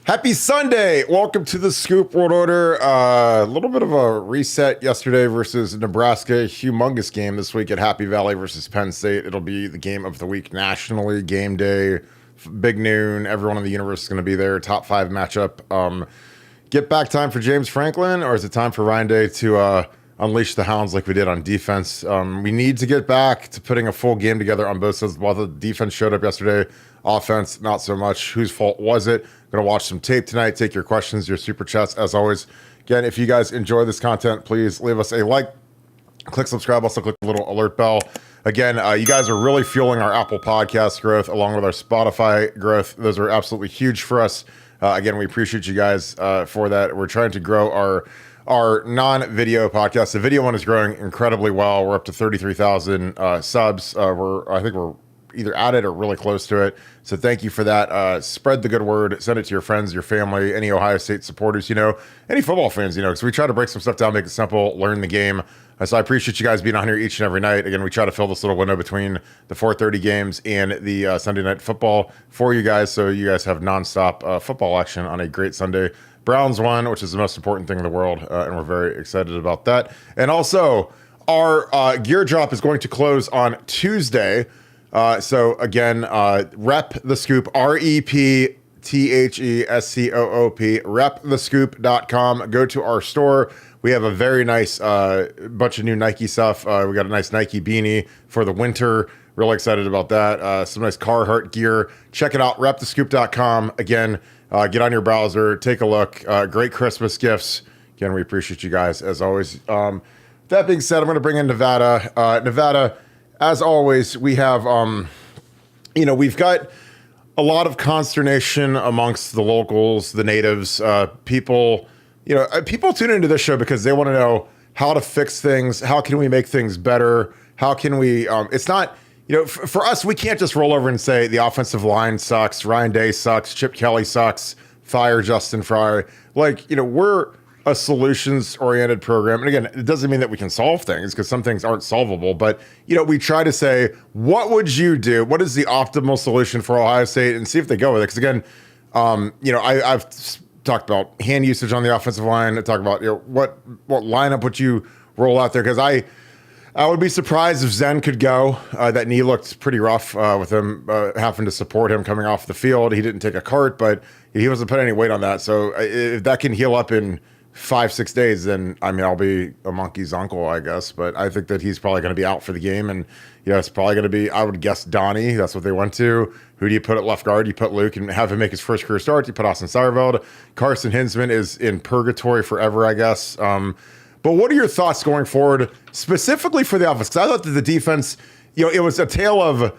Happy Sunday. Welcome to the Scoop World Order. A little bit of a reset yesterday versus Nebraska. Humongous game this week at Happy Valley versus Penn State. It'll be the game of the week nationally. Game day, big noon. Everyone in the universe is going to be there. Top 5 matchup. Get back time for James Franklin, or is it time for Ryan Day to unleash the hounds like we did on defense? We need to get back to putting a full game together on both sides. While the defense showed up yesterday, offense, not so much. Whose fault was it? Going to watch some tape tonight, take your questions, your super chats, as always. Again, if you guys enjoy this content, please leave us a like, click subscribe, also click the little alert bell. Again, you guys are really fueling our Apple Podcast growth along with our Spotify growth. Those are absolutely huge for us. Again, we appreciate you guys for that. We're trying to grow our non-video podcast. The video one is growing incredibly well. We're up to 33,000 subs. I think we're either at it or really close to it. So thank you for that. Spread the good word. Send it to your friends, your family, any Ohio State supporters, any football fans, because we try to break some stuff down, make it simple, learn the game. So I appreciate you guys being on here each and every night. Again, we try to fill this little window between the 4:30 games and the Sunday night football for you guys, so you guys have nonstop football action on a great Sunday. Browns won, which is the most important thing in the world, and we're very excited about that. And also, our gear drop is going to close on Tuesday. So again, rep the scoop, REPTHESCOOP, repthescoop.com. Go to our store. We have a very nice bunch of new Nike stuff. We got a nice Nike beanie for the winter. Really excited about that. Some nice Carhartt gear. Check it out, repthescoop.com. Again, get on your browser, take a look. Great Christmas gifts. Again, we appreciate you guys as always. That being said, I'm going to bring in Nevada. Nevada, as always, we have, we've got a lot of consternation amongst the locals, the natives, people tune into this show because they want to know how to fix things. How can we make things better? How can we, it's not, for us, we can't just roll over and say the offensive line sucks, Ryan Day sucks, Chip Kelly sucks, fire Justin Fry. We're a solutions-oriented program. And again, it doesn't mean that we can solve things because some things aren't solvable. But, we try to say, what would you do? What is the optimal solution for Ohio State? And see if they go with it. Because again, I've talked about hand usage on the offensive line. I talk about, what lineup would you roll out there? Because I would be surprised if Zen could go. That knee looked pretty rough with him having to support him coming off the field. He didn't take a cart, but he wasn't putting any weight on that. So if that can heal up in 5-6 days, then I'll be a monkey's uncle, I guess. But I think that he's probably going to be out for the game, and it's probably going to be, I would guess, Donnie. That's what they went to. Who do you put at left guard? You put Luke and have him make his first career start. You put Austin Sauerveld. Carson Hinsman is in purgatory forever, I guess. But what are your thoughts going forward, specifically for the offense? Because I thought that the defense, it was a tale of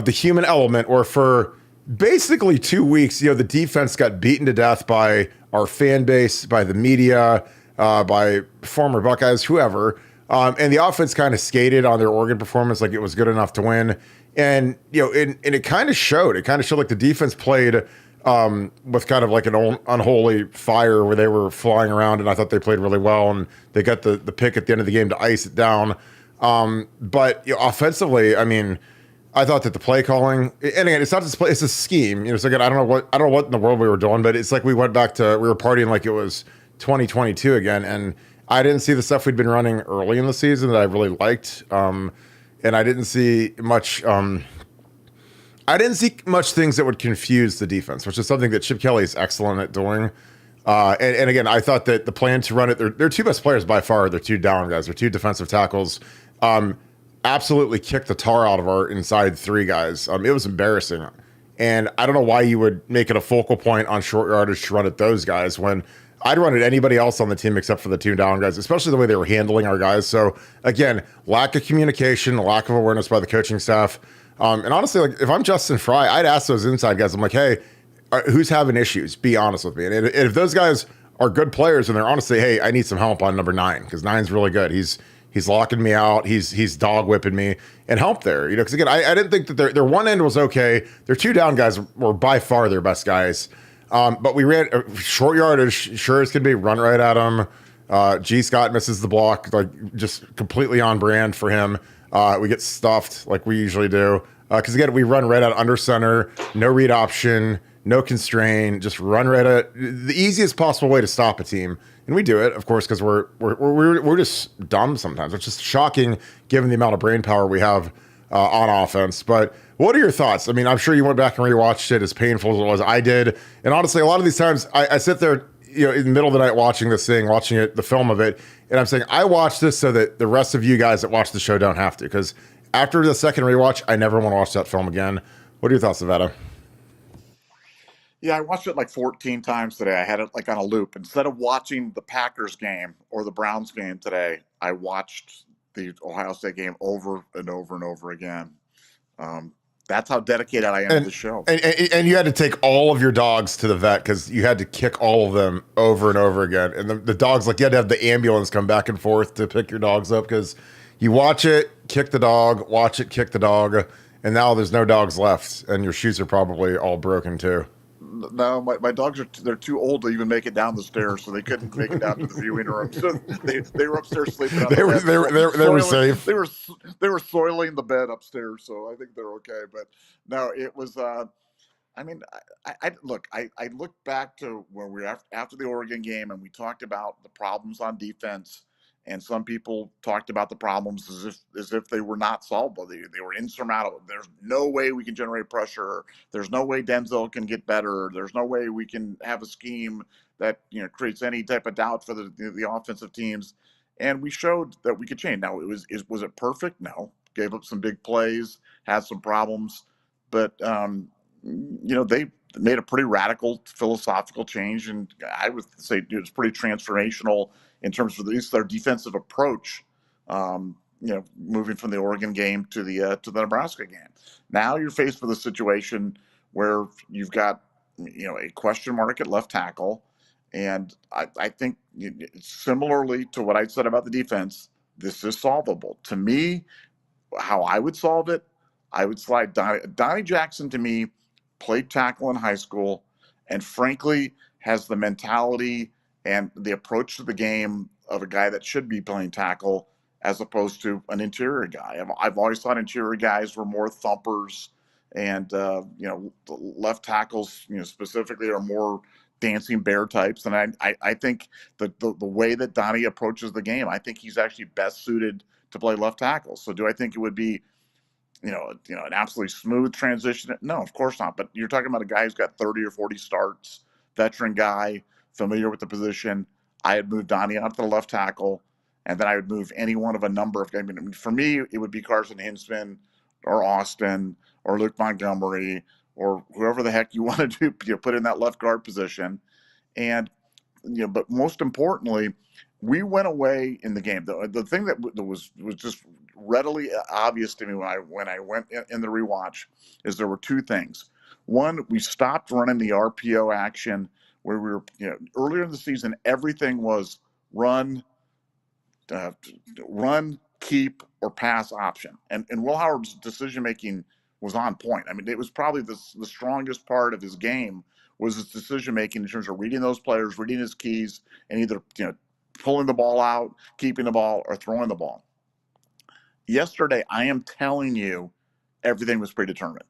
the human element, or for basically 2 weeks, the defense got beaten to death by our fan base, by the media, by former Buckeyes, whoever. And the offense kind of skated on their Oregon performance like it was good enough to win. And, and it kind of showed. It kind of showed like the defense played with kind of like an unholy fire where they were flying around, and I thought they played really well, and they got the pick at the end of the game to ice it down. But offensively, I thought that the play calling, and again, it's not just play, it's a scheme. So again, I don't know what in the world we were doing, but it's like we went back to, we were partying like it was 2022 again, and I didn't see the stuff we'd been running early in the season that I really liked, and I didn't see much. I didn't see much things that would confuse the defense, which is something that Chip Kelly is excellent at doing. And again, I thought that the plan to run it, their two best players by far, they're two down guys, they're two defensive tackles. Absolutely kicked the tar out of our inside three guys. It was embarrassing. And I don't know why you would make it a focal point on short yardage to run at those guys when I'd run at anybody else on the team except for the two down guys, especially the way they were handling our guys. So again, lack of communication, lack of awareness by the coaching staff. And honestly, like if I'm Justin Fry, I'd ask those inside guys, I'm like, hey, who's having issues? Be honest with me. And if those guys are good players and they're honest, say, hey, I need some help on number 9 because 9's really good. He's locking me out. He's dog whipping me, and help there. Because again, I didn't think that their one end was okay. Their two down guys were by far their best guys. But we ran short yardage, sure as can be, run right at him. G. Scott misses the block, like just completely on brand for him. We get stuffed like we usually do. Because again, we run right out under center, no read option. no constraint, just run right at the easiest possible way to stop a team. And we do it, of course, because we're just dumb sometimes. It's just shocking given the amount of brain power we have on offense. But what are your thoughts? I mean, I'm sure you went back and rewatched it, as painful as it was. I did, and honestly, a lot of these times I sit there, in the middle of the night watching this thing, watching it, the film of it, and I'm saying I watch this so that the rest of you guys that watch the show don't have to. Because after the second rewatch, I never want to watch that film again. What are your thoughts, Nevada? Yeah, I watched it like 14 times today. I had it like on a loop. Instead of watching the Packers game or the Browns game today, I watched the Ohio State game over and over and over again. Um, that's how dedicated I am to the show. And you had to take all of your dogs to the vet because you had to kick all of them over and over again. And the dogs, like, you had to have the ambulance come back and forth to pick your dogs up because you watch it, kick the dog, watch it, kick the dog, and now there's no dogs left, and your shoes are probably all broken too. No, my dogs they're too old to even make it down the stairs, so they couldn't make it down to the viewing room. So they were upstairs sleeping on they the were bed. they were safe. They were soiling the bed upstairs, so I think they're okay. But no, it was. I mean, I look. I look back to when we were after the Oregon game, and we talked about the problems on defense. And some people talked about the problems as if they were not solvable. They were insurmountable. There's no way we can generate pressure. There's no way Denzel can get better. There's no way we can have a scheme that creates any type of doubt for the offensive teams. And we showed that we could change. Now, was it perfect? No. Gave up some big plays, had some problems, but they made a pretty radical philosophical change, and I would say it's pretty transformational in terms of at least their defensive approach. Moving from the Oregon game to the Nebraska game. Now you're faced with a situation where you've got a question mark at left tackle, and I think similarly to what I said about the defense, this is solvable. To me, how I would solve it, I would slide Donnie Jackson. To me, played tackle in high school, and frankly has the mentality and the approach to the game of a guy that should be playing tackle as opposed to an interior guy. I've always thought interior guys were more thumpers, and left tackles, specifically, are more dancing bear types. And I think the way that Donnie approaches the game, I think he's actually best suited to play left tackle. So do I think it would be an absolutely smooth transition? No, of course not. But you're talking about a guy who's got 30 or 40 starts, veteran guy, familiar with the position. I had moved Donnie out to the left tackle, and then I would move any one of a number of. I mean, for me, it would be Carson Hinsman or Austin or Luke Montgomery or whoever the heck you want to do, put in that left guard position. And but most importantly, we went away in the game. The thing that was just readily obvious to me when I went in the rewatch is there were two things. One, we stopped running the RPO action where we were, earlier in the season, everything was run, keep, or pass option. And Will Howard's decision making was on point. I mean, it was probably the strongest part of his game was his decision making in terms of reading those players, reading his keys, and either pulling the ball out, keeping the ball, or throwing the ball. Yesterday, I am telling you, everything was predetermined.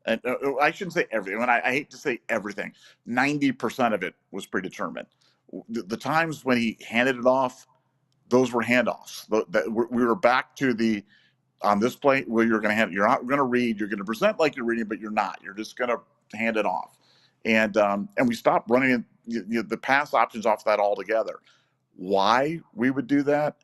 And I shouldn't say everything. I hate to say everything. 90% of it was predetermined. The times when he handed it off, those were handoffs. We were back to on this play where you're not going to read. You're going to present like you're reading, but you're not. You're just going to hand it off. And we stopped running the pass options off that altogether. Why we would do that?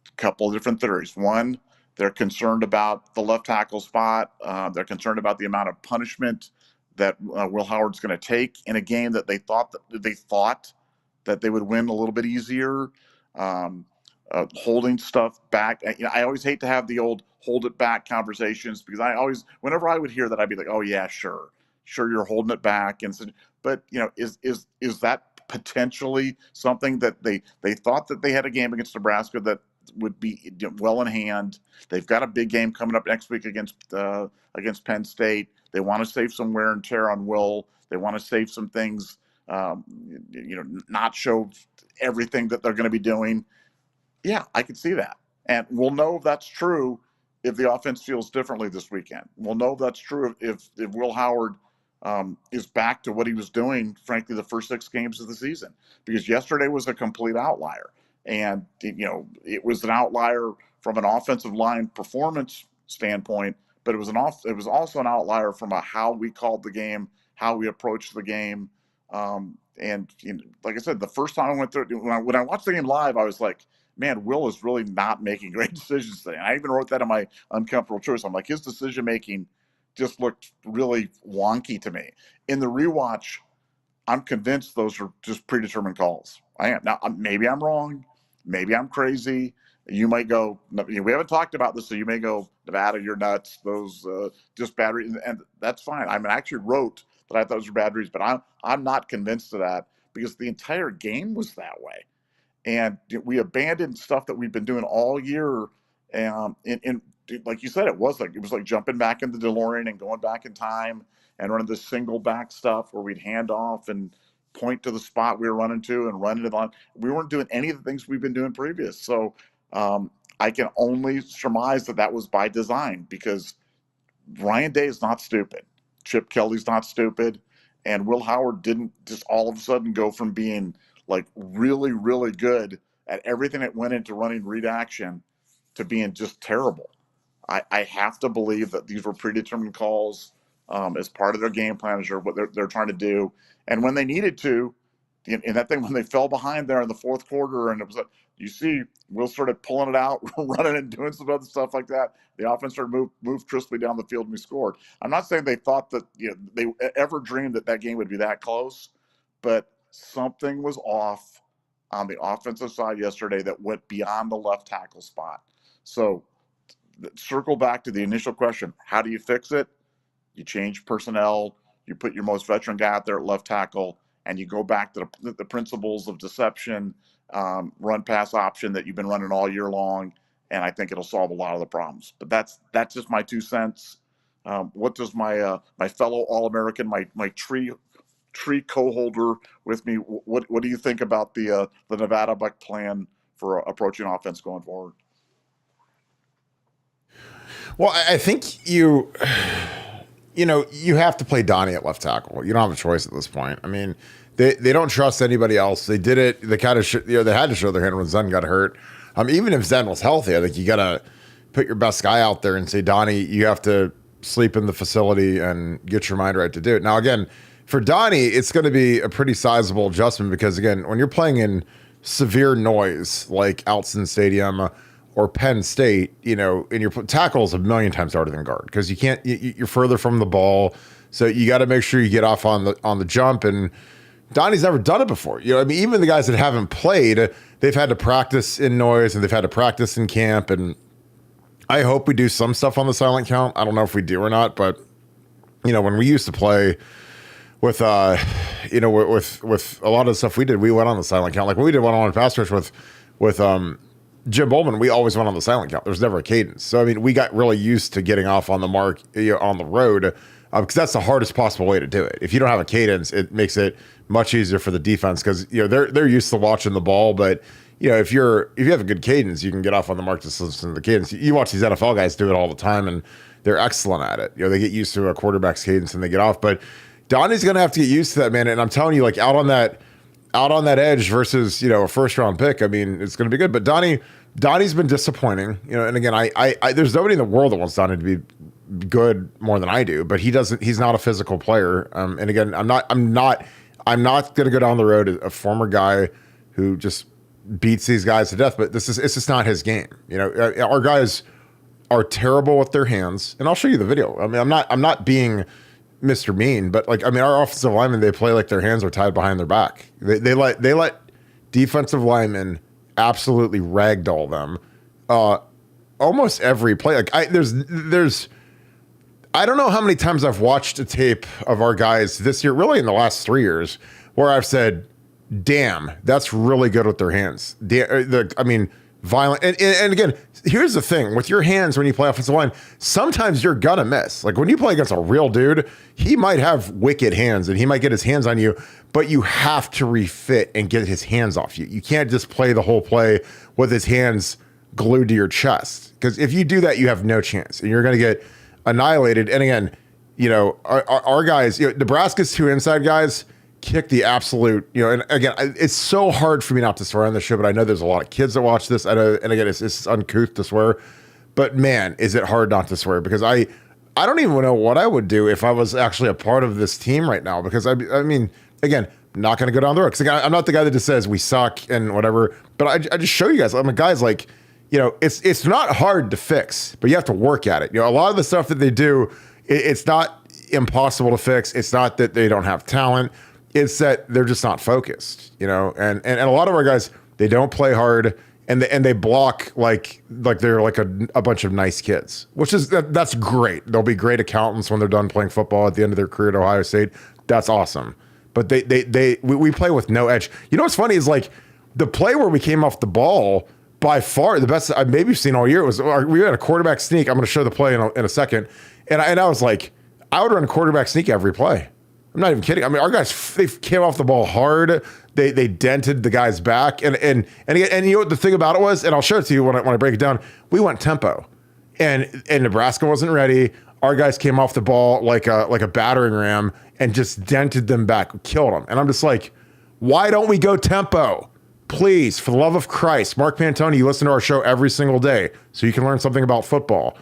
A couple of different theories. One, they're concerned about the left tackle spot. They're concerned about the amount of punishment that Will Howard's going to take in a game that they thought that they would win a little bit easier. Holding stuff back. I always hate to have the old hold it back conversations because whenever I would hear that, I'd be like, oh yeah, sure, you're holding it back. But is that potentially something that they thought that they had a game against Nebraska that would be well in hand? They've got a big game coming up next week against Penn State. They want to save some wear and tear on Will. They want to save some things, not show everything that they're going to be doing. Yeah, I can see that. And we'll know if that's true if the offense feels differently this weekend. We'll know if that's true if Will Howard is back to what he was doing, frankly, the first 6 games of the season. Because yesterday was a complete outlier. And, it was an outlier from an offensive line performance standpoint, but it was also an outlier from how we called the game, how we approached the game. And like I said, the first time I went through, when I watched the game live, I was like, man, Will is really not making great decisions today. And I even wrote that in my uncomfortable choice. I'm like, his decision making just looked really wonky to me. In the rewatch, I'm convinced those are just predetermined calls. I am. Now, maybe I'm wrong. Maybe I'm crazy. You might go, we haven't talked about this, so you may go, Nevada, you're nuts. Those just bad reads. And that's fine. I actually wrote that I thought those were bad reads, but I'm not convinced of that because the entire game was that way. And we abandoned stuff that we've been doing all year. In like you said, it was like jumping back in the DeLorean and going back in time and running this single back stuff where we'd hand off and point to the spot we were running to and running it on. We weren't doing any of the things we've been doing previous. So I can only surmise that was by design because Ryan Day is not stupid. Chip Kelly's not stupid. And Will Howard didn't just all of a sudden go from being like really, really good at everything that went into running read action to being just terrible. I have to believe that these were predetermined calls as part of their game plan, or what they're trying to do. And when they needed to, in that thing, when they fell behind there in the fourth quarter, and it was you see Will started pulling it out, running and doing some other stuff like that. The offense started moved crisply down the field and we scored. I'm not saying they thought that they ever dreamed that game would be that close, but something was off on the offensive side yesterday that went beyond the left tackle spot. So circle back to the initial question, how do you fix it? You change personnel, you put your most veteran guy out there at left tackle, and you go back to the principles of deception, run pass option that you've been running all year long, and I think it'll solve a lot of the problems. But that's just my 2 cents. What does my fellow All-American, my tree co-holder with me, what do you think about the Nevadabuck plan for approaching offense going forward? Well, I think you have to play Donnie at left tackle. You don't have a choice at this point. I mean, they don't trust anybody else. They did it. They kind of they had to show their hand when Zen got hurt. Even if Zen was healthy, I think you got to put your best guy out there and say, Donnie, you have to sleep in the facility and get your mind right to do it. Now, again, for Donnie, it's going to be a pretty sizable adjustment because, again, when you're playing in severe noise like Altson Stadium or Penn State, and your tackle's a million times harder than guard because you can't. You're further from the ball, so you got to make sure you get off on the jump. And Donnie's never done it before. Even the guys that haven't played, they've had to practice in noise and they've had to practice in camp. And I hope we do some stuff on the silent count. I don't know if we do or not, but when we used to play with with a lot of the stuff we did, we went on the silent count. Like when we did one-on-one pass rush with Jim Bowman, we always went on the silent count. There's never a cadence. So, we got really used to getting off on the mark on the road because that's the hardest possible way to do it. If you don't have a cadence, it makes it much easier for the defense because, they're used to watching the ball. But, if you have a good cadence, you can get off on the mark to listen to the cadence. You watch these NFL guys do it all the time, and they're excellent at it. They get used to a quarterback's cadence and they get off. But Donnie's going to have to get used to that, man. And I'm telling you, like out on that edge versus, a first round pick, it's going to be good. But Donnie's been disappointing, and again, I there's nobody in the world that wants Donnie to be good more than I do, but he's not a physical player. And again, I'm not going to go down the road as a former guy who just beats these guys to death, but it's just not his game. Our guys are terrible with their hands, and I'll show you the video. I'm not being Mr. Mean, but our offensive linemen, they play like their hands are tied behind their back. They let defensive linemen absolutely ragdoll them almost every play. There's I don't know how many times I've watched a tape of our guys this year, really in the last 3 years, where I've said, damn, that's really good with their hands. Violent. And again, here's the thing with your hands when you play offensive line, sometimes you're gonna miss. Like when you play against a real dude, he might have wicked hands and he might get his hands on you, but you have to refit and get his hands off you. You can't just play the whole play with his hands glued to your chest. Because if you do that, you have no chance and you're gonna get annihilated. And again, our guys, Nebraska's 2 inside guys kick the absolute, and again, it's so hard for me not to swear on this show, but I know there's a lot of kids that watch this. I know, and again, it's uncouth to swear, but man, is it hard not to swear, because I don't even know what I would do if I was actually a part of this team right now, because I mean, again, not going to go down the road, because I'm not the guy that just says we suck and whatever, but I just show you guys, I'm a guy's like, it's not hard to fix, but you have to work at it. A lot of the stuff that they do, it's not impossible to fix. It's not that they don't have talent. It's that they're just not focused, and a lot of our guys, they don't play hard, and they block like they're like a bunch of nice kids, which is that's great. They'll be great accountants when they're done playing football at the end of their career at Ohio State. That's awesome. But we play with no edge. What's funny is like the play where we came off the ball, by far the best I've maybe seen all year was we had a quarterback sneak. I'm going to show the play in a second, and I was like, I would run a quarterback sneak every play. I'm not even kidding. I mean, our guys, they came off the ball hard. They dented the guy's back. And what the thing about it was, and I'll show it to you when I break it down, we went tempo. And Nebraska wasn't ready. Our guys came off the ball like a battering ram and just dented them back, killed them. And I'm just like, why don't we go tempo? Please, for the love of Christ. Mark Pantoni, you listen to our show every single day so you can learn something about football.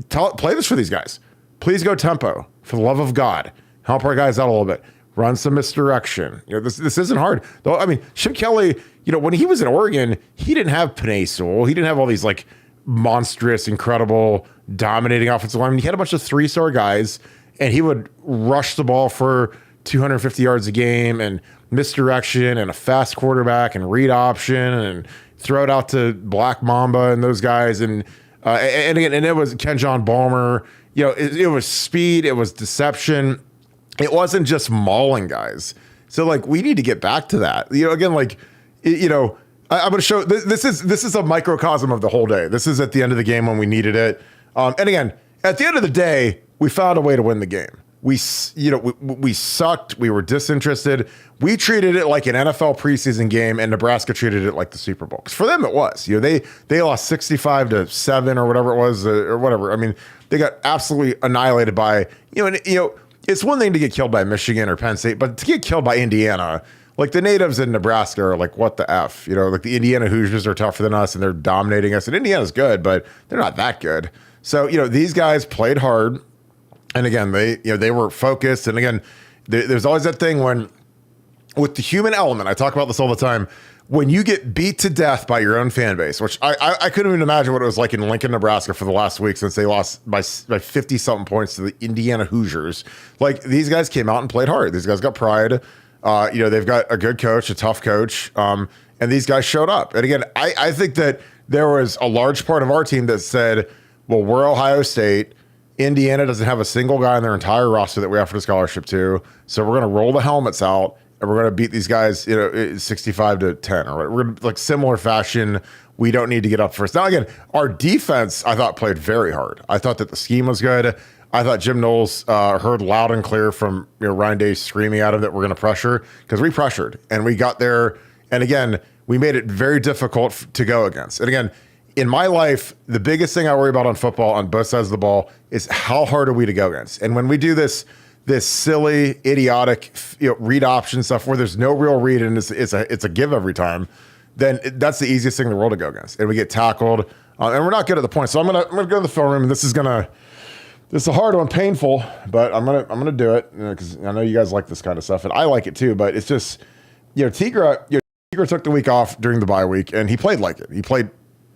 Play this for these guys. Please go tempo, for the love of God. Help our guys out a little bit. Run some misdirection. This isn't hard. Though, I mean, Chip Kelly, when he was in Oregon, he didn't have Penei Sewell. He didn't have all these like monstrous, incredible, dominating offensive linemen. He had a bunch of 3-star guys, and he would rush the ball for 250 yards a game and misdirection and a fast quarterback and read option and throw it out to Black Mamba and those guys. And again, it was Ken John Balmer. It was speed. It was deception. It wasn't just mauling guys. So like, we need to get back to that. Again, like, I'm going to show, this is a microcosm of the whole day. This is at the end of the game when we needed it. And again, at the end of the day, we found a way to win the game. We sucked. We were disinterested. We treated it like an NFL preseason game, and Nebraska treated it like the Super Bowl. 'Cause for them, it was. They lost 65-7 or whatever it was, or whatever. I mean, they got absolutely annihilated by It's one thing to get killed by Michigan or Penn State, but to get killed by Indiana, like the natives in Nebraska are like, what the F? Like the Indiana Hoosiers are tougher than us and they're dominating us. And Indiana's good, but they're not that good. So, these guys played hard. And again, they were focused. And again, there's always that thing with the human element, I talk about this all the time, when you get beat to death by your own fan base, which I couldn't even imagine what it was like in Lincoln, Nebraska for the last week since they lost by 50-something points to the Indiana Hoosiers. Like, these guys came out and played hard. These guys got pride. They've got a good coach, a tough coach, and these guys showed up. And again, I think that there was a large part of our team that said, well, we're Ohio State. Indiana doesn't have a single guy on their entire roster that we offered a scholarship to, so we're going to roll the helmets out. And we're going to beat these guys, 65-10 or we're like similar fashion. We don't need to get up first. Now, again, our defense, I thought, played very hard. I thought that the scheme was good. I thought Jim Knowles heard loud and clear from Ryan Day screaming at him that we're going to pressure, because we pressured and we got there. And again, we made it very difficult to go against. And again, in my life, the biggest thing I worry about on football on both sides of the ball is how hard are we to go against. And when we do this silly, idiotic, read option stuff where there's no real read and it's a give every time, then that's the easiest thing in the world to go against. And we get tackled, and we're not good at the point. So I'm gonna go to the film room, and this is a hard one, painful, but I'm gonna do it because I know you guys like this kind of stuff, and I like it too. But it's just, Tigra took the week off during the bye week, and he played like it. He played.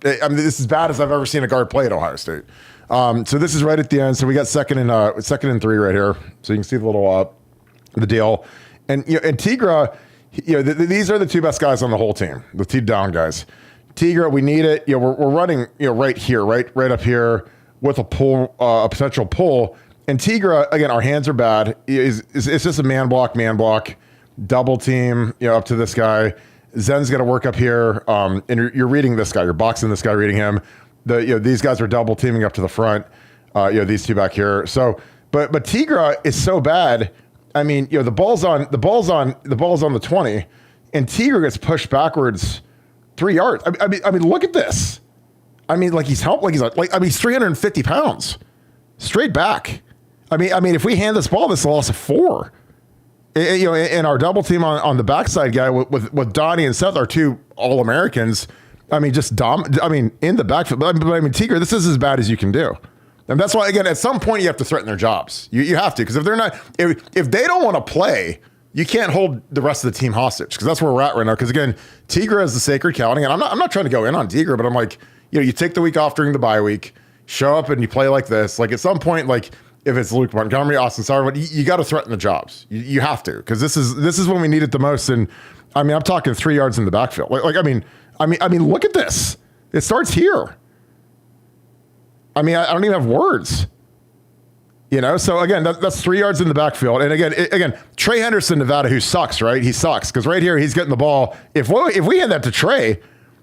I mean, this is as bad as I've ever seen a guard play at Ohio State. So this is right at the end. So we got second and 3 right here. So you can see the little the deal, and and Tigra, these are the 2 best guys on the whole team, the 2 down guys. Tigra, we need it. We're running right here, right up here with a pull, a potential pull. And Tigra, again, our hands are bad. It's just a man block, double team, up to this guy. Zen's got to work up here, and you're reading this guy. You're boxing this guy, reading him. These guys are double teaming up to the front. These 2 back here. So, but Tigra is so bad. I mean, the ball's on the 20, and Tigra gets pushed backwards 3 yards. I mean, look at this. I mean, like he's 350 pounds straight back. I mean, if we hand this ball, this is a loss of 4. In our double team on the backside guy with Donnie and Seth, our 2 All-Americans. I mean, in the backfield. But I mean, Tigre, this is as bad as you can do. And that's why, again, at some point you have to threaten their jobs. You have to, because if they're not, if they don't want to play, you can't hold the rest of the team hostage, because that's where we're at right now. Because again, Tigre is the sacred cow. And I'm not trying to go in on Tigre, but I'm like, you take the week off during the bye week, show up and you play like this. Like at some point, like if it's Luke Montgomery, Austin Sauer, you got to threaten the jobs. You have to, because this is when we need it the most. And I mean, I'm talking 3 yards in the backfield. I mean, look at this. It starts here. I mean, I don't even have words. So again, that's 3 yards in the backfield. And again, Trey Henderson, Nevada, who sucks, right? He sucks, because right here he's getting the ball. If we hand that to Trey,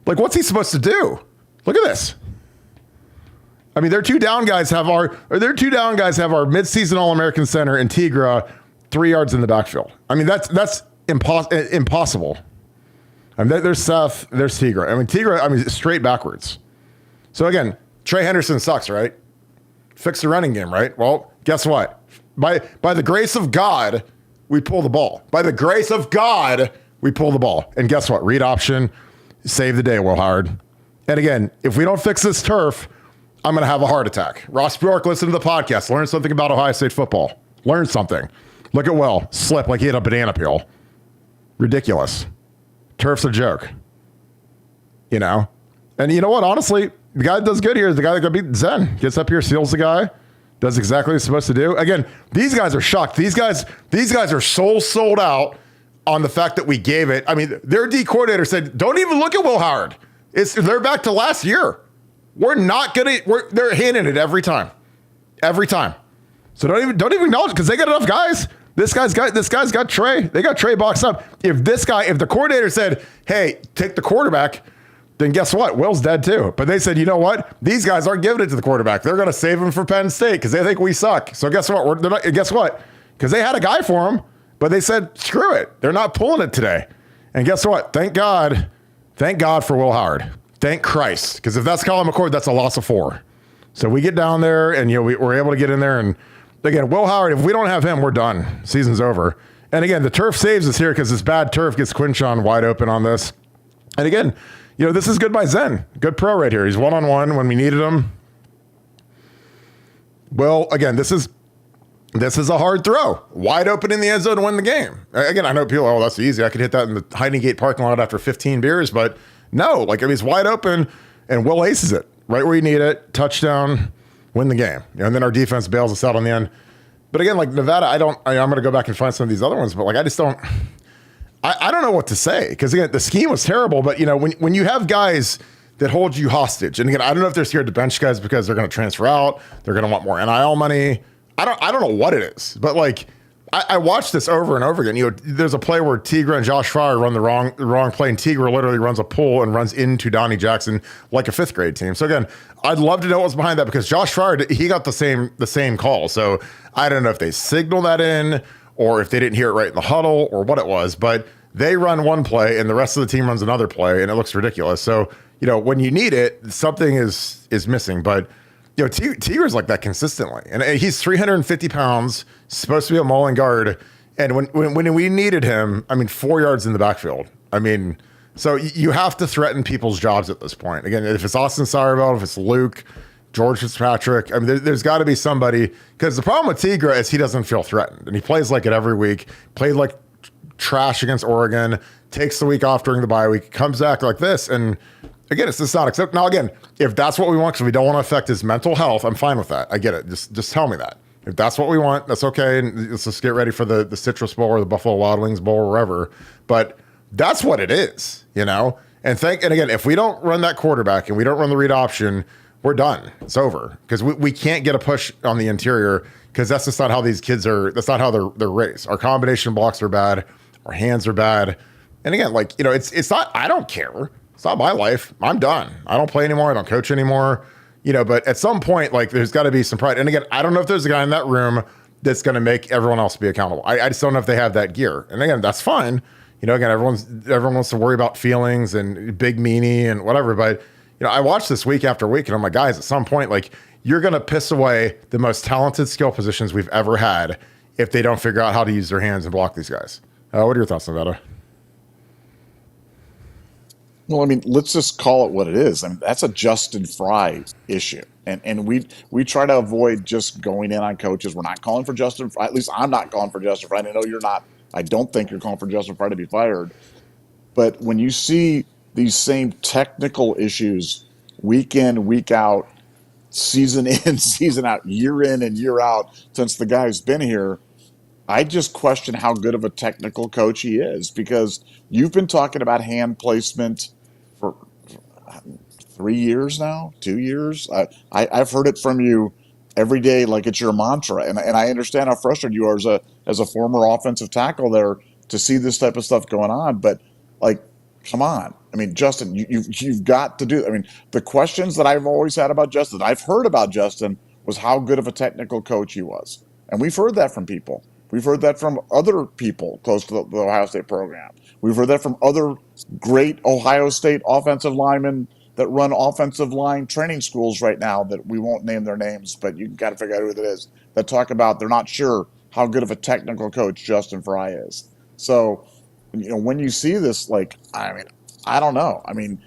like, what's he supposed to do? Look at this. I mean, their 2 down guys have our midseason All-American center and Tigra 3 yards in the backfield. I mean, that's impossible. I mean, there's Seth, there's Tigra. I mean, Tigra, straight backwards. So again, Trey Henderson sucks, right? Fix the running game, right? Well, guess what? By the grace of God, we pull the ball. By the grace of God, we pull the ball. And guess what? Read option, save the day, Will Howard. And again, if we don't fix this turf, I'm going to have a heart attack. Ross Bjork, listen to the podcast. Learn something about Ohio State football. Learn something. Look at Will. Slip like he had a banana peel. Ridiculous. Turf's a joke. And you know what? Honestly, the guy that does good here is the guy that got beat Zen. Gets up here, seals the guy, does exactly what he's supposed to do. Again, these guys are shocked. These guys are sold out on the fact that we gave it. I mean, their D coordinator said, don't even look at Will Howard. They're back to last year. They're handing it every time. Every time. So don't even acknowledge it, because they got enough guys. This guy's got Trey. They got Trey boxed up. If the coordinator said, hey, take the quarterback, then guess what? Will's dead too. But they said, you know what? These guys aren't giving it to the quarterback. They're going to save him for Penn State because they think we suck. So guess what? Guess what? Because they had a guy for him, but they said, screw it. They're not pulling it today. And guess what? Thank God for Will Howard. Thank Christ. Because if that's Colin McCord, that's a loss of 4. So we get down there and we're able to get in there. And again, Will Howard, if we don't have him, we're done. Season's over. And again, the turf saves us here because this bad turf gets Quinshon wide open on this. And again, this is good by Zen. Good pro right here. He's one-on-one when we needed him. Well, again, this is a hard throw. Wide open in the end zone to win the game. Again, I know people, that's easy. I could hit that in the Hiding Gate parking lot after 15 beers, but no, it's wide open and Will aces it right where you need it. Touchdown, win the game. And then our defense bails us out on the end. But again, Nevada, I'm going to go back and find some of these other ones, but I just don't. I don't know what to say, because again, the scheme was terrible, but when you have guys that hold you hostage, and again, I don't know if they're scared to bench guys because they're going to transfer out, they're going to want more NIL money. I don't know what it is, but I watched this over and over again. There's a play where Tigre and Josh Fryer run the wrong play, and Tigre literally runs a pull and runs into Donnie Jackson like a 5th grade team. So again, I'd love to know what's behind that, because Josh Fryer, he got the same call. So I don't know if they signal that in, or if they didn't hear it right in the huddle, or what it was, but they run one play and the rest of the team runs another play, and it looks ridiculous. So, when you need it, something is missing. But, Tigre's like that consistently. And he's 350 pounds, supposed to be a mauling guard. And when we needed him, 4 yards in the backfield. So you have to threaten people's jobs at this point. Again, if it's Austin Sauerveld, if it's Luke, George Fitzpatrick, there's got to be somebody, because the problem with Tigre is he doesn't feel threatened, and he plays like it every week. Played like trash against Oregon, takes the week off during the bye week, comes back like this, and again, it's just not acceptable. Now, again, if that's what we want, because we don't want to affect his mental health, I'm fine with that. I get it. Just tell me that. If that's what we want, that's okay, and let's just get ready for the Citrus Bowl or the Buffalo Wild Wings Bowl or wherever. But that's what it is, And again, if we don't run that quarterback and we don't run the read option, we're done. It's over, because we can't get a push on the interior, because that's just not how these kids are. That's not how they're raised. Our combination blocks are bad. Our hands are bad. And again, it's not, I don't care. It's not my life. I'm done. I don't play anymore. I don't coach anymore. But at some point, there's got to be some pride. And again, I don't know if there's a guy in that room that's going to make everyone else be accountable. I just don't know if they have that gear. And again, that's fine. Again, everyone wants to worry about feelings and big meanie and whatever. But, I watch this week after week, and I'm like, guys, at some point, like, you're going to piss away the most talented skill positions we've ever had if they don't figure out how to use their hands and block these guys. What are your thoughts on that? Well, I mean, let's just call it what it is. I mean, that's a Justin Fry issue. And we try to avoid just going in on coaches. We're not calling for Justin Fry. At least I'm not calling for Justin Fry. I know you're not. I don't think you're calling for Justin Fry to be fired. But when you see these same technical issues week in, week out, season in, season out, year in and year out, since the guy's been here, I just question how good of a technical coach he is, because you've been talking about hand placement for 3 years now, 2 years. I've heard it from you every day like it's your mantra, and I understand how frustrated you are as a former offensive tackle there to see this type of stuff going on. But like, come on. I mean, Justin, you've got to do. I mean, the questions that I've always had about Justin, I've heard about Justin, was how good of a technical coach he was, and we've heard that from people. We've heard that from other people close to the Ohio State program. We've heard that from other great Ohio State offensive linemen that run offensive line training schools right now, that we won't name their names, but you got to figure out who it is, that talk about they're not sure how good of a technical coach Justin Fry is. So, when you see this, like, I mean, I don't know. I mean,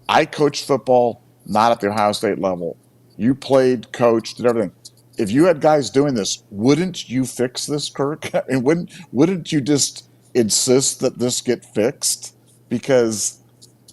I coached football not at the Ohio State level. You played, coached, did everything. If you had guys doing this, wouldn't you fix this, Kirk? And wouldn't you just insist that this get fixed? Because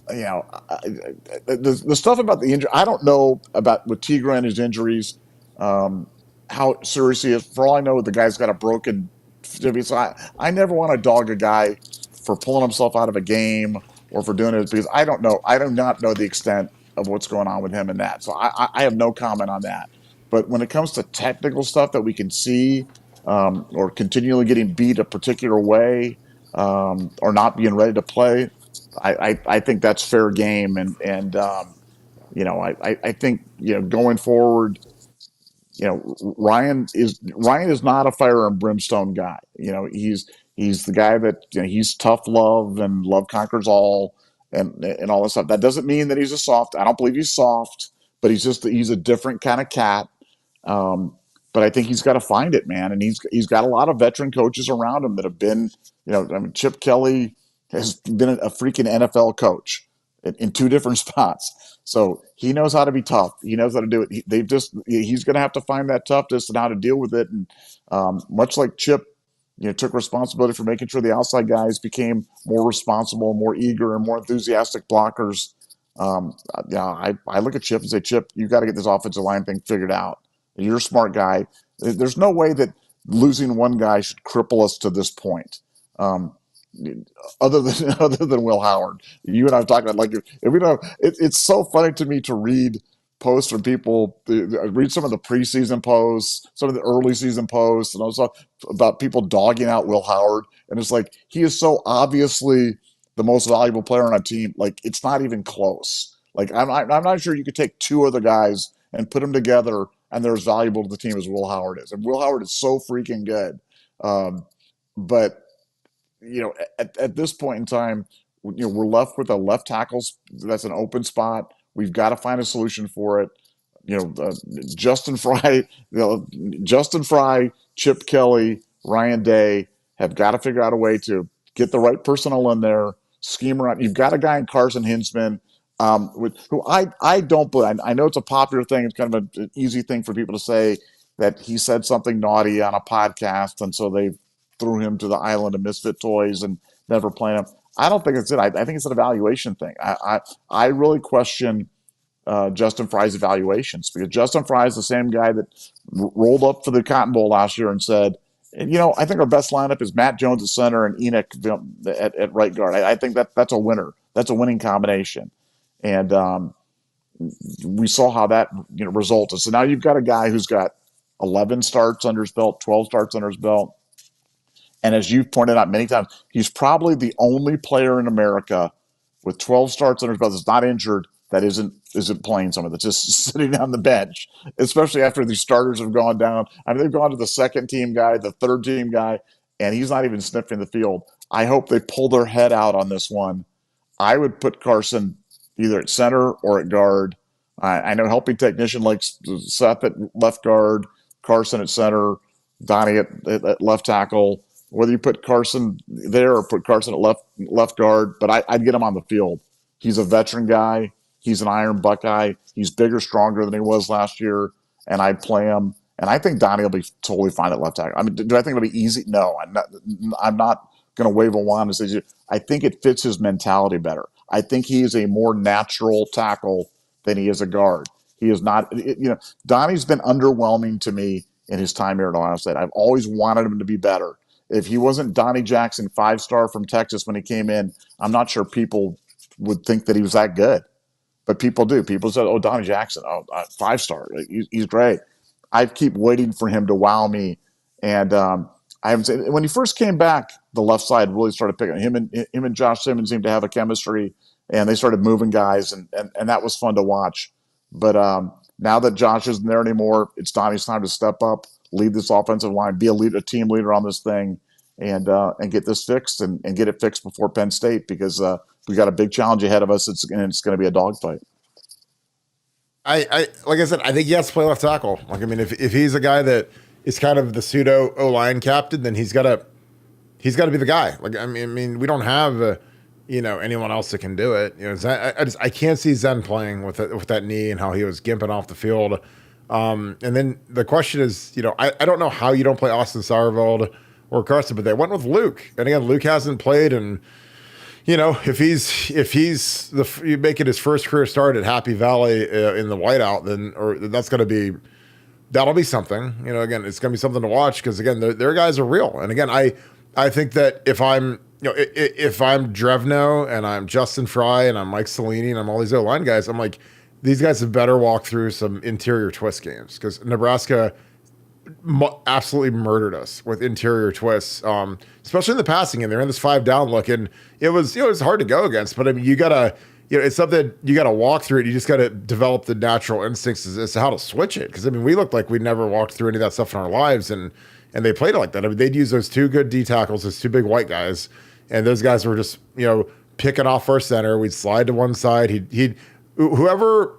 the stuff about the injury, I don't know about with Tigran and his injuries, how serious he is. For all I know, the guy's got a broken. So I never want to dog a guy for pulling himself out of a game or for doing it, because I don't know. I do not know the extent of what's going on with him in that. So I have no comment on that. But when it comes to technical stuff that we can see, or continually getting beat a particular way, or not being ready to play, I think that's fair game. And I think, going forward, Ryan is not a fire and brimstone guy. He's the guy that, he's tough love and love conquers all, and all this stuff. That doesn't mean that he's a soft. I don't believe he's soft, but he's a different kind of cat. But I think he's got to find it, man. And he's got a lot of veteran coaches around him that have been, I mean, Chip Kelly has been a freaking NFL coach in two different spots. So he knows how to be tough. He knows how to do it. He's going to have to find that toughness and how to deal with it. And much like Chip, took responsibility for making sure the outside guys became more responsible, more eager, and more enthusiastic blockers. I look at Chip and say, Chip, you got to get this offensive line thing figured out. You're a smart guy. There's no way that losing one guy should cripple us to this point. Other than Will Howard, you and I have talked about, like, if we don't, it's so funny to me to read posts from people. Read some of the preseason posts, some of the early season posts, and also about people dogging out Will Howard. And it's like, he is so obviously the most valuable player on a team. Like, it's not even close. Like, I'm not sure you could take two other guys and put them together and they're as valuable to the team as Will Howard is. And Will Howard is so freaking good. But at this point in time, we're left with a left tackle that's an open spot. We've got to find a solution for it. Justin Fry, Chip Kelly, Ryan Day have got to figure out a way to get the right personnel in there, scheme around. You've got a guy in Carson Hinsman, who I don't believe. I know it's a popular thing. It's kind of an easy thing for people to say that he said something naughty on a podcast, and so they threw him to the island of misfit toys and never playing him. I don't think it's it. I think it's an evaluation thing. I really question Justin Fry's evaluations, because Justin Fry is the same guy that rolled up for the Cotton Bowl last year and said, I think our best lineup is Matt Jones at center and Enoch at right guard. I think that's a winner. That's a winning combination. And we saw how that resulted. So now you've got a guy who's got 11 starts under his belt, 12 starts under his belt. And as you've pointed out many times, he's probably the only player in America with 12 starts under his belt that's not injured, that isn't playing some of it, just sitting on the bench, especially after these starters have gone down. I mean, they've gone to the second team guy, the third team guy, and he's not even sniffing the field. I hope they pull their head out on this one. I would put Carson either at center or at guard. I know helping technician like Seth at left guard, Carson at center, Donnie at left tackle. Whether you put Carson there or put Carson at left guard, but I'd get him on the field. He's a veteran guy. He's an Iron Buckeye. He's bigger, stronger than he was last year, and I'd play him. And I think Donnie will be totally fine at left tackle. I mean, do I think it'll be easy? No, I'm not. I'm not going to wave a wand and say. I think it fits his mentality better. I think he is a more natural tackle than he is a guard. He is not. Donnie's been underwhelming to me in his time here at Ohio State. I've always wanted him to be better. If he wasn't Donnie Jackson, 5-star from Texas when he came in, I'm not sure people would think that he was that good. But people do. People said, "Oh, Donnie Jackson, 5-star. He's great." I keep waiting for him to wow me, and I haven't seen. When he first came back, the left side really started picking him and Josh Simmons seemed to have a chemistry, and they started moving guys, and that was fun to watch. But now that Josh isn't there anymore, it's Donnie's time to step up, lead this offensive line, be a team leader on this thing, and get this fixed and get it fixed before Penn State, because we got a big challenge ahead of us. It's going to be a dogfight. I like I said, I think he has to play left tackle. Like, I mean, if he's a guy that is kind of the pseudo O-line captain, then he's got to be the guy. Like, I mean, we don't have anyone else that can do it. I can't see Zen playing with that knee and how he was gimping off the field. And then the question is, I don't know how you don't play Austin Sauerveld or Carson, but they went with Luke. And again, Luke hasn't played, and if he's making his first career start at Happy Valley in the whiteout, that'll be something. Again, it's going to be something to watch, because again, their guys are real. And again, I think that if I'm Drevno and I'm Justin Fry and I'm Mike Cellini and I'm all these O-line guys, I'm like, these guys have better walk through some interior twist games, because Nebraska absolutely murdered us with interior twists, especially in the passing game. They're in this 5-down look, and it was hard to go against. But I mean, you gotta, it's something you gotta walk through it. You just gotta develop the natural instincts as to how to switch it. Because I mean, we looked like we never walked through any of that stuff in our lives, and they played it like that. I mean, they'd use those 2 good D tackles, those 2 big white guys, and those guys were just picking off our center. We'd slide to one side. He'd whoever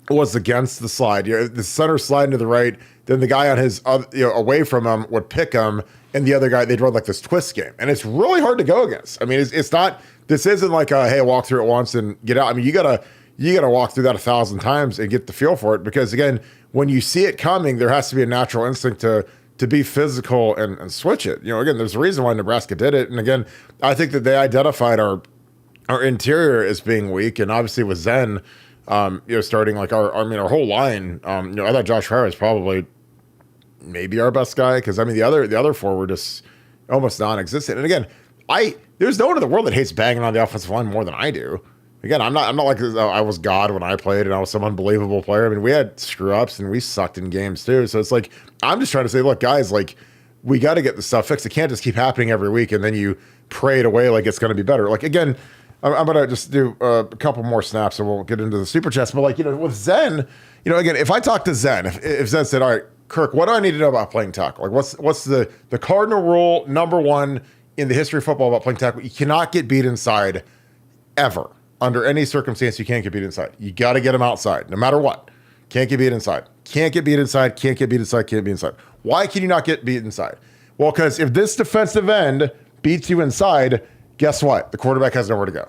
was against the slide, the center sliding to the right, then the guy on his away from him would pick him, and the other guy, they'd run like this twist game, and it's really hard to go against. I mean, it's not. This isn't like hey, walk through it once and get out. I mean, you gotta walk through that 1,000 times and get the feel for it, because again, when you see it coming, there has to be a natural instinct to be physical and switch it. Again, there's a reason why Nebraska did it, and again, I think that they identified our interior as being weak, and obviously with Zen, starting like our whole line. I thought Josh Fryer is probably maybe our best guy, because I mean the other 4 were just almost non-existent. And again, there's no one in the world that hates banging on the offensive line more than I do. Again, I'm not like I was God when I played and I was some unbelievable player. I mean, we had screw ups and we sucked in games too. So it's like, I'm just trying to say, look, guys, like, we got to get the stuff fixed. It can't just keep happening every week and then you pray it away like it's going to be better. Like, again, I'm going to just do a couple more snaps and we'll get into the super chats. But like, with Zen, again, if I talk to Zen, if Zen said, all right, Kirk, what do I need to know about playing tackle? Like, what's the cardinal rule number 1 in the history of football about playing tackle? You cannot get beat inside ever. Under any circumstance, you can't get beat inside. You got to get them outside, no matter what. Can't get beat inside. Can't get beat inside. Can't get beat inside. Can't be inside. Why can you not get beat inside? Well, because if this defensive end beats you inside, guess what? The quarterback has nowhere to go.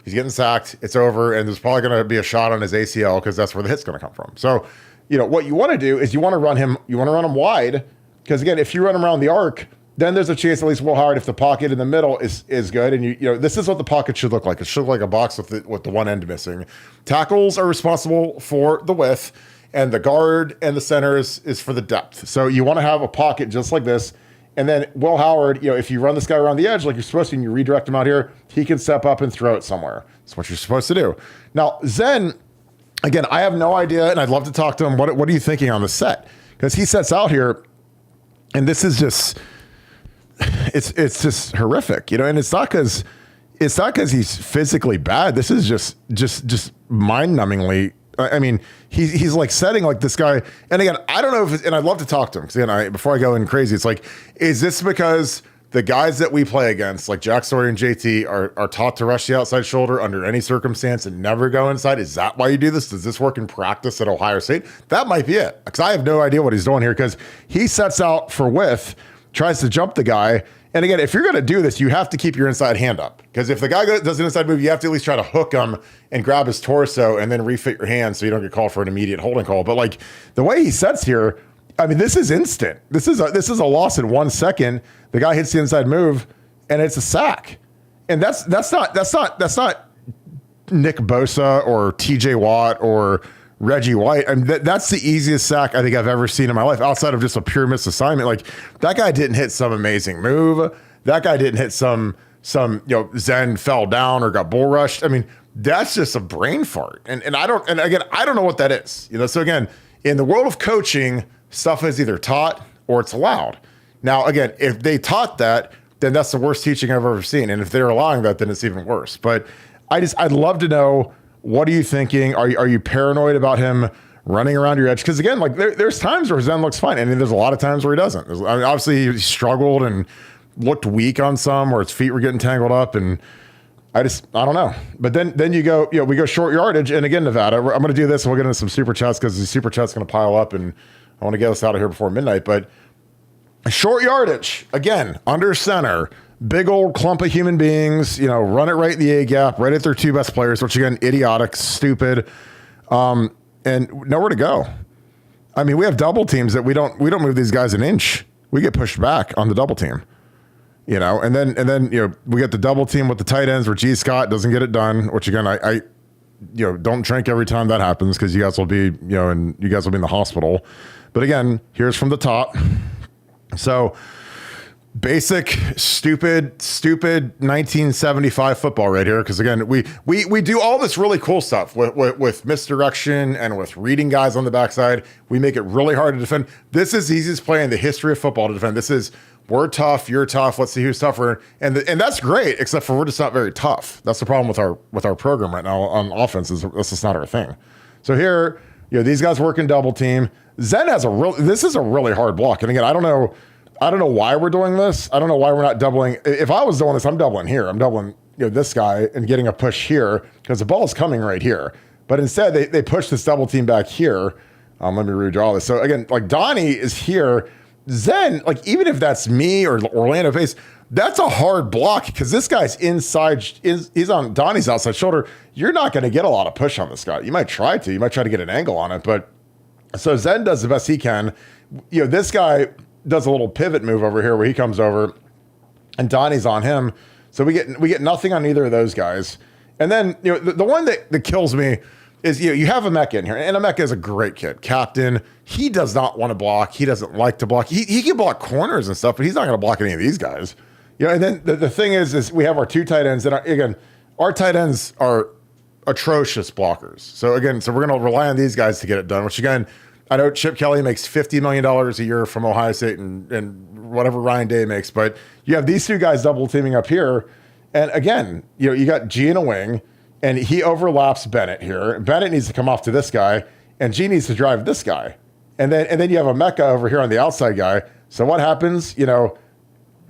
He's getting sacked. It's over, and there's probably going to be a shot on his ACL because that's where the hit's going to come from. So, what you want to do is you want to run him wide, because again, if you run him around the arc, then there's a chance at least Will Howard, if the pocket in the middle is good, and this is what the pocket should look like. It should look like a box with the one end missing. Tackles are responsible for the width, and the guard and the center is for the depth. So you want to have a pocket just like this, and then Will Howard, if you run this guy around the edge like you're supposed to, and you redirect him out here, he can step up and throw it somewhere. That's what you're supposed to do. Now Zen, again, I have no idea, and I'd love to talk to him. What are you thinking on the set? Because he sets out here, and this is just. It's just horrific, and it's not because he's physically bad. This is just mind-numbingly. I mean, he's like setting like this guy. And again, I don't know and I'd love to talk to him, because again, before I go in crazy, it's like, is this because the guys that we play against, like Jack Sawyer and JT, are taught to rush the outside shoulder under any circumstance and never go inside. Is that why you do this? Does this work in practice at Ohio State? That might be it, because I have no idea what he's doing here, because he sets out for width, tries to jump the guy. And again, if you're going to do this, you have to keep your inside hand up, because if the guy does an inside move, you have to at least try to hook him and grab his torso and then refit your hand so you don't get called for an immediate holding call. But like the way he sets here, I mean, this is instant. This is a loss in 1 second. The guy hits the inside move, and it's a sack. And that's not Nick Bosa or T.J. Watt or Reggie White. I mean, that's the easiest sack I think I've ever seen in my life, outside of just a pure misassignment. Like, that guy didn't hit some amazing move. That guy didn't hit some Zen fell down or got bull rushed. I mean, that's just a brain fart. And I don't know what that is. So again, in the world of coaching, stuff is either taught or it's allowed. Now, again, if they taught that, then that's the worst teaching I've ever seen. And if they're allowing that, then it's even worse. But I'd love to know, what are you thinking? Are you paranoid about him running around your edge? Because again, like there's times where Zen looks fine. And there's a lot of times where he doesn't. I mean, obviously he struggled and looked weak on some where his feet were getting tangled up. And I don't know. But then we go short yardage. And again, Nevada, I'm going to do this and we'll get into some super chats, because the super chat's going to pile up and I want to get us out of here before midnight. But short yardage, again, under center, big old clump of human beings, run it right in the A gap, right at their two best players, which again, idiotic, stupid, and nowhere to go. I mean, we have double teams that we don't move these guys an inch. We get pushed back on the double team, and then we get the double team with the tight ends where G. Scott doesn't get it done, which again, I don't drink every time that happens, because you guys will be, and you guys will be in the hospital. But again, here's from the top. So basic, stupid 1975 football right here. Because again, we do all this really cool stuff with misdirection and with reading guys on the backside. We make it really hard to defend. This is the easiest play in the history of football to defend. This is, we're tough, you're tough, let's see who's tougher. And that's great, except for we're just not very tough. That's the problem with our program right now on offense, is that's just not our thing. So here, these guys work in double team. Zen this is a really hard block. And again, I don't know why we're doing this. I don't know why we're not doubling. If I was doing this, I'm doubling here. I'm doubling this guy and getting a push here, because the ball's coming right here. But instead, they push this double team back here. Let me redraw this. So again, like Donnie is here. Zen, like even if that's me or Orlando Pace, that's a hard block, because this guy's inside. He's on Donnie's outside shoulder. You're not going to get a lot of push on this guy. You might try to get an angle on it, but so Zen does the best he can. This guy does a little pivot move over here where he comes over and Donnie's on him. So we get nothing on either of those guys. And then, the one that kills me is, you have Emeka in here, and Emeka is a great kid, captain. He does not want to block. He doesn't like to block. He can block corners and stuff, but he's not going to block any of these guys. And then the thing is we have our two tight ends, and our tight ends are atrocious blockers. So we're going to rely on these guys to get it done, which again, I know Chip Kelly makes $50 million a year from Ohio State and whatever Ryan Day makes, but you have these two guys double teaming up here. And again, you got G in a wing, and he overlaps Bennett here. Bennett needs to come off to this guy, and G needs to drive this guy. And then you have Emeka over here on the outside guy. So what happens?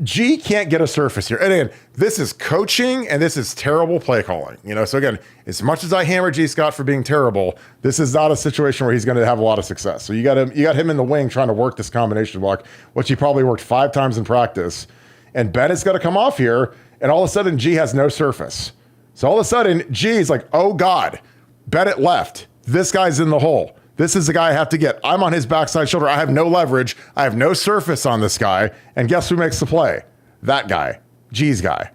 G can't get a surface here. And again, this is coaching and this is terrible play calling. So again, as much as I hammer G. Scott for being terrible, this is not a situation where he's going to have a lot of success. So you got him in the wing trying to work this combination block, which he probably worked 5 times in practice. And Bennett's got to come off here, and all of a sudden G has no surface. So all of a sudden G is like, oh God, Bennett left. This guy's in the hole. This is the guy I have to get. I'm on his backside shoulder. I have no leverage. I have no surface on this guy. And guess who makes the play? That guy, G's guy,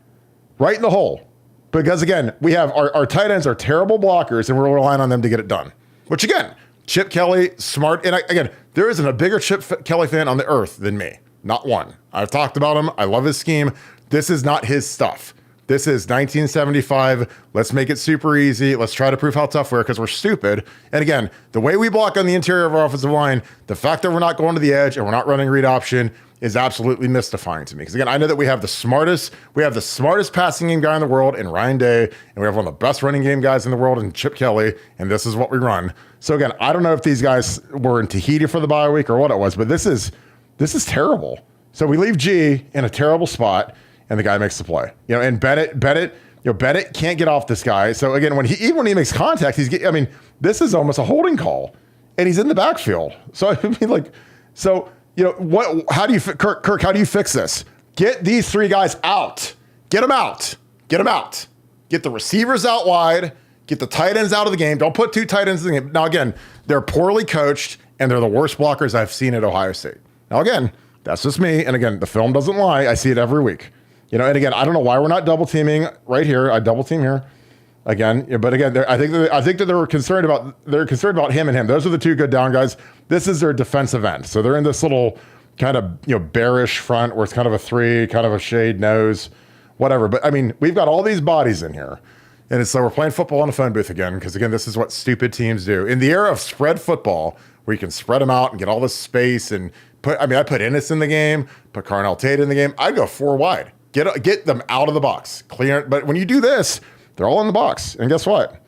right in the hole. Because again, we have our tight ends are terrible blockers, and we're relying on them to get it done. Which again, Chip Kelly, smart. And again, there isn't a bigger Chip Kelly fan on the earth than me. Not one. I've talked about him. I love his scheme. This is not his stuff. This is 1975. Let's make it super easy. Let's try to prove how tough we are, because we're stupid. And again, the way we block on the interior of our offensive line, the fact that we're not going to the edge and we're not running read option is absolutely mystifying to me. Because again, I know that we have the smartest passing game guy in the world in Ryan Day, and we have one of the best running game guys in the world in Chip Kelly, and this is what we run. So again, I don't know if these guys were in Tahiti for the bye week or what it was, but this is terrible. So we leave G in a terrible spot, and the guy makes the play. And Bennett can't get off this guy. So again, even when he makes contact, this is almost a holding call, and he's in the backfield. So how do you, Kirk, how do you fix this? Get these three guys out. Get them out. Get them out. Get the receivers out wide. Get the tight ends out of the game. Don't put two tight ends in the game. Now, again, they're poorly coached, and they're the worst blockers I've seen at Ohio State. Now, again, that's just me. And again, the film doesn't lie. I see it every week. And again, I don't know why we're not double teaming right here. I double team here again. But again, I think that they're concerned about him and him. Those are the two good down guys. This is their defensive end. So they're in this little kind of, bearish front where it's kind of a three, kind of a shade nose, whatever. But we've got all these bodies in here. And it's like we're playing football in a phone booth again, because again, this is what stupid teams do. In the era of spread football, where you can spread them out and get all this space and I put Ennis in the game, put Carnell Tate in the game. I'd go four wide. Get them out of the box. Clear. But when you do this, they're all in the box. And guess what?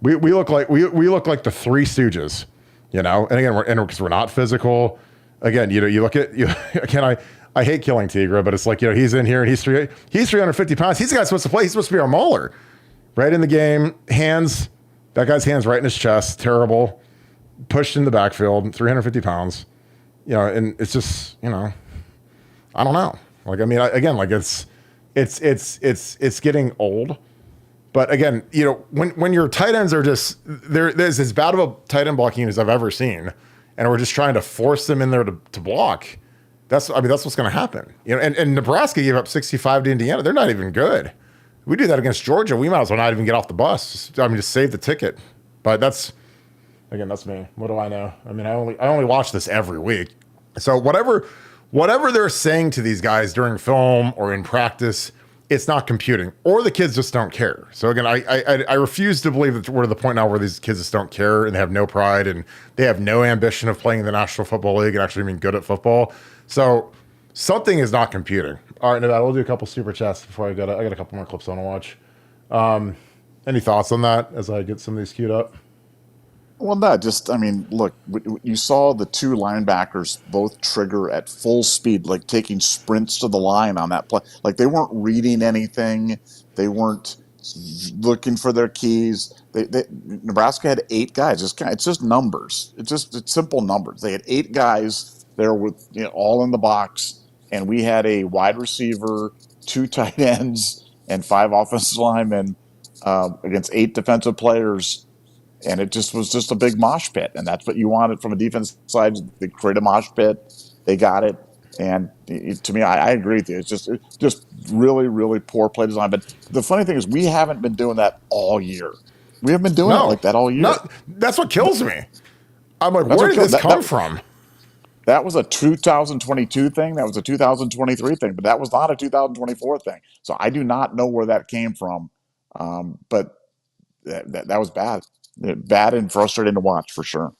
We look like the Three Stooges, And again, because we're not physical. Again, you look at again. I hate killing Tigra, but it's like he's in here and he's 350 pounds. He's the guy supposed to play. He's supposed to be our mauler, right in the game. Hands, that guy's hands right in his chest. Terrible. Pushed in the backfield. 350 pounds. And it's just I don't know. It's getting old. But again, when your tight ends are just there's as bad of a tight end blocking as I've ever seen, and we're just trying to force them in there to block. That's what's going to happen. And Nebraska gave up 65 to Indiana. They're not even good. We do that against Georgia, we might as well not even get off the bus. Just save the ticket. But that's me. What do I know? I only watch this every week. So whatever they're saying to these guys during film or in practice, it's not computing, or the kids just don't care. So again, I refuse to believe that we're to the point now where these kids just don't care and they have no pride and they have no ambition of playing in the National Football League and actually being good at football. So something is not computing. All right, Nevada, we'll do a couple super chats before I got a couple more clips I want to watch. Any thoughts on that as I get some of these queued up? Well, no, look, you saw the two linebackers both trigger at full speed, like taking sprints to the line on that play. Like they weren't reading anything. They weren't looking for their keys. Nebraska had 8 guys. It's just numbers. It's simple numbers. They had 8 guys there with all in the box, and we had a wide receiver, 2 tight ends, and 5 offensive linemen against 8 defensive players. And it was just a big mosh pit. And that's what you wanted from a defense side. They create a mosh pit. They got it. And to me, I agree with you. It's just really, really poor play design. But the funny thing is we haven't been doing that all year. We haven't been doing it like that all year. That's what kills me. I'm like, where did this come from? That was a 2022 thing. That was a 2023 thing. But that was not a 2024 thing. So I do not know where that came from. But that was bad. Bad and frustrating to watch for sure.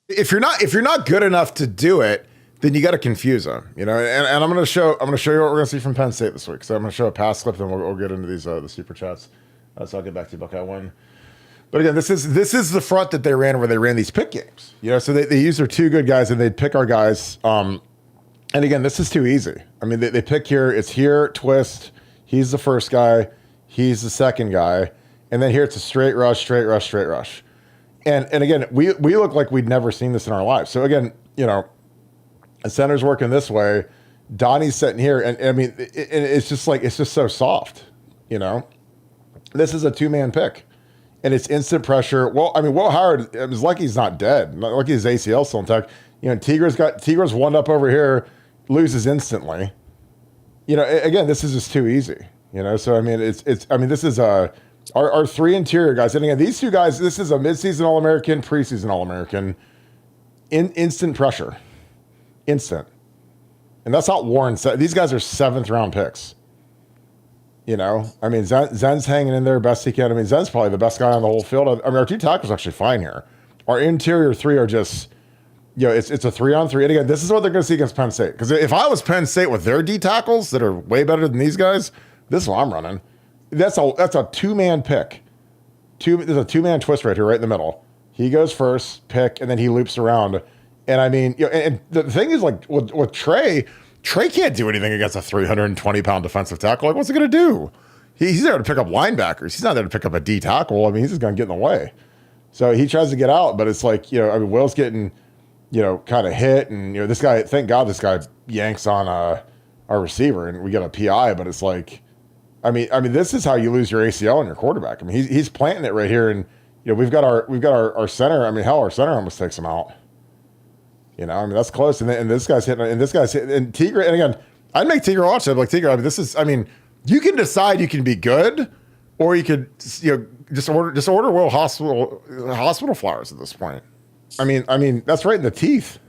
If you're not good enough to do it, then you got to confuse them, And I'm going to show you what we're going to see from Penn State this week. So I'm going to show a pass clip, then we'll get into these the super chats. So I'll get back to you, Buckeye 1. But again, this is the front that they ran where they ran these pick games. So they use their 2 good guys and they'd pick our guys. And again, this is too easy. They pick here. It's here, twist. He's the first guy. He's the second guy. And then here it's a straight rush, straight rush, straight rush. And again, we look like we'd never seen this in our lives. So again, a center's working this way. Donnie's sitting here. And it's just so soft, This is a 2-man pick. And it's instant pressure. Well, Will Howard, it was lucky he's not dead. Not lucky his ACL still intact. Tigra's one up over here, loses instantly. Again, this is just too easy. So this is our 3 interior guys. And again, these 2 guys, this is a midseason All-American, preseason All-American. Instant pressure. Instant. And that's not Warren. These guys are 7th round picks. Zen's hanging in there best he can. Zen's probably the best guy on the whole field. Our 2 tackles are actually fine here. Our interior 3 are just, it's a 3-on-3. And again, this is what they're going to see against Penn State. Because if I was Penn State with their D tackles that are way better than these guys, this is what I'm running. That's a 2-man pick. There's a 2-man twist right here, right in the middle. He goes first, pick, and then he loops around. And I mean, and the thing is, like with Trey can't do anything against a 320-pound defensive tackle. Like, what's he going to do? He's there to pick up linebackers. He's not there to pick up a D tackle. I mean, he's just going to get in the way. So he tries to get out, but it's like, I mean, Will's getting, kind of hit, and this guy. Thank God this guy yanks on our receiver, and we get a PI. But it's like, I mean, this is how you lose your ACL and your quarterback. I mean, he's planting it right here, and we've got our center. I mean, hell, our center almost takes him out. I mean, that's close. And this guy's hitting, and this guy's hitting. And Tigre, and again, I'd make Tigre watch it. Like, Tigre, I mean, you can decide you can be good, or you could, just order Will hospital flowers at this point. I mean, that's right in the teeth.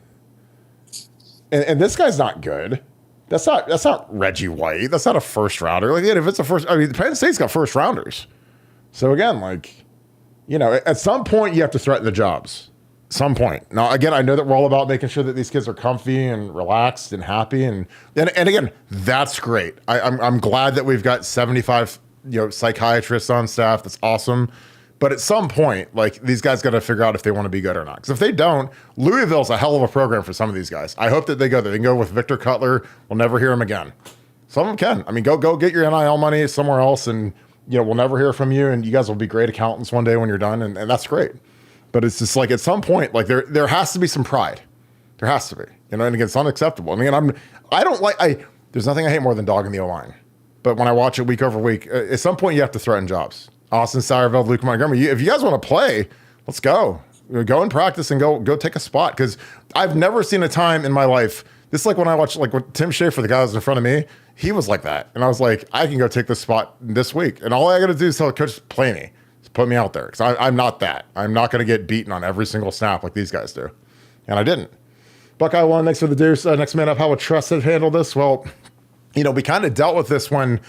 And this guy's not good. That's not Reggie White. That's not a first rounder. Like, if it's a first, I mean, Penn State's got first rounders. So again, like, at some point you have to threaten the jobs. Some point. Now, again, I know that we're all about making sure that these kids are comfy and relaxed and happy, and again, that's great. I'm glad that we've got 75 psychiatrists on staff. That's awesome. But at some point, like, these guys got to figure out if they want to be good or not. Because if they don't, Louisville's a hell of a program for some of these guys. I hope that they go there. They can go with Victor Cutler. We'll never hear him again. Some of them can. I mean, go get your NIL money somewhere else, and we'll never hear from you, and you guys will be great accountants one day when you're done, and that's great. But it's just like, at some point, like, there has to be some pride. There has to be, and again, it's unacceptable. I mean, there's nothing I hate more than dogging the O-line. But when I watch it week over week, at some point you have to threaten jobs. Austin Seyerveld, Luke Montgomery, if you guys want to play, let's go. Go and practice and go take a spot. Because I've never seen a time in my life, this is like when I watched, like, with Tim Schafer, the guy that was in front of me, he was like that. And I was like, I can go take this spot this week. And all I got to do is tell the coach, play me. Put me out there, because I'm not that. I'm not going to get beaten on every single snap like these guys do. And I didn't. Buckeye won. Thanks for the deuce. Next man up, how would Trust have handled this? Well, we kind of dealt with this when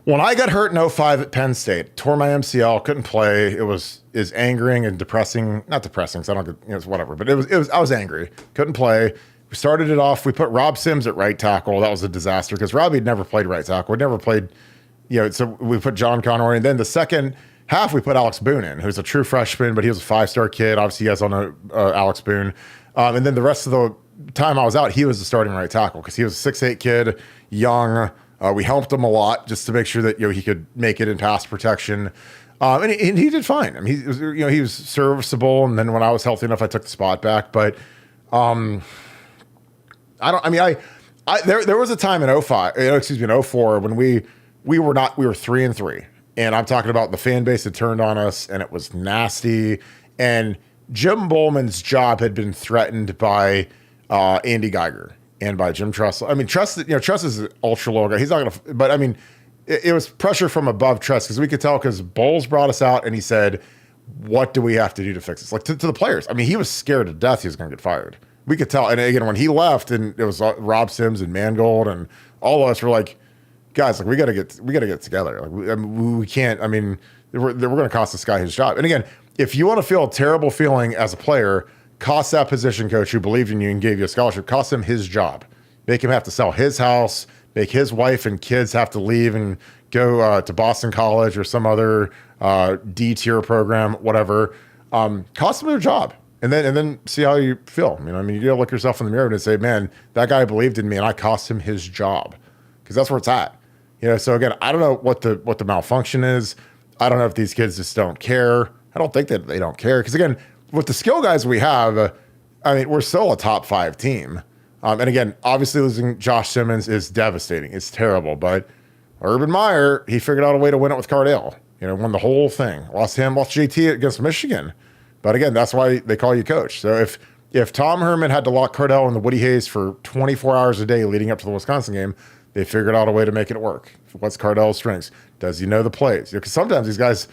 I got hurt in 05 at Penn State. Tore my MCL, couldn't play. It was angering and depressing. Not depressing, because I don't get, it's whatever. But it was. I was angry. Couldn't play. We started it off. We put Rob Sims at right tackle. That was a disaster, because Robbie had never played right tackle. He'd never played, so we put John Conroy. And then the second half, we put Alex Boone in, who's a true freshman, but he was a 5-star kid. Obviously, you guys all know Alex Boone. And then the rest of the time I was out, he was the starting right tackle, because he was a 6'8" kid, young. We helped him a lot just to make sure that he could make it in pass protection. And he did fine. I mean, he was serviceable. And then when I was healthy enough, I took the spot back. But there was a time in 04 when we were 3-3. And I'm talking about the fan base had turned on us, and it was nasty. And Jim Bowman's job had been threatened by Andy Geiger and by Jim Truss. I mean, Truss is an ultra low guy. He's not going to, but I mean, it was pressure from above Truss, because we could tell, because Bowles brought us out and he said, what do we have to do to fix this? Like, to the players. I mean, he was scared to death he was going to get fired. We could tell. And again, when he left, and it was Rob Sims and Mangold and all of us were like, guys, like, we got to get together. Like, we can't. I mean, we're going to cost this guy his job. And again, if you want to feel a terrible feeling as a player, cost that position coach who believed in you and gave you a scholarship, cost him his job, make him have to sell his house, make his wife and kids have to leave and go to Boston College or some other D-tier program, whatever. Cost them their job, and then see how you feel. You gotta look yourself in the mirror and say, man, that guy believed in me, and I cost him his job, because that's where it's at. So again, I don't know what the malfunction is. I don't know if these kids just don't care. I don't think that they don't care, because again, with the skill guys we have, we're still a top 5 team. And again, obviously losing Josh Simmons is devastating. It's terrible, but Urban Meyer, he figured out a way to win it with Cardale. Won the whole thing. Lost JT against Michigan. But again, that's why they call you coach. So if Tom Herman had to lock Cardale in the Woody Hayes for 24 hours a day leading up to the Wisconsin game, they figured out a way to make it work. What's Cardale's strengths? Does he know the plays? Because sometimes these guys,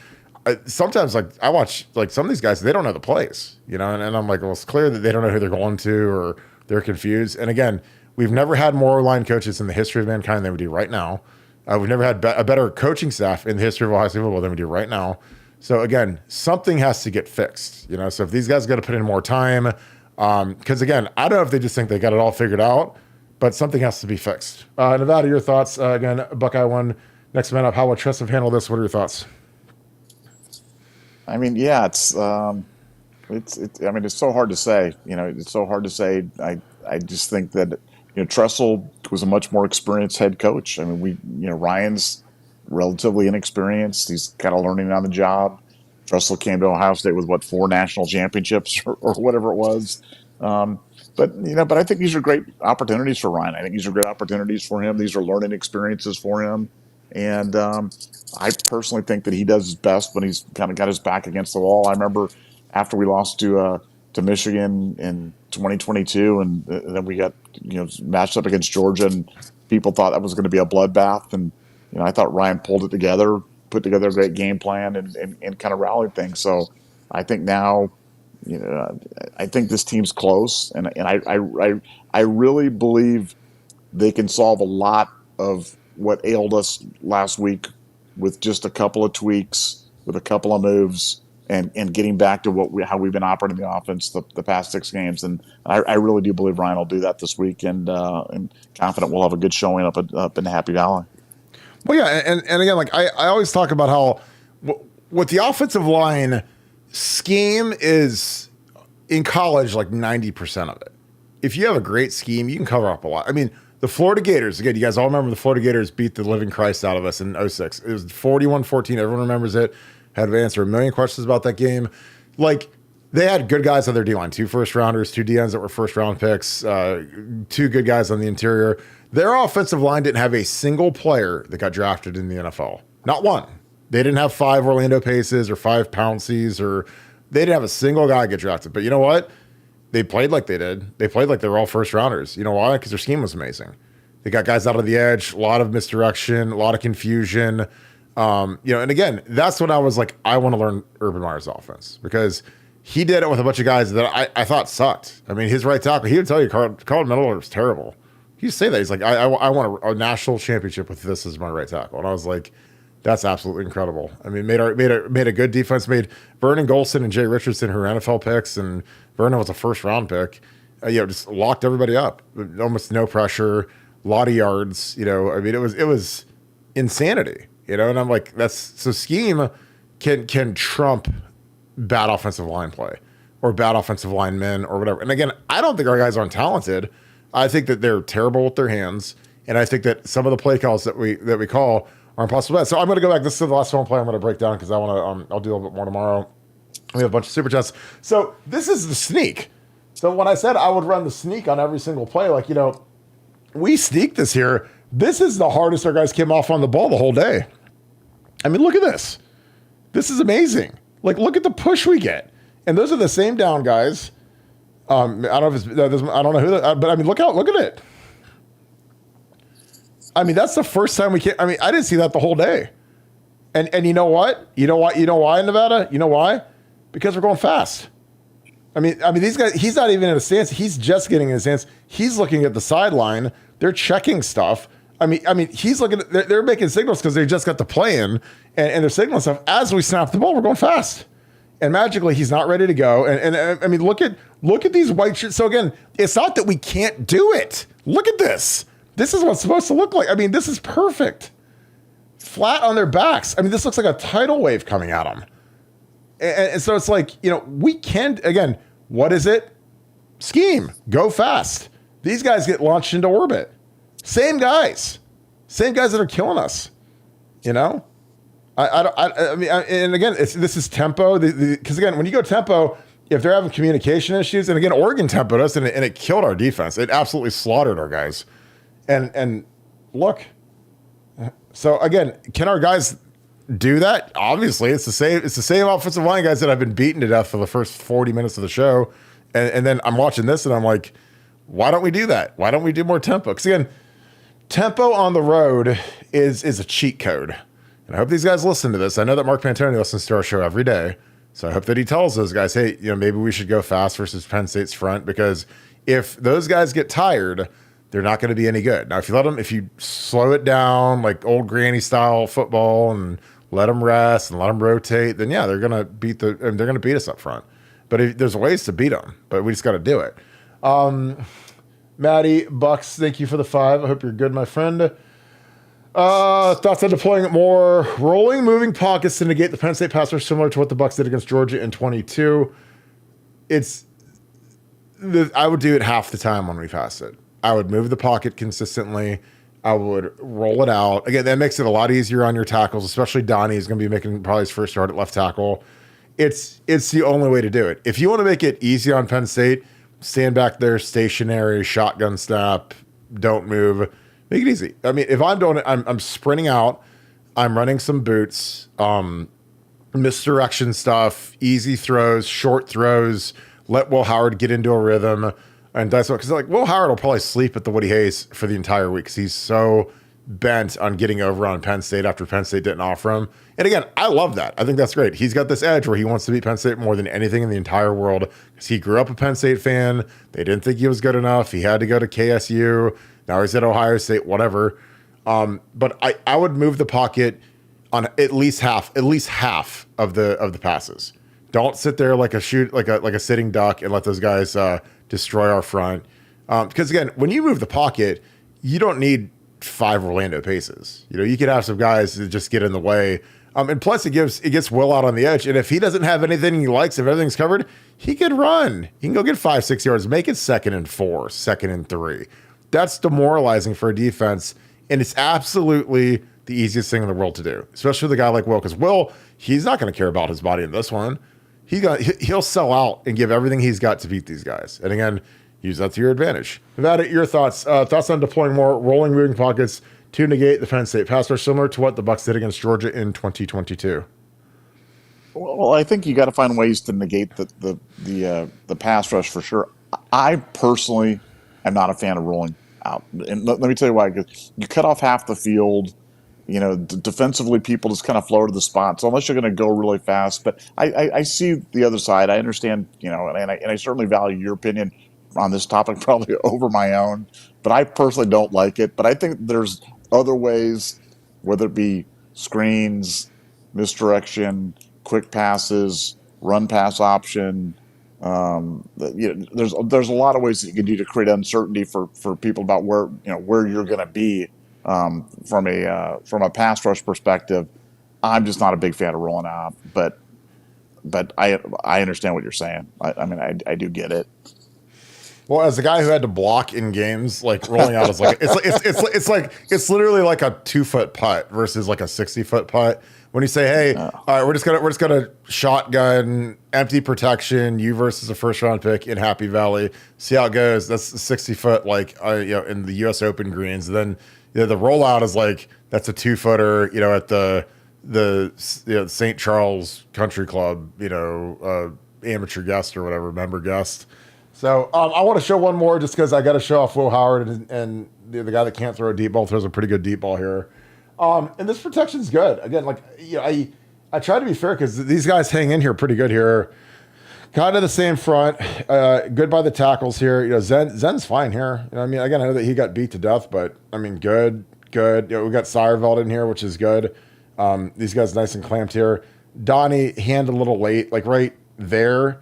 like, I watch, like, some of these guys, they don't know the plays, and I'm like, well, it's clear that they don't know who they're going to, or they're confused. And again, we've never had more line coaches in the history of mankind than we do right now. We've never had a better coaching staff in the history of Ohio State football than we do right now. So again, something has to get fixed, So if these guys got to put in more time, because again, I don't know if they just think they got it all figured out, but something has to be fixed. Nevada, your thoughts? Again, Buckeye won. Next man up, how would Trust have handled this? What are your thoughts? I mean, yeah, it's I mean, it's so hard to say. It's so hard to say. I just think that Tressel was a much more experienced head coach. I mean, Ryan's relatively inexperienced. He's kind of learning on the job. Tressel came to Ohio State with 4 national championships or whatever it was. But I think these are great opportunities for Ryan. I think these are great opportunities for him. These are learning experiences for him. And I personally think that he does his best when he's kind of got his back against the wall. I remember after we lost to Michigan in 2022, and then we got matched up against Georgia, and people thought that was going to be a bloodbath. And I thought Ryan pulled it together, put together a great game plan, and kind of rallied things. So I think now, I think this team's close, and I really believe they can solve a lot of what ailed us last week with just a couple of tweaks, with a couple of moves, and getting back to how we've been operating the offense the past 6 games. And I really do believe Ryan will do that this week, and confident we'll have a good showing up in the Happy Valley. Well, yeah, and again, like I always talk about how what the offensive line scheme is in college, like 90% of it. If you have a great scheme, you can cover up a lot. I mean, the Florida Gators, again, you guys all remember the Florida Gators beat the living Christ out of us in 06. It was 41-14. Everyone remembers it. Had to answer a million questions about that game. Like, they had good guys on their D-line, 2 first-rounders, 2 DNs that were first-round picks, 2 good guys on the interior. Their offensive line didn't have a single player that got drafted in the NFL. Not one. They didn't have 5 Orlando Paces or 5 Pounceys, or they didn't have a single guy get drafted. But you know what? They played like they did. They played like they were all first-rounders. You know why? Because their scheme was amazing. They got guys out of the edge, a lot of misdirection, a lot of confusion. And again, that's when I was like, I want to learn Urban Meyer's offense, because he did it with a bunch of guys that I thought sucked. I mean, his right tackle, he would tell you Carl Miller was terrible. He used to say that. He's like, I want a national championship with this as my right tackle. And I was like, that's absolutely incredible. I mean, made a good defense, made Vernon Golson and Jay Richardson, who were NFL picks, and Vernon was a first-round pick, just locked everybody up. Almost no pressure, a lot of yards. I mean, it was insanity. And I'm like, so scheme can trump bad offensive line play or bad offensive line men or whatever. And again, I don't think our guys aren't talented. I think that they're terrible with their hands, and I think that some of the play calls that we call are impossible. So I'm going to go back. This is the last one play I'm going to break down, because I want to. I'll do a little bit more tomorrow. We have a bunch of super chats. So this is the sneak. So when I said I would run the sneak on every single play, like, we sneak this here. This is the hardest our guys came off on the ball the whole day. I mean, look at this. This is amazing. Like, look at the push we get. And those are the same down guys. I don't know if it's, I don't know who, but I mean, look at it. I mean, that's the first time we can't, I mean, I didn't see that the whole day. And you know what? You know why in Nevada? You know why? Because we're going fast. I mean, these guys, he's not even in a stance. He's just getting in a stance. He's looking at the sideline. They're checking stuff. I mean, he's looking at, they're making signals because they just got the play in, and they're signaling stuff. As we snap the ball, we're going fast. And magically, he's not ready to go. And I mean, look at these white shirts. So again, it's not that we can't do it. Look at this. This is what it's supposed to look like. I mean, this is perfect. Flat on their backs. I mean, this looks like a tidal wave coming at them. And so it's like, we can, again, what is it? Scheme. Go fast. These guys get launched into orbit. Same guys that are killing us, I mean, and again, this is tempo, because again, when you go tempo, if they're having communication issues, and again, Oregon tempoed us, and it killed our defense. It absolutely slaughtered our guys. And look, so again, can our guys do that? Obviously, it's the same offensive line guys that have been beaten to death for the first 40 minutes of the show, and then I'm watching this, and I'm like, why don't we do that? Why don't we do more tempo? Because again, tempo on the road is a cheat code. And I hope these guys listen to this. I know that Mark Pantoni listens to our show every day. So I hope that he tells those guys, hey, maybe we should go fast versus Penn State's front, because if those guys get tired, they're not going to be any good. Now, if you slow it down like old granny style football and let them rest and let them rotate, then yeah, they're going to beat us up front. But there's ways to beat them, but we just got to do it. Maddie Bucks, thank you for the 5. I hope you're good, my friend. Thoughts on deploying it more rolling, moving pockets to negate the Penn State pass rush, similar to what the Bucs did against Georgia in 22. it's I would do it half the time when we pass it. I would move the pocket consistently. I would roll it out. Again, that makes it a lot easier on your tackles, especially Donnie is going to be making probably his first start at left tackle. It's the only way to do it. If you want to make it easy on Penn State, stand back there, stationary, shotgun snap, don't move. Make it easy. I mean, if I'm doing it, I'm sprinting out. I'm running some boots, misdirection stuff, easy throws, short throws. Let Will Howard get into a rhythm, and that's what, because like Will Howard will probably sleep at the Woody Hayes for the entire week because he's so bent on getting over on Penn State after Penn State didn't offer him. And again, I love that. I think that's great. He's got this edge where he wants to beat Penn State more than anything in the entire world because he grew up a Penn State fan. They didn't think he was good enough. He had to go to KSU. Now he's at Ohio State, whatever. But I would move the pocket on at least half of the passes. Don't sit there like a sitting duck and let those guys destroy our front. Because again, when you move the pocket, you don't need 5 Orlando paces. You know, you could have some guys that just get in the way. And plus it gets Will out on the edge. And if he doesn't have anything he likes, if everything's covered, he could run. He can go get 5-6 yards, make it 2nd and 4, 2nd and 3. That's demoralizing for a defense. And it's absolutely the easiest thing in the world to do, especially with a guy like Will, because Will, he's not going to care about his body in this one. He'll sell out and give everything he's got to beat these guys. And again, use that to your advantage. Nevada, your thoughts? Thoughts on deploying more rolling moving pockets to negate the Penn State pass rush, similar to what the Bucs did against Georgia in 2022. Well, I think you got to find ways to negate the pass rush for sure. I personally am not a fan of rolling out, and let me tell you why. Because you cut off half the field. You know, defensively, people just kind of flow to the spot. So unless you're going to go really fast, but I see the other side. I understand, you know, and I certainly value your opinion on this topic probably over my own. But I personally don't like it. But I think there's other ways, whether it be screens, misdirection, quick passes, run pass option. You know, there's a lot of ways that you can do to create uncertainty for people about where you're going to be. From a pass rush perspective, I'm just not a big fan of rolling out, but I understand what you're saying. I mean, I do get it. Well, as a guy who had to block in games, like rolling out is like it's literally like a 2-foot putt versus like a 60-foot putt. When you say, "Hey, all right, we're just gonna shotgun, empty protection, you versus a first round pick in Happy Valley, see how it goes." That's 60-foot, like in the U.S. Open greens. And then the rollout is like that's a 2-footer, at the St. Charles Country Club, amateur guest or whatever, member guest. So I want to show one more just because I got to show off Will Howard and the guy that can't throw a deep ball throws a pretty good deep ball here. And this protection's good. Again, I try to be fair because these guys hang in here pretty good here. Kind of the same front. Good by the tackles here. Zen's fine here. Again, I know that he got beat to death, but good. We got Sireveld in here, which is good. These guys nice and clamped here. Donnie hand a little late, like right there.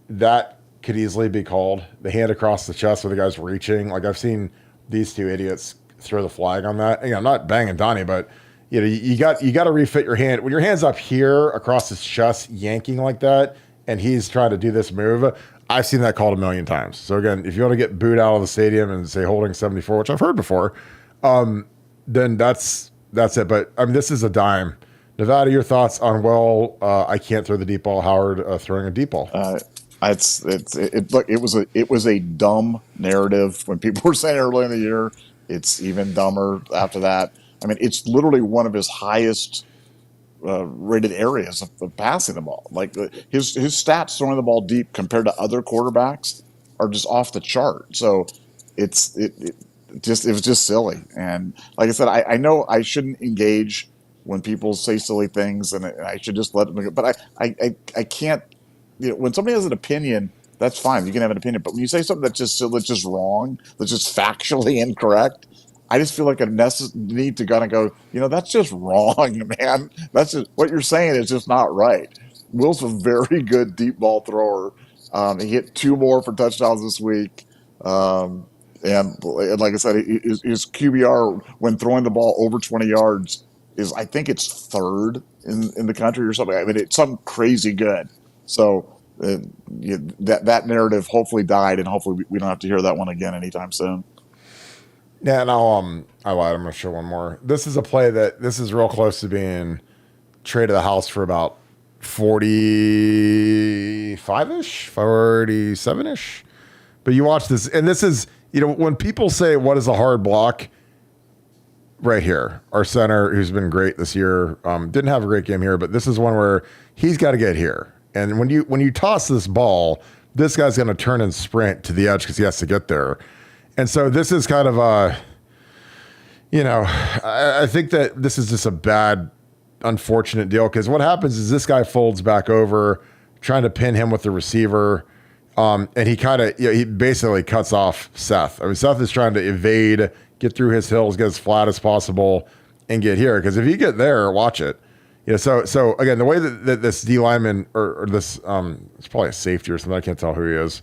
That could easily be called the hand across the chest where the guy's reaching. Like I've seen these two idiots throw the flag on that. I'm not banging Donnie, but you got to refit your hand. When your hand's up here across his chest, yanking like that, and he's trying to do this move, I've seen that called a million times. So again, if you want to get booed out of the stadium and say holding 74, which I've heard before, then that's it. But this is a dime. Nevada, your thoughts on I can't throw the deep ball. Howard throwing a deep ball. It was a dumb narrative when people were saying earlier in the year. It's even dumber after that. It's literally one of his highest rated areas of passing the ball. Like his stats throwing the ball deep compared to other quarterbacks are just off the chart. So it was just silly. And like I said, I know I shouldn't engage when people say silly things, and I should just let them go. But I can't. When somebody has an opinion, that's fine. You can have an opinion. But when you say something that's just wrong, that's just factually incorrect, I just feel like a need to kind of go, that's just wrong, man. That's just what you're saying is just not right. Will's a very good deep ball thrower. He hit 2 more for touchdowns this week. And like I said, his QBR when throwing the ball over 20 yards is, I think it's 3rd in the country or something. It's something crazy good. So that narrative hopefully died, and hopefully we don't have to hear that one again anytime soon. Yeah, and I lied. I'm gonna show one more. This is a play that this is real close to being traded to the house for about 45-ish, 47-ish. But you watch this, and this is, when people say what is a hard block, right here, our center, who's been great this year, didn't have a great game here, but this is one where he's got to get here. And when you toss this ball, this guy's going to turn and sprint to the edge because he has to get there. And so this is kind of I think that this is just a bad, unfortunate deal, because what happens is this guy folds back over, trying to pin him with the receiver, and he kind of he basically cuts off Seth. I mean, Seth is trying to evade, get through his hills, get as flat as possible, and get here. Because if you get there, watch it. So again, the way that this D lineman or this it's probably a safety or something, I can't tell who he is.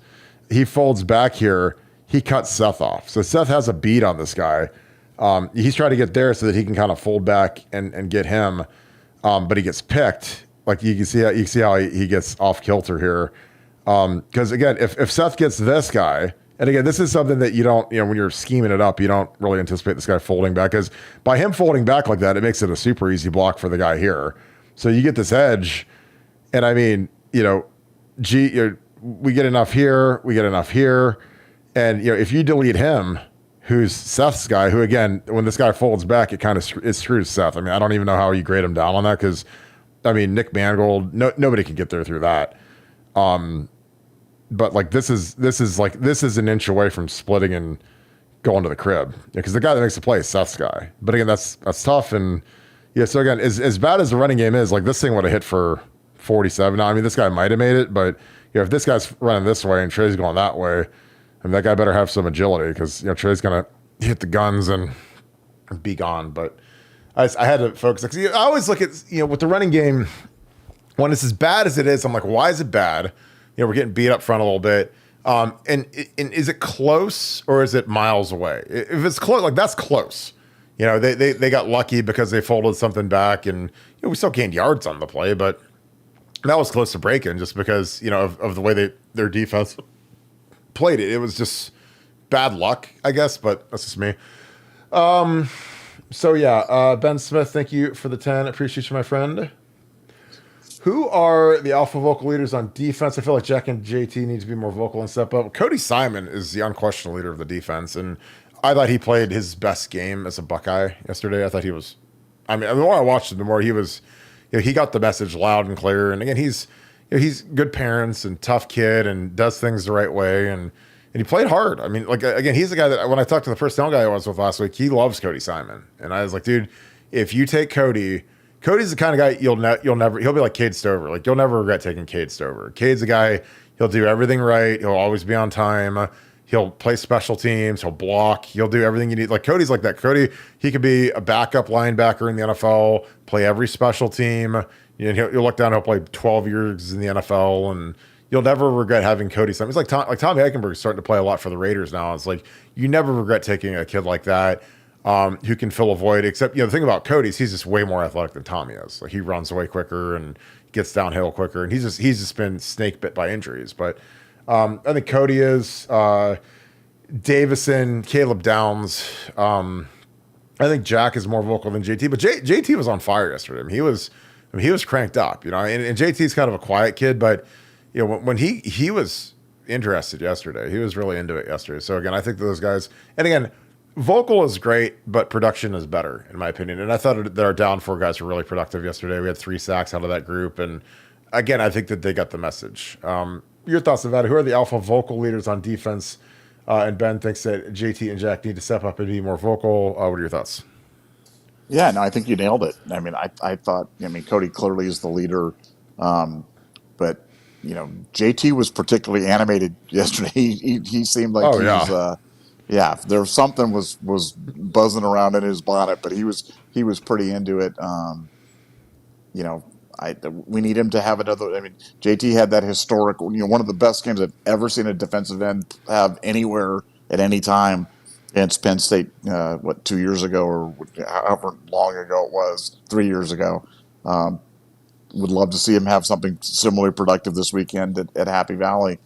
He folds back here. He cuts Seth off. So Seth has a beat on this guy. He's trying to get there so that he can kind of fold back and get him. But he gets picked. Like you can see how he gets off kilter here. Because again, if Seth gets this guy, and again, this is something that you don't, when you're scheming it up, you don't really anticipate this guy folding back, because by him folding back like that, it makes it a super easy block for the guy here. So you get this edge, and I mean, we get enough here, and if you delete him, who's Seth's guy, who again, when this guy folds back, it kind of screws Seth. I mean, I don't even know how you grade him down on that, because I mean, Nick Mangold, nobody can get there through that. But like this is an inch away from splitting and going to the crib, because the guy that makes the play is Seth's guy. But again, that's tough. And so again, as bad as the running game is, like this thing would have hit for 47. Now, I mean, this guy might have made it, but if this guy's running this way and Trey's going that way, and that guy better have some agility, because Trey's gonna hit the guns and be gone. But I had to focus. I always look at with the running game, when it's as bad as it is, I'm like, why is it bad? We're getting beat up front a little bit. And is it close or is it miles away? If it's close, like that's close. They got lucky because they folded something back, and we still gained yards on the play, but that was close to breaking just because of the way their defense played it. It was just bad luck, I guess, but that's just me. So yeah, Ben Smith, thank you for the 10. Appreciate you, my friend. Who are the alpha vocal leaders on defense? I feel like Jack and JT need to be more vocal and step up. Cody Simon is the unquestioned leader of the defense, and I thought he played his best game as a Buckeye yesterday. I thought he was, the more I watched him, the more he was, he got the message loud and clear. And again, he's good parents and tough kid and does things the right way. And he played hard. I mean, like, again, he's the guy that when I talked to the personnel guy I was with last week, he loves Cody Simon. And I was like, dude, if you take Cody's the kind of guy you'll never, he'll be like Cade Stover. Like, you'll never regret taking Cade Stover. Cade's the guy, he'll do everything right. He'll always be on time. He'll play special teams. He'll block. He'll do everything you need. Like, Cody's like that. Cody, he could be a backup linebacker in the NFL, play every special team. And you'll look down, he'll play 12 years in the NFL, and you'll never regret having Cody Simon. It's like Tommy Eichenberg's starting to play a lot for the Raiders now. It's like, you never regret taking a kid like that. Who can fill a void, except, the thing about Cody is he's just way more athletic than Tommy is. Like, he runs way quicker and gets downhill quicker, and he's just been snake bit by injuries. But I think Cody is Davison, Caleb Downs. I think Jack is more vocal than JT, but JT was on fire yesterday. I mean, he was cranked up, and JT's kind of a quiet kid, but when he was interested yesterday, he was really into it yesterday. So again, I think those guys, and again, vocal is great, but production is better, in my opinion. And I thought that our down 4 guys were really productive yesterday. We had 3 sacks out of that group. And again, I think that they got the message. Your thoughts on that? Who are the alpha vocal leaders on defense? And Ben thinks that JT and Jack need to step up and be more vocal. What are your thoughts? Yeah, no, I think you nailed it. I mean, I thought, Cody clearly is the leader. But, JT was particularly animated yesterday. He seemed like was... yeah, there was something was buzzing around in his bonnet, but he was pretty into it. We need him to have another. I mean, JT had that historic, one of the best games I've ever seen a defensive end have anywhere at any time against Penn State. 2 years ago, or however long ago it was, 3 years ago. would love to see him have something similarly productive this weekend at Happy Valley.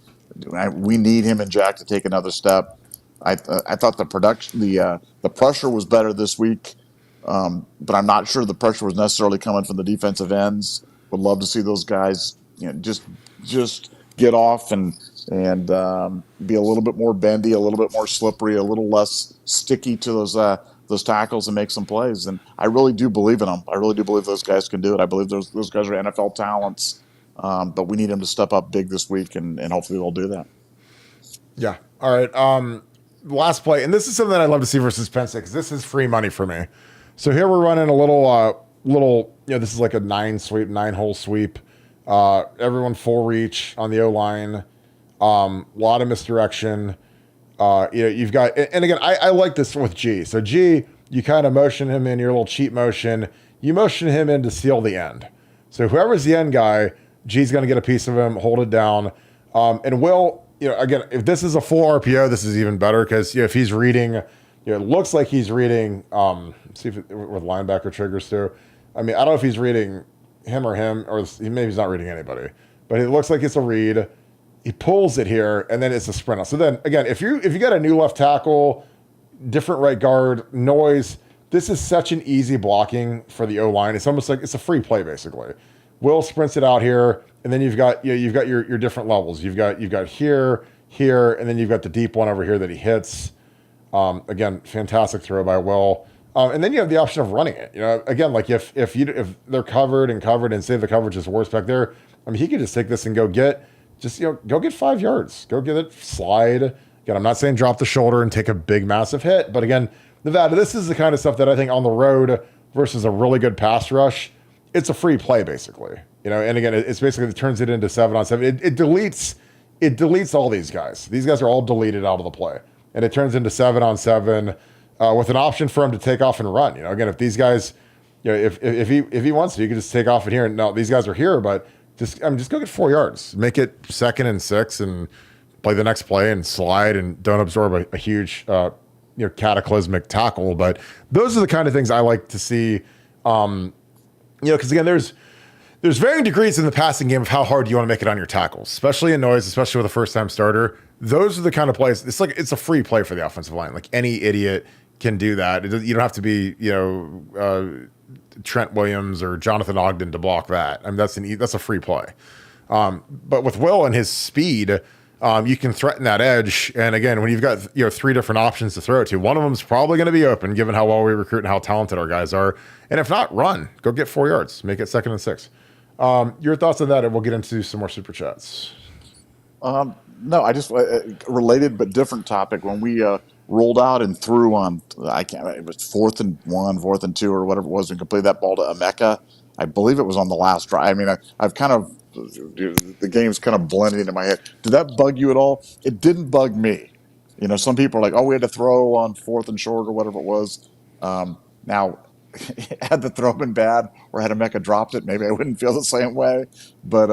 We need him and Jack to take another step. I thought the pressure was better this week, but I'm not sure the pressure was necessarily coming from the defensive ends. Would love to see those guys, just get off and be a little bit more bendy, a little bit more slippery, a little less sticky to those tackles and make some plays. And I really do believe in them. I really do believe those guys can do it. I believe those guys are NFL talents, but we need them to step up big this week, and hopefully they'll do that. Yeah. All right. Last play, and this is something that I'd love to see versus Penn State, because this is free money for me. So here we're running a little, this is like a 9-hole sweep. Everyone full reach on the O-line. Lot of misdirection. You've got, and again, I like this with G. So G, you kind of motion him in your little cheat motion. You motion him in to seal the end. So whoever's the end guy, G's going to get a piece of him, hold it down. And Will, again, if this is a full RPO, this is even better, because if he's reading, it looks like he's reading, see if with linebacker triggers too. I mean, I don't know if he's reading him, or maybe he's not reading anybody, but it looks like it's a read. He pulls it here, and then it's a sprint. So then again, if you got a new left tackle, different right guard, noise, this is such an easy blocking for the O-line. It's almost like it's a free play basically. Will sprints it out here, and then you've got your different levels. You've got here, and then you've got the deep one over here that he hits. Again, fantastic throw by Will. And then you have the option of running it. Again, like if they're covered and say the coverage is worse back there, I mean, he could just take this and go get 5 yards. Go get it, slide. Again, I'm not saying drop the shoulder and take a big, massive hit. But again, Nevada, this is the kind of stuff that I think on the road versus a really good pass rush, it's a free play, basically. And again, it's basically, it turns it into 7-on-7. It deletes all these guys. These guys are all deleted out of the play. And it turns into 7-on-7 with an option for him to take off and run. Again, if these guys, if he wants to, you can just take off and here. And no, these guys are here, but just go get 4 yards. Make it 2nd and 6 and play the next play and slide, and don't absorb a huge, cataclysmic tackle. But those are the kind of things I like to see. Because again, there's varying degrees in the passing game of how hard you want to make it on your tackles, especially in noise, especially with a first-time starter. Those are the kind of plays. It's a free play for the offensive line. Like any idiot can do that. You don't have to be, Trent Williams or Jonathan Ogden to block that. I mean, that's a free play. But with Will and his speed, you can threaten that edge. And again, when you've got 3 different options to throw it to, one of them's probably going to be open, given how well we recruit and how talented our guys are. And if not, run. Go get 4 yards. Make it 2nd and 6. Your thoughts on that, and we'll get into some more super chats. No, I just related but different topic. When we rolled out and threw on, it was 4th and 1, 4th and 2, or whatever it was, and completed that ball to Emeka. I believe it was on the last drive. I mean, I've kind of, the game's kind of blended into my head. Did that bug you at all? It didn't bug me. Some people are like, oh, we had to throw on 4th and short or whatever it was. Now, had the throw been bad, or had Emeka dropped it, maybe I wouldn't feel the same way. But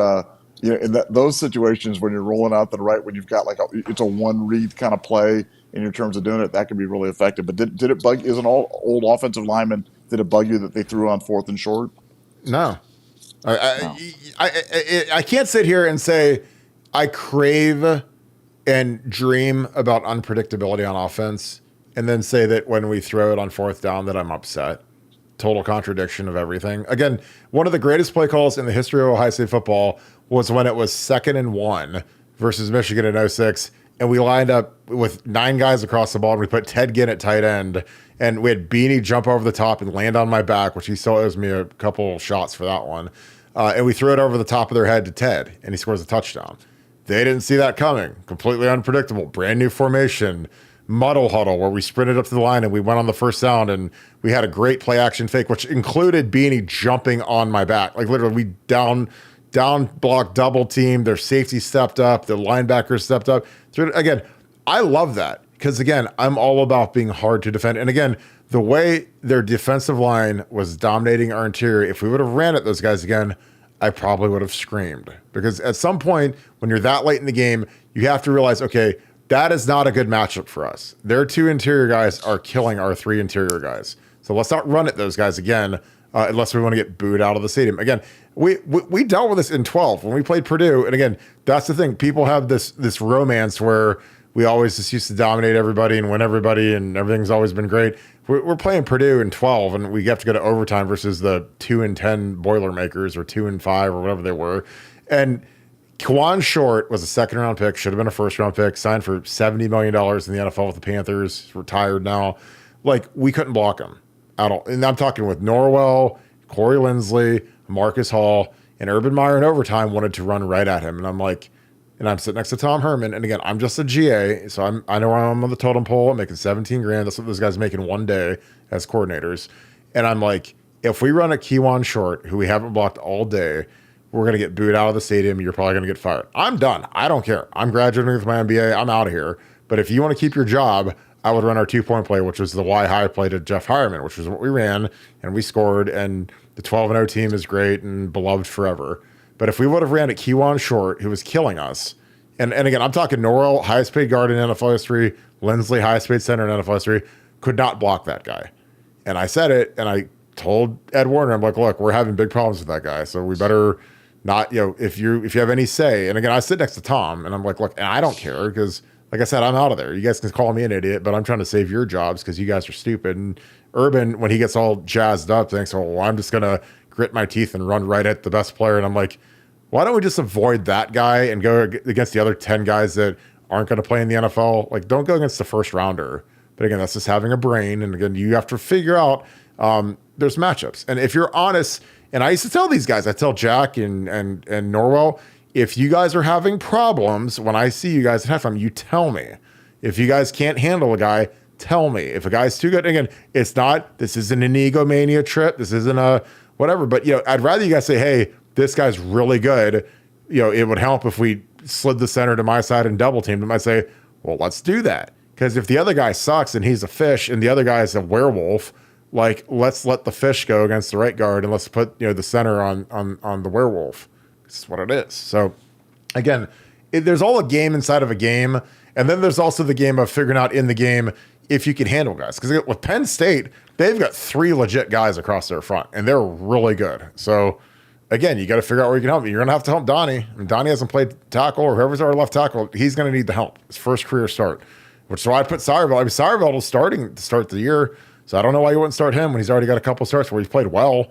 in those situations when you're rolling out to the right, when you've got it's a one read kind of play in your terms of doing it, that can be really effective. But did it bug? Is an old offensive lineman? Did it bug you that they threw on 4th and short? No. I can't sit here and say I crave and dream about unpredictability on offense, and then say that when we throw it on 4th down that I'm upset. Total contradiction of everything. Again, one of the greatest play calls in the history of Ohio State football was when it was 2nd and 1 versus Michigan in 06, and we lined up with 9 guys across the ball, and we put Ted Ginn at tight end, and we had Beanie jump over the top and land on my back, which he still owes me a couple shots for that one. And we threw it over the top of their head to Ted, and he scores a touchdown. They didn't see that coming. Completely unpredictable. Brand new formation. Muddle huddle, where we sprinted up to the line and we went on the first down, and we had a great play action fake, which included Beanie jumping on my back. Like literally, we down block, double team. Their safety stepped up. The linebackers stepped up. So again, I love that, because again, I'm all about being hard to defend. And again, the way their defensive line was dominating our interior, if we would have ran at those guys again, I probably would have screamed, because at some point when you're that late in the game, you have to realize, okay, that is not a good matchup for us. Their 2 interior guys are killing our 3 interior guys. So let's not run at those guys again. unless we want to get booed out of the stadium. Again, we dealt with this in 12 when we played Purdue. And again, that's the thing. People have this romance where we always just used to dominate everybody and win everybody, and everything's always been great. We're playing Purdue in 12, and we have to go to overtime versus the 2-10 Boilermakers or 2-5 or whatever they were. And Kawan Short was a second-round pick, should have been a first-round pick, signed for $70 million in the NFL with the Panthers, he's retired now. Like, we couldn't block him at all. And I'm talking with Norwell, Corey Linsley, Marcus Hall, and Urban Meyer in overtime wanted to run right at him. And I'm like, and I'm sitting next to Tom Herman. And again, I'm just a GA. So I know I'm on the totem pole. I'm making 17 grand. That's what those guys make in one day as coordinators. And I'm like, if we run a Kewan Short, who we haven't blocked all day, we're going to get booed out of the stadium. You're probably going to get fired. I'm done. I don't care. I'm graduating with my MBA. I'm out of here. But if you want to keep your job, I would run our 2-point play, which was the Y high play to Jeff Hireman, which was what we ran, and we scored. And the 12-0 team is great and beloved forever. But if we would have ran at Kewan Short, who was killing us, and again, I'm talking Norwell, highest paid guard in NFL history, Linsley, highest paid center in NFL history, could not block that guy. And I said it, and I told Ed Warner, I'm like, look, we're having big problems with that guy, so we better not, if you have any say. And again, I sit next to Tom, and I'm like, look, and I don't care because, like I said, I'm out of there. You guys can call me an idiot, but I'm trying to save your jobs because you guys are stupid. And Urban, when he gets all jazzed up, thinks, oh, well, I'm just going to grit my teeth and run right at the best player. And I'm like, why don't we just avoid that guy and go against the other 10 guys that aren't going to play in the NFL? Like, don't go against the first rounder. But again, that's just having a brain. And again, you have to figure out there's matchups. And if you're honest, and I used to tell these guys, I tell Jack and Norwell, if you guys are having problems, when I see you guys at halftime, you tell me. If you guys can't handle a guy, tell me. If a guy's too good, again, this isn't an egomania trip. This isn't a whatever. But, I'd rather you guys say, hey, this guy's really good. It would help if we slid the center to my side and double teamed him. I'd say, well, let's do that. Because if the other guy sucks and he's a fish and the other guy is a werewolf, like, let's let the fish go against the right guard and let's put, the center on the werewolf. This is what it is. So, again, there's all a game inside of a game. And then there's also the game of figuring out in the game if you can handle guys. Because with Penn State, they've got 3 legit guys across their front, and they're really good. So, again, you got to figure out where you can help. You're going to have to help Donnie. I mean, Donnie hasn't played tackle, or whoever's our left tackle, he's going to need the help. His first career start, which is why I put Sourville. I mean, Sourville was starting to start the year, so I don't know why you wouldn't start him when he's already got a couple starts where he's played well.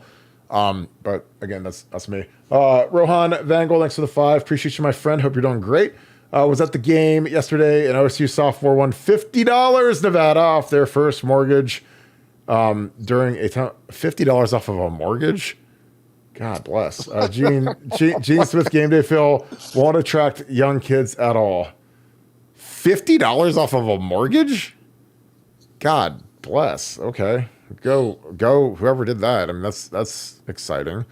But again, that's me. Rohan Vangel, thanks for the 5. Appreciate you, my friend. Hope you're doing great. Was at the game yesterday, and OSU sophomore won $50 Nevada off their first mortgage during a time. $50 off of a mortgage? God bless. Gene Smith game day Phil won't attract young kids at all. $50 off of a mortgage? God bless. Okay. Go whoever did that. I mean, that's exciting.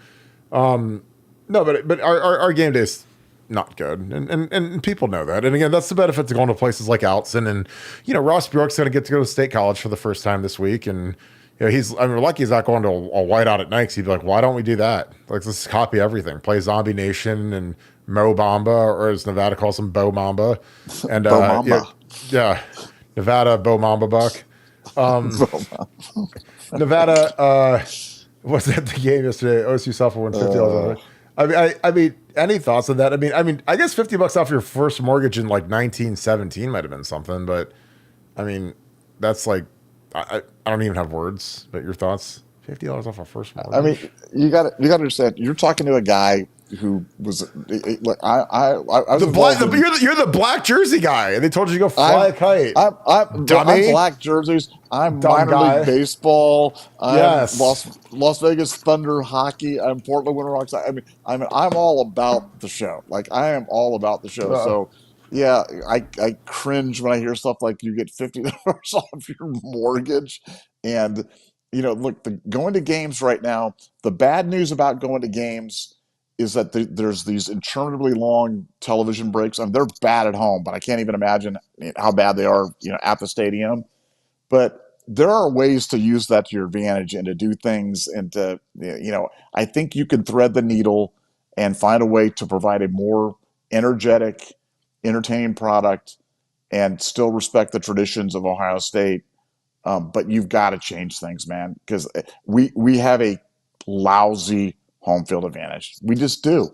No, but our game day's not good. And people know that. And again, that's the benefit to going to places like Outson. And, Ross Bjork's going to get to go to State College for the first time this week. And, we're lucky he's not going to a whiteout at night. He'd be like, why don't we do that? Like, let's copy everything. Play Zombie Nation and Mo Bamba, or as Nevada calls him, Bo Mamba. And Bo Mamba. Yeah. Nevada Bo Mamba Buck. Nevada was at the game yesterday. OSU sophomore won $50. I mean, any thoughts on that? I mean, I guess $50 off your first mortgage in like 1917 might have been something, but I mean, that's like, I don't even have words. But your thoughts? $50 off a first mortgage. I mean, you got to understand. You're talking to a guy who was like I was you're the black jersey guy, and they told you to go fly a kite. I'm black jerseys. I'm minor league baseball. I'm Las Vegas Thunder hockey. I'm Portland Winter Rocks. I'm all about the show. Like, I am all about the show. So yeah, I cringe when I hear stuff like you get $50 off your mortgage. And look, going to games right now, the bad news about going to games is that there's these interminably long television breaks. I mean, they're bad at home, but I can't even imagine how bad they are, at the stadium. But there are ways to use that to your advantage and to do things. And to, I think you can thread the needle and find a way to provide a more energetic, entertaining product and still respect the traditions of Ohio State. But you've got to change things, man, because we have a lousy home field advantage. We just do.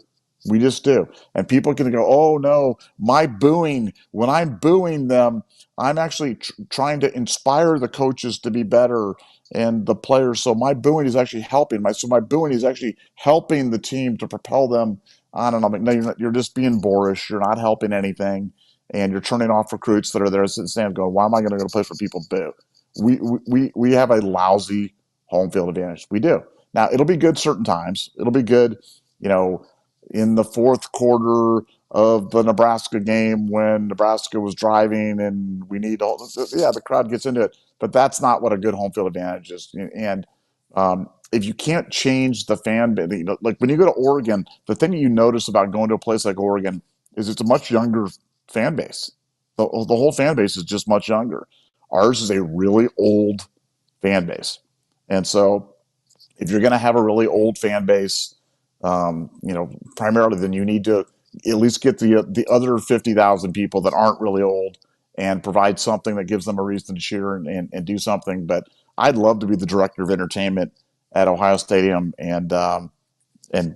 We just do. And people can go, oh no, my booing, when I'm booing them, I'm actually trying to inspire the coaches to be better and the players. So my booing is actually helping. My booing is actually helping the team to propel them on and on. No, you're just being boorish. You're not helping anything. And you're turning off recruits that are there saying, going, why am I going to go to place where people boo? We have a lousy home field advantage. We do. Now, it'll be good certain times. It'll be good, in the fourth quarter of the Nebraska game when Nebraska was driving and we need all this. Yeah, the crowd gets into it, but that's not what a good home field advantage is. And if you can't change the fan, like when you go to Oregon, the thing you notice about going to a place like Oregon is it's a much younger fan base. The whole fan base is just much younger. Ours is a really old fan base. And so if you're going to have a really old fan base, primarily, then you need to at least get the other 50,000 people that aren't really old and provide something that gives them a reason to cheer and do something. But I'd love to be the director of entertainment at Ohio Stadium and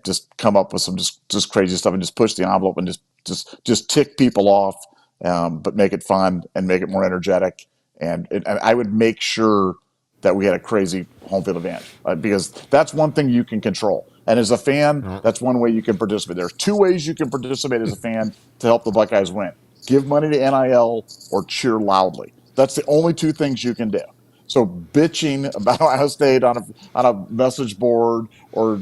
just come up with some just crazy stuff and just push the envelope and just tick people off, but make it fun and make it more energetic. And I would make sure that we had a crazy home field advantage because that's one thing you can control. And as a fan, that's one way you can participate. There's two ways you can participate as a fan to help the Buckeyes win. Give money to NIL or cheer loudly. That's the only two things you can do. So bitching about Ohio State on a message board or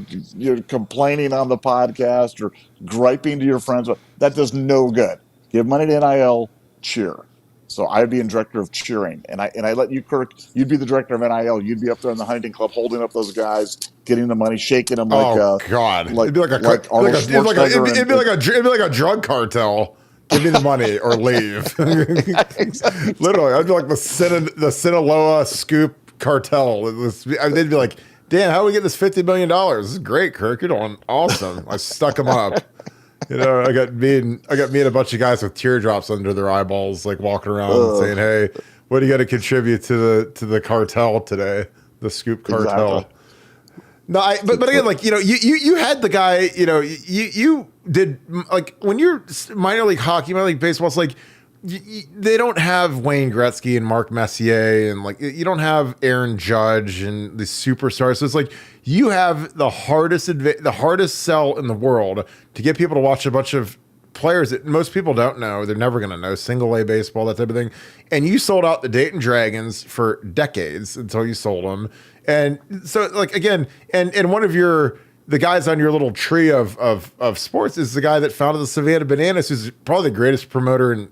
complaining on the podcast or griping to your friends, that does no good. Give money to NIL, cheer. So I'd be in director of cheering, and I let you, Kirk. You'd be the director of NIL. You'd be up there in the Huntington Club, holding up those guys, getting the money, shaking them like God, it'd be like a drug cartel. Give me the money or leave. Literally, I'd be like the Sinaloa Scoop cartel. They'd be like, "Damn, how do we get this $50 million? This is great, Kirk. You're doing awesome." I stuck them up. I got me and a bunch of guys with teardrops under their eyeballs, like walking around and saying, "Hey, what do you got to contribute to the cartel today? The Scoop cartel." Exactly. No, but again, like you had the guy. You did like when you're minor league hockey, minor league baseball. It's like they don't have Wayne Gretzky and Mark Messier, and like you don't have Aaron Judge and the superstars. So it's like you have the hardest sell in the world to get people to watch a bunch of players that most people don't know. They're never going to know. Single A baseball, that type of thing. And you sold out the Dayton Dragons for decades until you sold them. And so, like, again, and one of the guys on your little tree of sports is the guy that founded the Savannah Bananas, who's probably the greatest promoter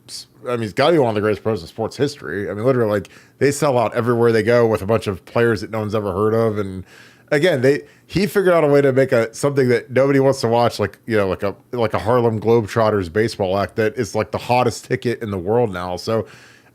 he's got to be one of the greatest promoters in sports history. I mean, literally, like, they sell out everywhere they go with a bunch of players that no one's ever heard of. And again, he figured out a way to make something that nobody wants to watch, like a Harlem Globetrotters baseball act that is like the hottest ticket in the world now. So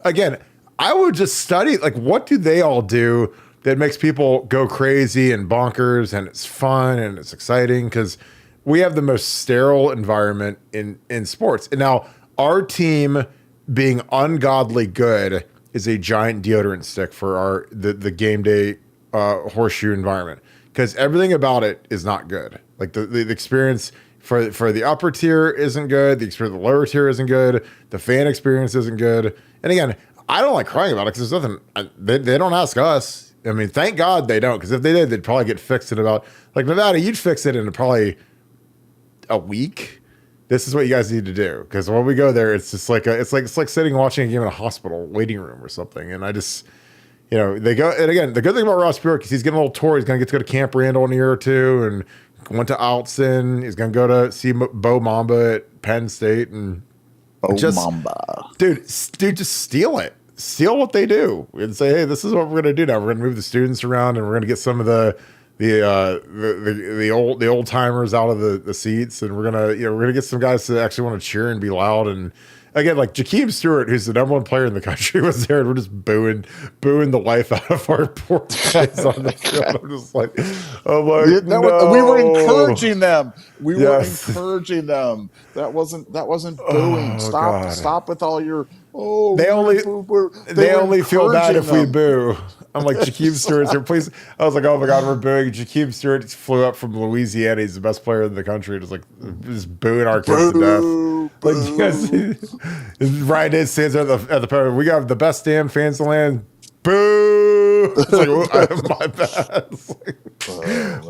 again, I would just study, like, what do they all do that makes people go crazy and bonkers and it's fun and it's exciting, because we have the most sterile environment in sports. And now our team being ungodly good is a giant deodorant stick for the game day horseshoe environment, because everything about it is not good. Like the experience for the upper tier isn't good. The experience of the lower tier isn't good. The fan experience isn't good. And again, I don't like crying about it because there's nothing. They don't ask us. I mean, thank God they don't, because if they did, they'd probably get fixed in about, like, Nevada, you'd fix it in probably a week. This is what you guys need to do, because when we go there, it's just like it's like sitting and watching a game in a hospital waiting room or something. And I just, they go. And again, the good thing about Ross Bjork is he's getting a little tour. He's going to get to go to Camp Randall in a year or two, and went to Altson. He's going to go to see Bo Mamba at Penn State, and Mamba, dude, just steal it. Steal what they do and say, hey, this is what we're going to do now. We're going to move the students around, and we're going to get some of the old timers out of the seats, and we're gonna get some guys to actually want to cheer and be loud. And again, like Jakeem Stewart, who's the number one player in the country, was there, and we're just booing the life out of our poor guys on the field. I'm just like, no. We were encouraging them. We were encouraging them. That wasn't booing. Stop with all your. They only feel bad if we boo. I'm like, Jakeem Stewart's replaced. I was like, oh my God, we're booing. Jakeem Stewart flew up from Louisiana. He's the best player in the country. Just like, just booing our kids to death. Like, you guys see, Ryan Day stands at the podium. We got the best damn fans in the land. Boo! It's like, my bad.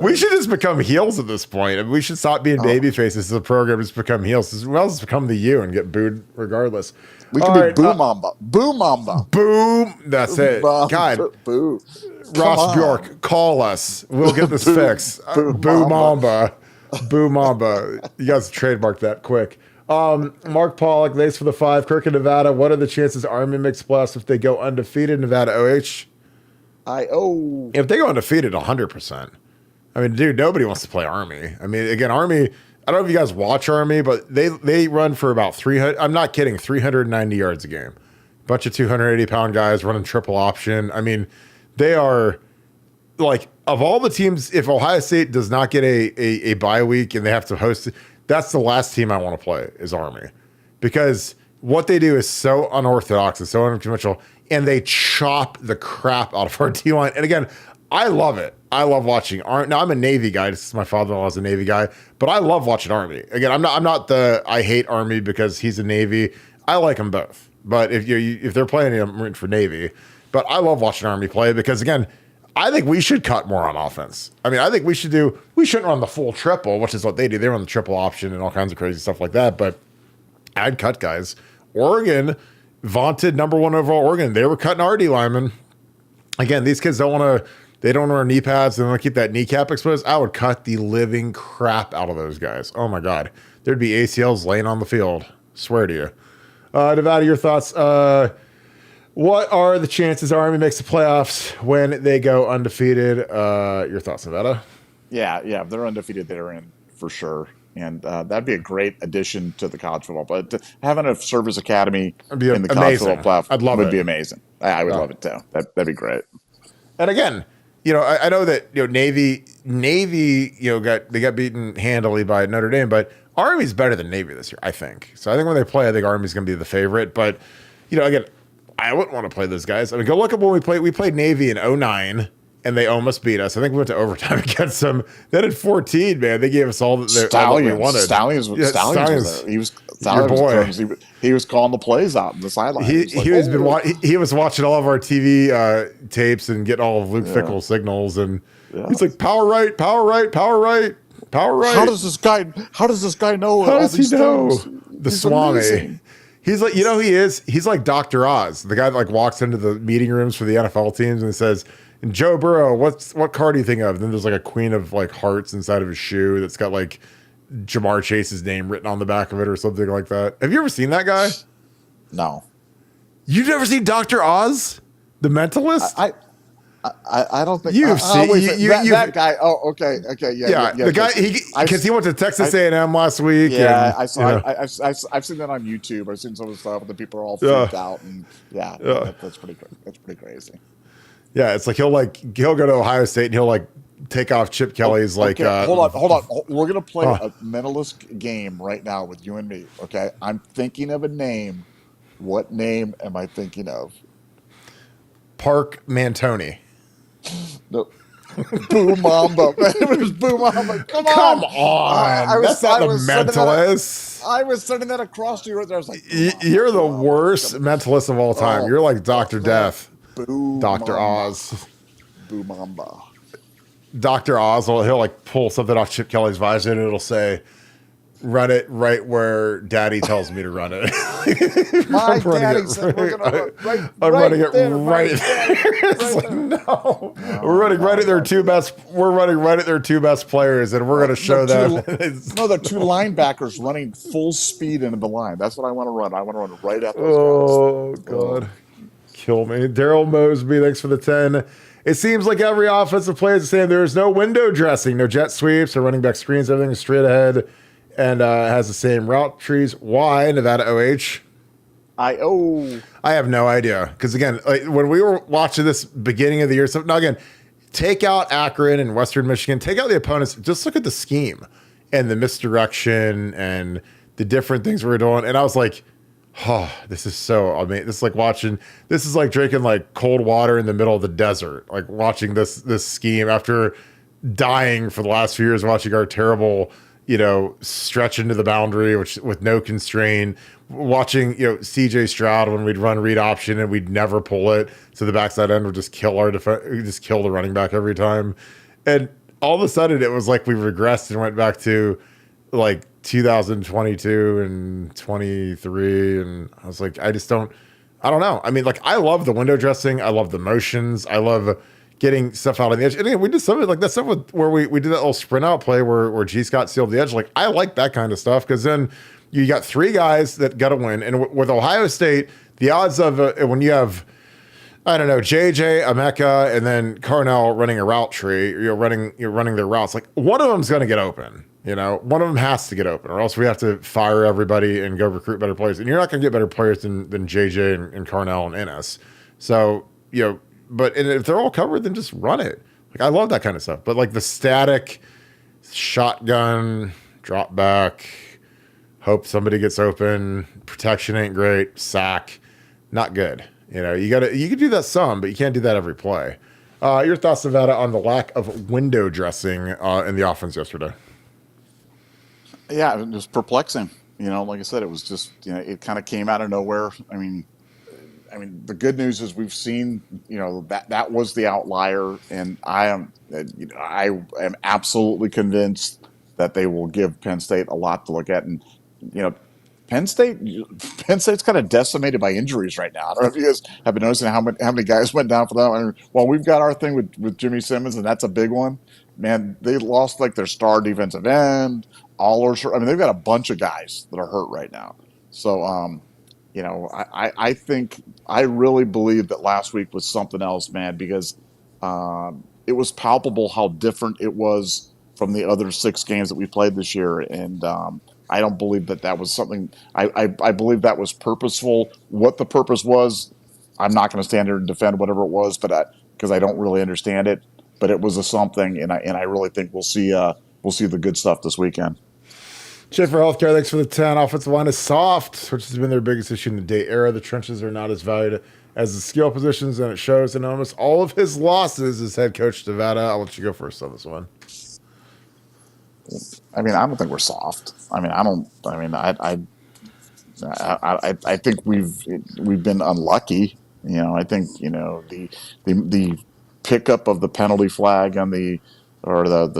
We should just become heels at this point. I mean, we should stop being baby faces as a program. Just become heels. Well, let's become the U and get booed regardless. We can be Boo Mamba. Boo Mamba. Boom. That's it. God. Boo. Ross Bjork, call us. We'll get this fixed. Boo Mamba. Boo Mamba. You guys trademark that quick. Mark Pollock, thanks for the 5. Kirk in Nevada. What are the chances Army makes plus if they go undefeated? Nevada OH? If they go undefeated, 100%. I mean, dude, nobody wants to play Army. I mean, again, Army, I don't know if you guys watch Army, but they run for about 300. I'm not kidding, 390 yards a game. Bunch of 280-pound guys running triple option. I mean, they are like, of all the teams, if Ohio State does not get a bye week and they have to host it, that's the last team I want to play is Army, because what they do is so unorthodox and so unconventional, and they chop the crap out of our D-line. And again, I love it. I love watching Army. Now, I'm a Navy guy. This is my father-in-law is a Navy guy, but I love watching Army. Again, I'm not I hate Army because he's a Navy. I like them both. But if they're playing, I'm rooting for Navy. But I love watching Army play because, again, I think we should cut more on offense. I mean, I think we shouldn't run the full triple, which is what they do. They run the triple option and all kinds of crazy stuff like that. But I'd cut guys. Oregon, vaunted number 1 overall Oregon, they were cutting RD linemen. Again, these kids don't want to wear knee pads. They want to keep that kneecap exposed. I would cut the living crap out of those guys. Oh my God. There'd be ACLs laying on the field. Swear to you. Nevada, your thoughts. What are the chances Army makes the playoffs when they go undefeated? Your thoughts, Nevada? Yeah. If they're undefeated, they're in for sure. And that'd be a great addition to the college football. But having a service academy in the college football platform would be amazing. I would love it too. That'd be great. And again, I know that Navy, they got beaten handily by Notre Dame, but Army's better than Navy this year, I think. So I think when they play, I think Army's going to be the favorite. But again, I wouldn't want to play those guys. I mean, go look up when we played. We played Navy in 2009, and they almost beat us. I think we went to overtime against them. Then in 2014, man, they gave us all that we wanted. Stallions was there. He was your boy. He was calling the plays out in the sideline. He was watching all of our TV tapes and getting all of Luke Fickle's signals, and he's like, power right, power right, power right, power right. How does this guy know? How does he know? The Swami. Amazing. He's like, who he is? He's like Dr. Oz, the guy that like walks into the meeting rooms for the NFL teams and says, Joe Burrow, what car do you think of? And then there's like a queen of like hearts inside of his shoe that's got like Jamar Chase's name written on the back of it or something like that. Have you ever seen that guy? No. You've never seen Dr. Oz, the mentalist? I don't think you've seen that guy. Oh, okay, yeah. The guy because he went to Texas A&M last week. Yeah, I've seen that on YouTube. I've seen some of the stuff, and the people are all freaked out, and that's pretty crazy. Yeah, it's like he'll go to Ohio State and he'll like take off Chip Kelly's hold on. We're gonna play a mentalist game right now with you and me. Okay, I'm thinking of a name. What name am I thinking of? Park Mantoni. No. Boo Mamba. It was Boo Mamba. Come on. That's not the mentalist. I was sending that across to you. I was like, you're the worst mentalist of all time. You're like Dr. Death. Boo Dr. Mamba. Oz. Boo Mamba. Dr. Oz, he'll like pull something off Chip Kelly's visor and it'll say, run it right where Daddy tells me to run it. My daddy said we're going to run I'm running it right there. It's like, no. We're running right at their two best. We're running right at their two best players, and we're going to show them. They're two linebackers running full speed into the line. That's what I want to run. I want to run right at those guys. Oh, God. Kill me. Daryl Mosby, thanks for the 10. It seems like every offensive player is the same. There is no window dressing, no jet sweeps, or running back screens. Everything is straight ahead. And has the same route trees. Why Nevada OH? I have no idea. Because again, like, when we were watching this beginning of the year, now again, take out Akron and Western Michigan, take out the opponents, just look at the scheme and the misdirection and the different things we were doing. And I was like, Oh, this is so, I mean, this is like drinking like cold water in the middle of the desert, like watching this scheme after dying for the last few years, watching our terrible, stretch into the boundary, which with no constraint, watching, CJ Stroud when we'd run read option and we'd never pull it. So the backside end would just kill just kill the running back every time. And all of a sudden it was like we regressed and went back to like 2022 and 23. And I was like, I don't know. I mean, like, I love the window dressing. I love the motions. I love getting stuff out on the edge. And again, we did something like that stuff where we did that little sprint out play where G Scott sealed the edge. Like, I like that kind of stuff because then you got three guys that got to win. And with Ohio State, the odds of when you have, I don't know, JJ, Emeka, and then Carnell running a route tree, you're running their routes. Like, one of them's going to get open. One of them has to get open, or else we have to fire everybody and go recruit better players. And you're not going to get better players than JJ and Carnell and Ennis. So, and if they're all covered, then just run it. Like, I love that kind of stuff. But like the static shotgun, drop back, hope somebody gets open, protection ain't great, sack, not good. You can do that some, but you can't do that every play. Your thoughts, Nevada, on the lack of window dressing in the offense yesterday? Yeah, it was perplexing. Like I said, it was just, it kind of came out of nowhere. I mean, the good news is we've seen, that was the outlier, and I am absolutely convinced that they will give Penn State a lot to look at. And Penn State's kind of decimated by injuries right now. I don't know if you guys have been noticing how many guys went down for that. I mean, well, we've got our thing with Jimmy Simmons, and that's a big one. Man, they lost like their star defensive end. They've got a bunch of guys that are hurt right now. So, I think I really believe that last week was something else, man, because it was palpable how different it was from the other 6 games that we played this year. And I don't believe that was something. I believe that was purposeful. What the purpose was, I'm not going to stand here and defend whatever it was, but because I don't really understand it. But it was a something, and I really think we'll see the good stuff this weekend. Schaefer Healthcare, thanks for the 10. Offensive line is soft, which has been their biggest issue in the day era. The trenches are not as valued as the skill positions, and it shows in almost all of his losses as head coach Nevada. I'll let you go first on this one. I mean, I don't think we're soft. I think we've been unlucky. I think the pickup of the penalty flag on the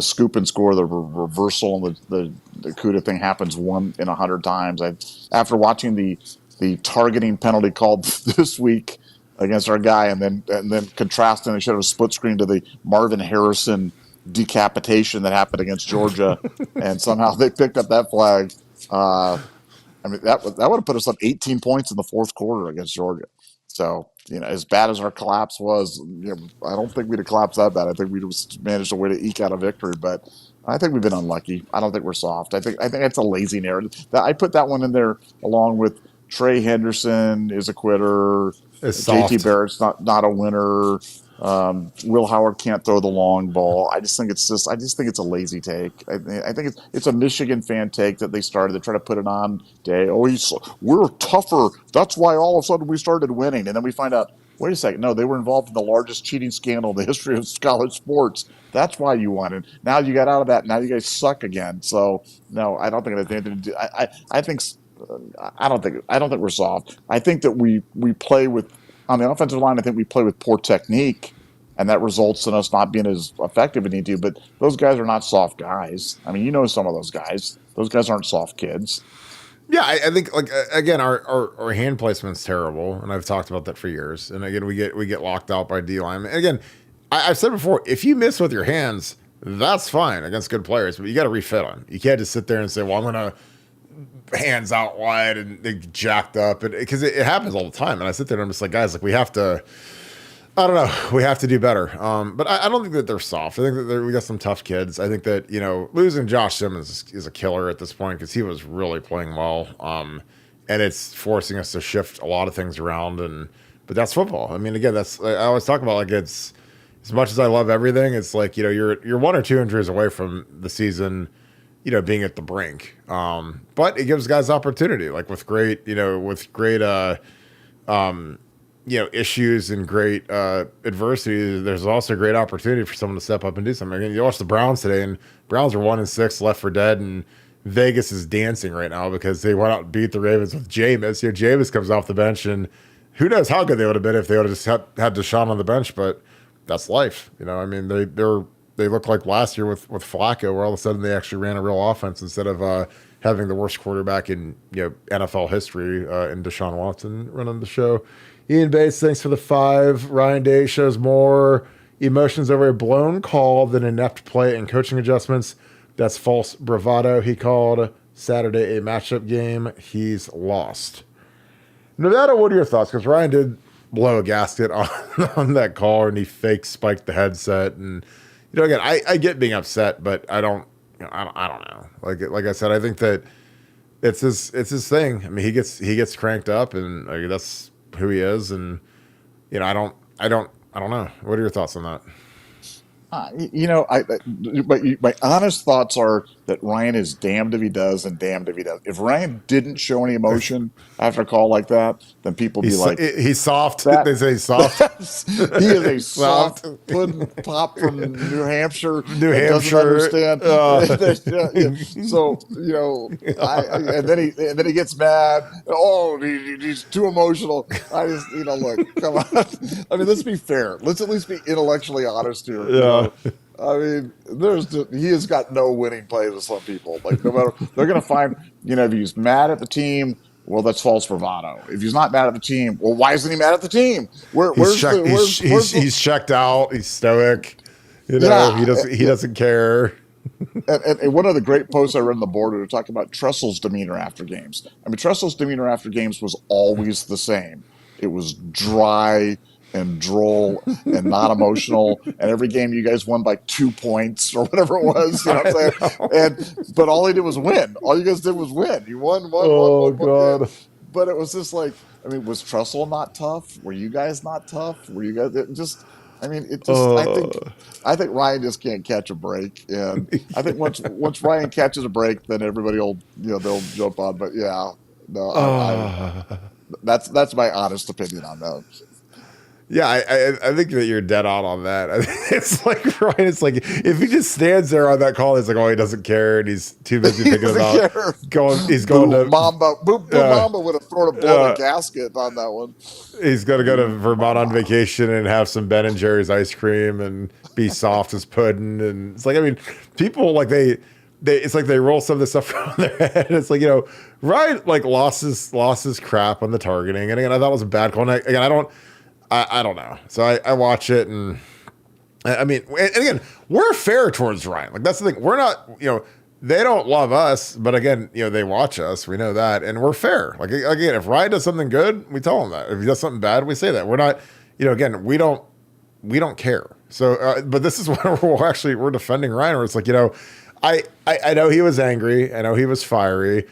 scoop and score, the reversal, and the CUDA thing happens 1 in 100 times. After watching the targeting penalty called this week against our guy, and then contrasting, they should have a split screen to the Marvin Harrison decapitation that happened against Georgia, and somehow they picked up that flag. That would have put us up 18 points in the fourth quarter against Georgia. So, as bad as our collapse was, I don't think we'd have collapsed that bad. I think we'd have managed a way to eke out a victory, but I think we've been unlucky. I don't think we're soft. I think it's a lazy narrative. I put that one in there along with Trey Henderson is a quitter. JT Barrett's not a winner. Will Howard can't throw the long ball. I just think it's a lazy take. I think it's a Michigan fan take that they started. They try to put it on day. We're tougher. That's why all of a sudden we started winning. And then we find out, wait a second. No, they were involved in the largest cheating scandal in the history of college sports. That's why you won. And now you got out of that. Now you guys suck again. So no, I don't think it has anything to do. I don't think we're soft. I think that we play with, on the offensive line, I think we play with poor technique, and that results in us not being as effective as we need to. But those guys are not soft guys. I mean, some of those guys. Those guys aren't soft kids. Yeah, I think, like, again, our hand placement's terrible, and I've talked about that for years. And again, we get locked out by D line. Again, I've said before, if you miss with your hands, that's fine against good players, but you got to refit them. You can't just sit there and say, well, I'm going to hands out wide and they jacked up, and because it happens all the time. And I sit there and I'm just like, guys, like, we have to do better. But I don't think that they're soft. I think that we got some tough kids. I think that, losing Josh Simmons is a killer at this point because he was really playing well. And it's forcing us to shift a lot of things around. But that's football. I mean, again, I always talk about, like, it's as much as I love everything, it's like, you're 1 or 2 injuries away from the season, being at the brink. But it gives guys opportunity, like with great, issues and great adversity. There's also great opportunity for someone to step up and do something. I mean, you watch the Browns today, and Browns are 1-6, left for dead, and Vegas is dancing right now because they went out and beat the Ravens with Jameis. Jameis comes off the bench, and who knows how good they would have been if they would have just had Deshaun on the bench, but that's life. I mean, they look like last year with Flacco, where all of a sudden they actually ran a real offense instead of having the worst quarterback in NFL history in Deshaun Watson running the show. Ian Bates, thanks for the 5. Ryan Day shows more emotions over a blown call than inept play and coaching adjustments. That's false bravado. He called Saturday a matchup game. He's lost. Nevada, what are your thoughts? Because Ryan did blow a gasket on that call, and he fake spiked the headset. And again, I get being upset, but I don't know. Like I said, I think that it's his thing. I mean, he gets cranked up, and that's who he is. And I don't know. What are your thoughts on that? My honest thoughts are that Ryan is damned if he does and damned if he does. If Ryan didn't show any emotion after a call like that, then people be like, he's soft. They say he's soft. He is a soft pudding pop from New Hampshire. Doesn't understand. So and then he gets mad. Oh, he's too emotional. I just look, come on. I mean, let's be fair. Let's at least be intellectually honest here. Yeah. I mean, he has got no winning plays with some people. Like, no matter, they're going to find, if he's mad at the team, well, that's false bravado. If he's not mad at the team, well, why isn't he mad at the team? He's checked out. He's stoic. He doesn't care. And one of the great posts I read on the board were talking about Tressel's demeanor after games. I mean, Tressel's demeanor after games was always the same. It was dry and droll and not emotional, and every game you guys won by 2 points or whatever it was, what I'm saying? But all he did was win. All you guys did was win. You won. God! But it was just like, I mean, was Tressel not tough? Were you guys not tough? Were you guys just? I mean, it just. I think Ryan just can't catch a break, and I think once Ryan catches a break, then everybody will they'll jump on. But yeah, no, that's my honest opinion on that. Yeah, I think that you're dead on that. It's like Ryan. It's like if he just stands there on that call, it's like, oh, he doesn't care, and he's too busy thinking about going. He's going to Mamba. Mamba would have thrown a gasket on that one. He's going to go to Vermont on vacation and have some Ben and Jerry's ice cream and be soft as pudding. And it's like, I mean, people like it's like they roll some of this stuff on their head. It's like, Ryan lost his crap on the targeting, and again, I thought it was a bad call. And again, I don't know. So I watch it, and I mean, and again, we're fair towards Ryan. Like, that's the thing. We're not, they don't love us, but again, they watch us. We know that, and we're fair. Like, again, if Ryan does something good, we tell him that. If he does something bad, we say that. We're not, again, we don't care. So, but this is where we're defending Ryan, where it's like, I know he was angry. I know he was fiery.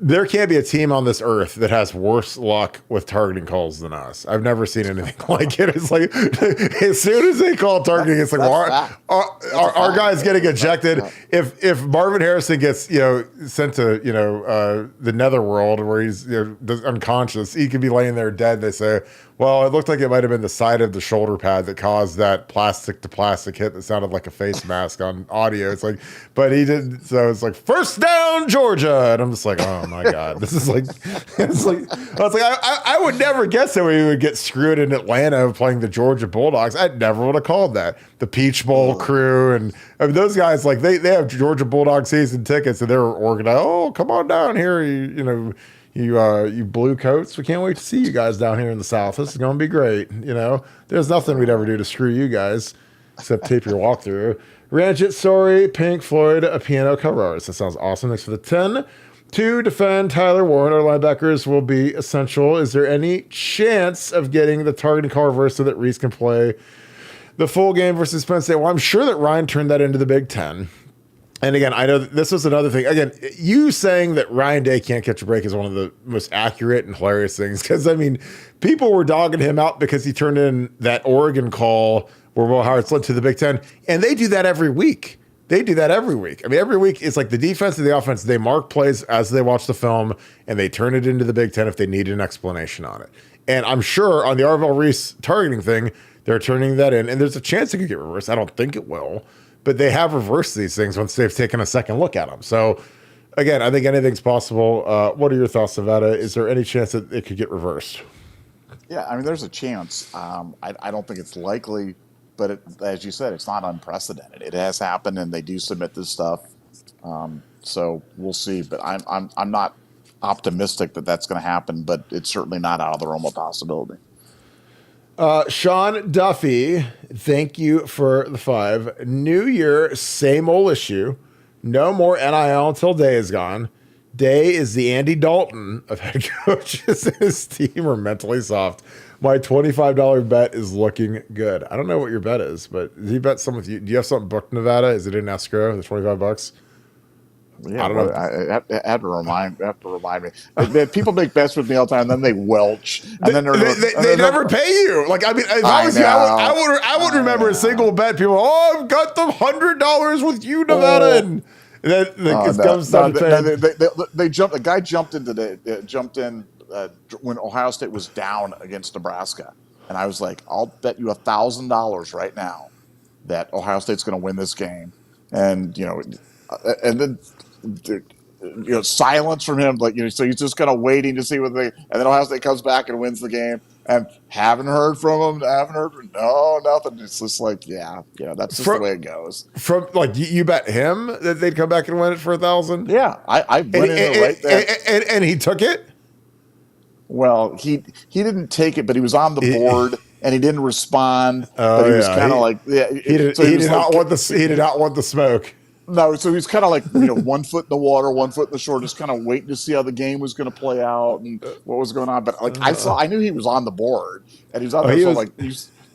There can't be a team on this earth that has worse luck with targeting calls than us. I've never seen anything like it. It's like as soon as they call targeting, it's like, well, our guy's getting ejected. If Marvin Harrison gets sent to the netherworld where he's unconscious, he could be laying there dead. They say, well, it looked like it might have been the side of the shoulder pad that caused that plastic to plastic hit that sounded like a face mask on audio. It's like, but he didn't. So it's like, first down, Georgia. And I'm just like, oh my God, this is like, I would never guess that we would get screwed in Atlanta playing the Georgia Bulldogs. I never would have called that. The Peach Bowl crew. And I mean, those guys, like they have Georgia Bulldog season tickets, and they were organized. Oh, come on down here. You blue coats, we can't wait to see you guys down here in the South. This is going to be great. There's nothing we'd ever do to screw you guys except tape your walkthrough. Ranjit Sorry, Pink Floyd, a piano cover artist. That sounds awesome. Thanks for the 10. To defend Tyler Warren, our linebackers will be essential. Is there any chance of getting the targeting call reversed so that Reese can play the full game versus Penn State? Well, I'm sure that Ryan turned that into the Big Ten. And again, I know this was another thing. Again, you saying that Ryan Day can't catch a break is one of the most accurate and hilarious things. Because, I mean, people were dogging him out because he turned in that Oregon call where Will Howard slid to the Big Ten. And they do that every week. They do that every week. I mean, every week it's like the defense and the offense, they mark plays as they watch the film and they turn it into the Big Ten if they need an explanation on it. And I'm sure on the Arvell Reese targeting thing, they're turning that in. And there's a chance it could get reversed. I don't think it will. But they have reversed these things once they've taken a second look at them. So, again, I think anything's possible. What are your thoughts, Nevada? Is there any chance that it could get reversed? Yeah, I mean, there's a chance. I don't think it's likely, but as you said, it's not unprecedented. It has happened, and they do submit this stuff. So we'll see. But I'm not optimistic that that's going to happen, but it's certainly not out of the realm of possibility. Sean Duffy, thank you for the 5. New year, same old issue. No more NIL until Day is gone. Day is the Andy Dalton of head coaches. His team are mentally soft. My $25 bet is looking good. I don't know what your bet is, but did he bet some with you? Do you have something booked, Nevada? Is it in escrow, the $25? Yeah, I don't know. I have to remind me. People make bets with me all the time, and then they welch, and then they never pay you. Like, I mean, if I was you, I would remember a single bet. People, I've got the $100 with you, Nevada, and then it comes down to they jumped. A guy jumped in when Ohio State was down against Nebraska, and I was like, I'll bet you $1,000 right now that Ohio State's going to win this game, and and then. Silence from him, so he's just kind of waiting to see what and then Ohio State comes back and wins the game, and haven't heard from him, no, nothing. It's just like, that's just the way it goes. From you bet him that they'd come back and win it for $1,000? Yeah, I went in there right there, and he took it. Well, he didn't take it, but he was on the board. And he didn't respond. But he was kind of like, he did not want the smoke. No, so he's kind of like 1 foot in the water, 1 foot in the shore, just kind of waiting to see how the game was going to play out and what was going on. But I knew he was on the board, and he was on there.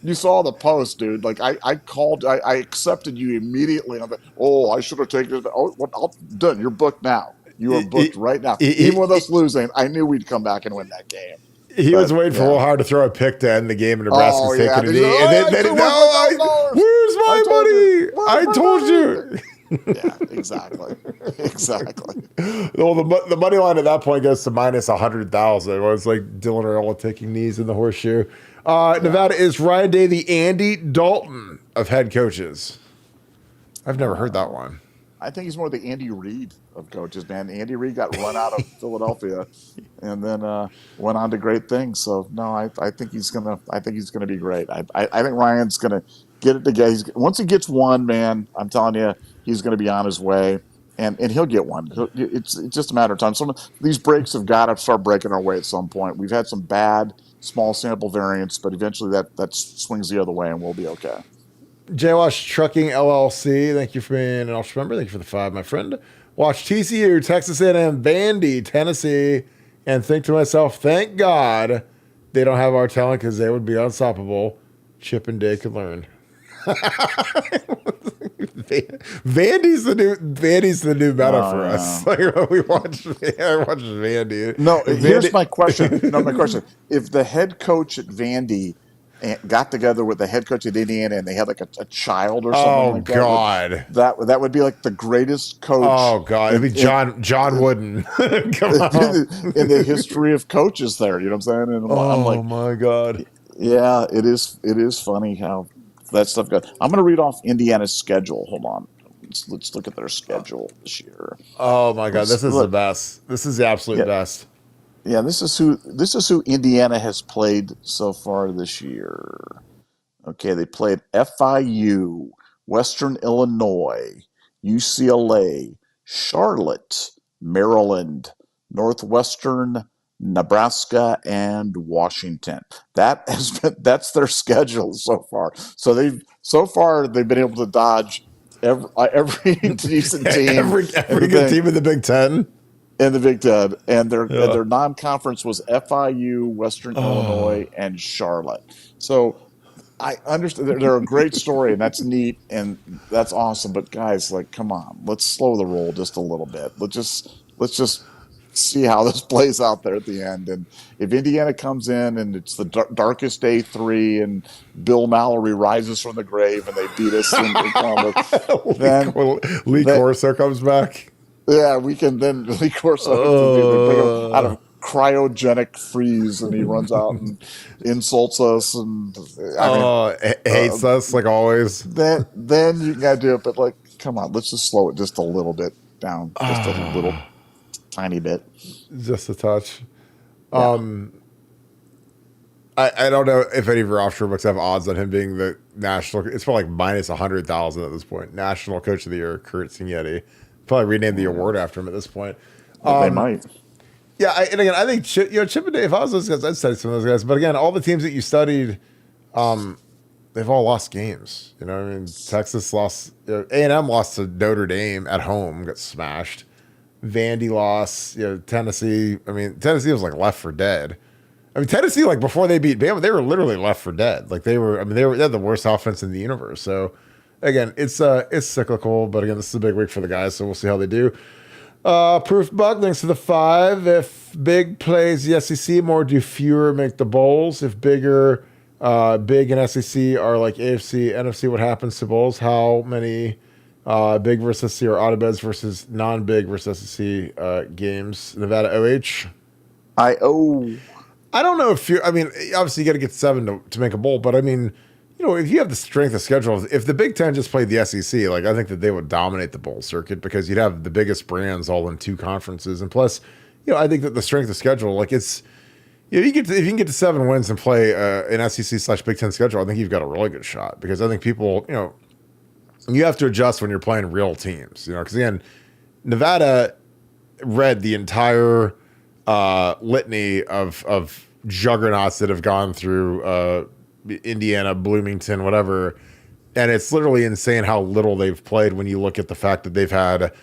You saw the post, dude. Like I accepted you immediately. I'm like, I should have taken it. I'm done. You're booked now. You are booked right now. Even with us losing, I knew we'd come back and win that game. He was waiting for Will Howard to throw a pick to end the game, and Nebraska's taking a knee. Where's my money? I told you. Yeah, exactly. Well, the money line at that point goes to minus 100,000. It was like Dylan Earl taking knees in the horseshoe. Nevada, is Ryan Day the Andy Dalton of head coaches? I've never heard that one. I think he's more the Andy Reid of coaches, man. Andy Reid got run out of Philadelphia, and then went on to great things. So no, I think he's gonna be great. I think Ryan's gonna get it together. Once he gets one, man, I'm telling you, he's gonna be on his way, and he'll get one. It's just a matter of time. Some of these breaks have got to start breaking our way at some point. We've had some bad small sample variants, but eventually that swings the other way, and we'll be okay. JWash Trucking LLC, thank you for being an ultra member. Thank you for the 5, my friend. Watch TCU, Texas A&M, Vandy, Tennessee, and think to myself, thank God they don't have our talent because they would be unstoppable. Chip and Day could learn. Vandy's the new meta for us. Like, I watched Vandy. Here's my question. If the head coach at Vandy got together with the head coach at Indiana and they had like a child or something that would be like the greatest coach. Oh God, it'd be John Wooden. Come on. In the history of coaches there, you know what I'm saying? And I'm like, my God. Yeah, it is funny how that stuff goes. I'm going to read off Indiana's schedule. Hold on. Let's look at their schedule this year. Oh my God, this is the best. This is the absolute best. Yeah, this is who Indiana has played so far this year. Okay, they played FIU, Western Illinois, UCLA, Charlotte, Maryland, Northwestern, Nebraska, and Washington. That's their schedule so far. So they've been able to dodge every decent team, every good team in the Big Ten. In the Big Ten, and their non-conference was FIU, Western Illinois, and Charlotte. So I understand they're a great story, and that's neat, and that's awesome. But guys, come on, let's slow the roll just a little bit. Let's just see how this plays out there at the end. And if Indiana comes in and it's the darkest day 3 and Bill Mallory rises from the grave and they beat us in Columbus, then Lee Corso comes back. Yeah, we can then Lee Corso bring him out of cryogenic freeze and he runs out and insults us and hates us like always. Then you gotta do it, but like, come on, let's just slow it just a little bit down, just a little tiny bit, just a touch. Yeah. I don't know if any of your offshore books have odds on him being the national. It's probably like minus 100,000 at this point. National Coach of the Year, Kurt Signetti. Probably rename the award after him at this point. They might. Yeah, and again, I think Chip and Dave, if I was those guys, I'd study some of those guys. But again, all the teams that you studied, they've all lost games. You know, I mean, Texas lost, A&M lost to Notre Dame at home, got smashed. Vandy lost. Tennessee. I mean, Tennessee was like left for dead. I mean, Tennessee, like before they beat Bama, they were literally left for dead. Like they had the worst offense in the universe. So again, it's cyclical, but again, this is a big week for the guys, so we'll see how they do. Proof Buck, thanks to the 5. If big plays the SEC more, do fewer make the bowls? If big and SEC are like AFC, NFC, what happens to bowls? How many big versus SEC or auto beds versus non-big versus SEC games? Nevada OH? I don't know if obviously you got to get 7 to make a bowl, but I mean, if you have the strength of schedule, if the Big Ten just played the SEC, like I think that they would dominate the bowl circuit because you'd have the biggest brands all in 2 conferences. And plus, I think that the strength of schedule, like it's, if you can get to 7 wins and play an SEC/Big Ten schedule, I think you've got a really good shot because I think people, you have to adjust when you're playing real teams, because again, Nevada read the entire litany of juggernauts that have gone through Indiana, Bloomington, whatever, and it's literally insane how little they've played when you look at the fact that they've had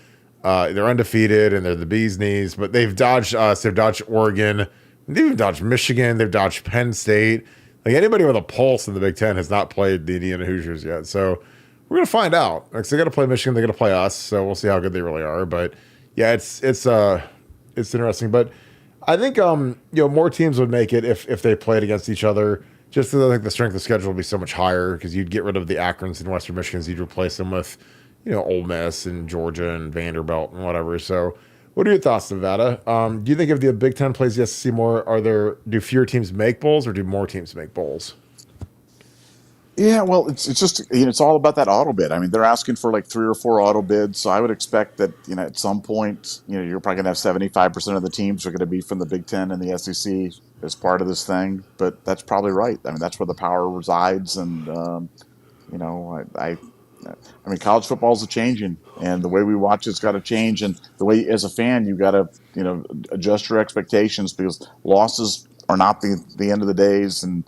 they're undefeated and they're the bee's knees, but they've dodged us, they've dodged Oregon, they've even dodged Michigan, they've dodged Penn State. Like anybody with a pulse in the Big Ten has not played the Indiana Hoosiers yet, so we're gonna find out. Like, so they got to play Michigan, they got to play us, so we'll see how good they really are. But yeah, it's interesting, but I think more teams would make it if they played against each other. Just because I think the strength of schedule would be so much higher because you'd get rid of the Akrons and Western Michigans, you'd replace them with, Ole Miss and Georgia and Vanderbilt and whatever. So, what are your thoughts, Nevada? Do you think if the Big Ten plays the SEC more, do fewer teams make bowls or do more teams make bowls? Yeah, well, it's just it's all about that auto bid. I mean, they're asking for like 3 or 4 auto bids, so I would expect that at some point you're probably gonna have 75% of the teams are going to be from the Big Ten and the SEC as part of this thing. But that's probably right. I mean, that's where the power resides, and I mean, college football is changing, and the way we watch it's got to change, and the way as a fan you got to adjust your expectations because losses are not the end of the days, and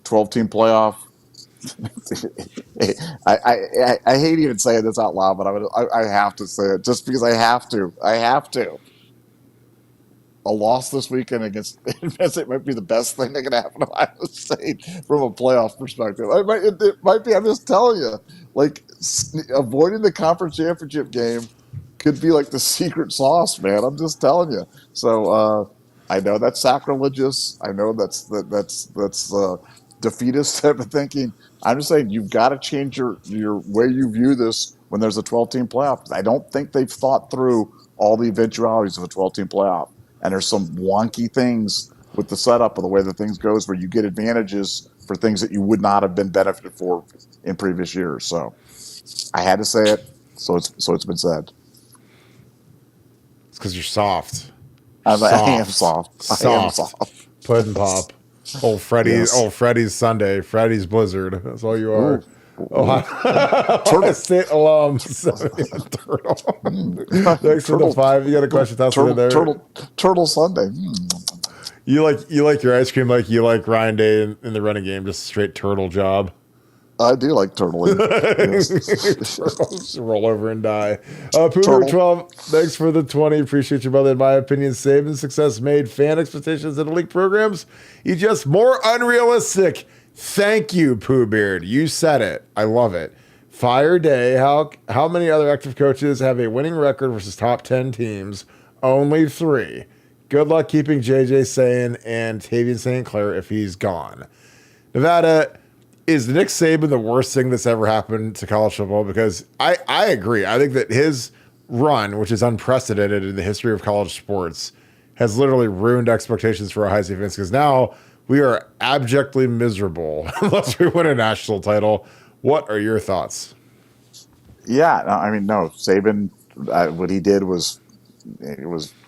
12-team playoff. I hate even saying this out loud, but I have to say it just because I have to. A loss this weekend against Penn State might be the best thing that can happen to Ohio State from a playoff perspective. It might be. I'm just telling you, like avoiding the conference championship game could be like the secret sauce, man. I'm just telling you. So I know that's sacrilegious. I know that's defeatist type of thinking. I'm just saying you've got to change your way you view this when there's a 12-team playoff. I don't think they've thought through all the eventualities of a 12-team playoff. And there's some wonky things with the setup of the way that things goes where you get advantages for things that you would not have been benefited for in previous years. So I had to say it. So it's been said. It's because you're soft. I am soft. Pudding pop. Old Freddy's Sunday. Freddy's Blizzard. That's all you are. Ohio State alum. Turtle. Thanks for the 5. You got a question? Turtle Sunday. You like your ice cream like you like Ryan Day in the running game, just a straight turtle job. I do like turtling. Yes. Roll over and die. Poober 12, thanks for the 20. Appreciate you, brother. In my opinion, saving success made fan expectations in the league programs just more unrealistic. Thank you, Pooh Beard. You said it. I love it. Fire day. How many other active coaches have a winning record versus top 10 teams? Only 3. Good luck keeping JJ sane and Tavian St. Clair if he's gone. Nevada, is Nick Saban the worst thing that's ever happened to college football? Because I agree. I think that his run, which is unprecedented in the history of college sports, has literally ruined expectations for Ohio State fans, because now we are abjectly miserable unless we win a national title. What are your thoughts? Yeah, I mean, no, Saban, what he did was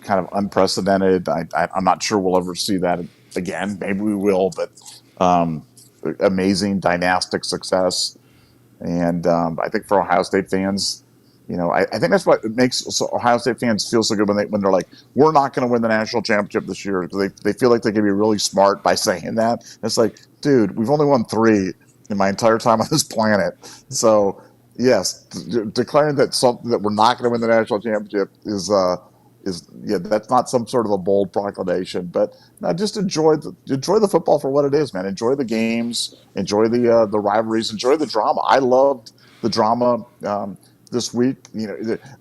kind of unprecedented. I'm not sure we'll ever see that again. Maybe we will, but amazing dynastic success. And I think for Ohio State fans, I think that's what makes Ohio State fans feel so good when they're like, we're not going to win the national championship this year. They feel like they can be really smart by saying that. It's like, dude, we've only won 3 in my entire time on this planet. So yes, declaring that we're not going to win the national championship is that's not some sort of a bold proclamation, but no, just enjoy the football for what it is, man. Enjoy the games, enjoy the rivalries, enjoy the drama. I loved the drama this week.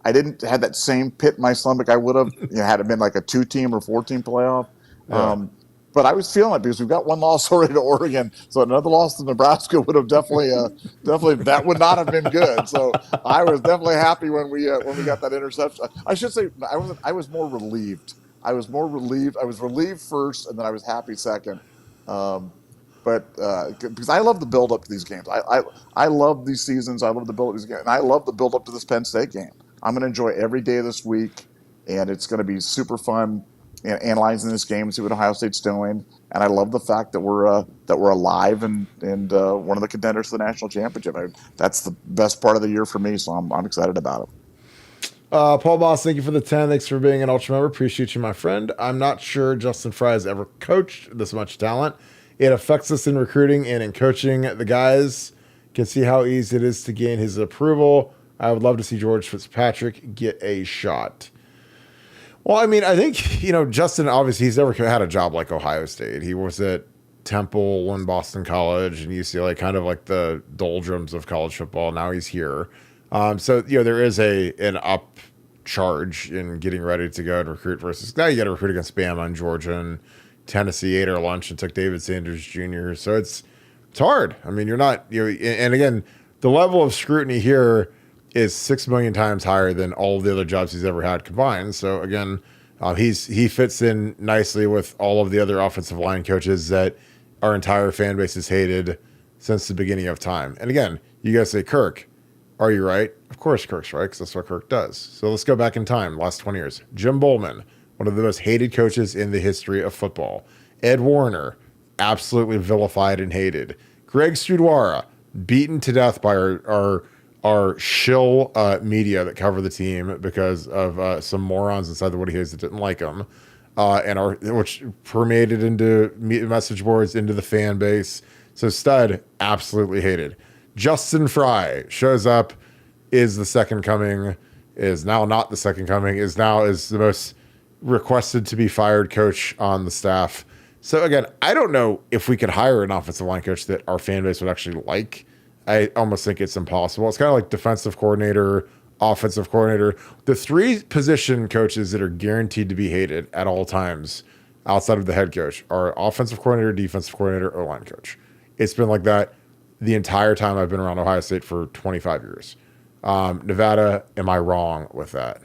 I didn't have that same pit in my stomach I would have had it been like a 2-team or 4-team playoff. Yeah. But I was feeling it because we've got 1 loss already to Oregon, so another loss to Nebraska would have definitely that would not have been good. So I was definitely happy when we got that interception. I should say I was more relieved. I was relieved first, and then I was happy second. But because I love the build up to these games, I love these seasons. I love the build up to these games, and I love the build up to this Penn State game. I'm going to enjoy every day of this week, and it's going to be super fun analyzing this game and see what Ohio State's doing. And I love the fact that we're alive and one of the contenders for the national championship. That's the best part of the year for me, so I'm excited about it. Paul Boss, thank you for the 10. Thanks for being an Ultra member. Appreciate you, my friend. I'm not sure Justin Fry has ever coached this much talent. It affects us in recruiting and in coaching. The guys can see how easy it is to gain his approval. I would love to see George Fitzpatrick get a shot. Well, I mean, I think, Justin, obviously, he's never had a job like Ohio State. He was at Temple and Boston College and UCLA, kind of like the doldrums of college football. Now he's here. So, there is an upcharge in getting ready to go and recruit versus now you got to recruit against Bama and Georgia and Tennessee ate our lunch and took David Sanders Jr. So it's hard. I mean, you're not, and again, the level of scrutiny here is 6 million times higher than all of the other jobs he's ever had combined. So again, he fits in nicely with all of the other offensive line coaches that our entire fan base has hated since the beginning of time. And again, you guys say, Kirk, are you right? Of course Kirk's right, because that's what Kirk does. So let's go back in time, last 20 years. Jim Bowman, one of the most hated coaches in the history of football. Ed Warner, absolutely vilified and hated. Greg Studwara, beaten to death by our shill media that cover the team because of some morons inside the Woody Hayes that didn't like him, which permeated into message boards, into the fan base. So Stud, absolutely hated. Justin Fry shows up, is the second coming, is now not the second coming, is the most requested to be fired coach on the staff. So again, I don't know if we could hire an offensive line coach that our fan base would actually like. I almost think it's impossible. It's kind of like defensive coordinator, offensive coordinator. The 3 position coaches that are guaranteed to be hated at all times outside of the head coach are offensive coordinator, defensive coordinator, O-line coach. It's been like that the entire time I've been around Ohio State for 25 years. Nevada, am I wrong with that?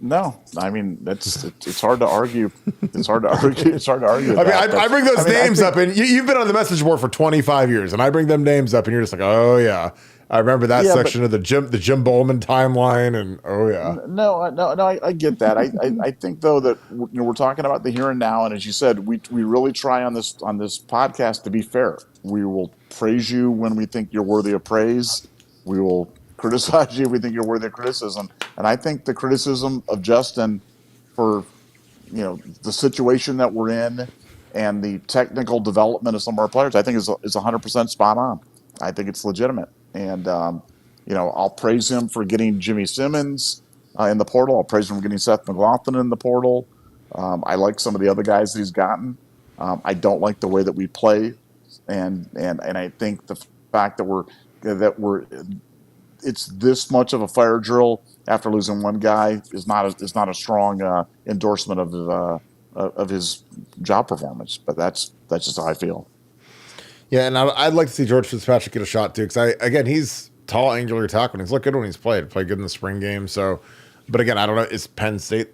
No, I mean it's hard to argue. It's hard to argue. I mean, I bring those names up, and you've been on the message board for 25 years, and I bring them names up, and you're just like, oh yeah, I remember that section of the Jim Bowman timeline, and oh yeah. No, I get that. I think though that we're talking about the here and now, and as you said, we really try on this podcast to be fair. We will praise you when we think you're worthy of praise. We will criticize you if we think you're worthy of criticism. And I think the criticism of Justin for, the situation that we're in and the technical development of some of our players, I think is 100% spot on. I think it's legitimate. And, I'll praise him for getting Jimmy Simmons in the portal. I'll praise him for getting Seth McLaughlin in the portal. I like some of the other guys that he's gotten. I don't like the way that we play. And I think the fact that we're that it's this much of a fire drill after losing one guy is not a strong endorsement of his job performance. But that's just how I feel. Yeah, and I'd like to see George Fitzpatrick get a shot too, because he's tall, angular tackle. He's looked good when he's played good in the spring game. So, but again, I don't know. Is Penn State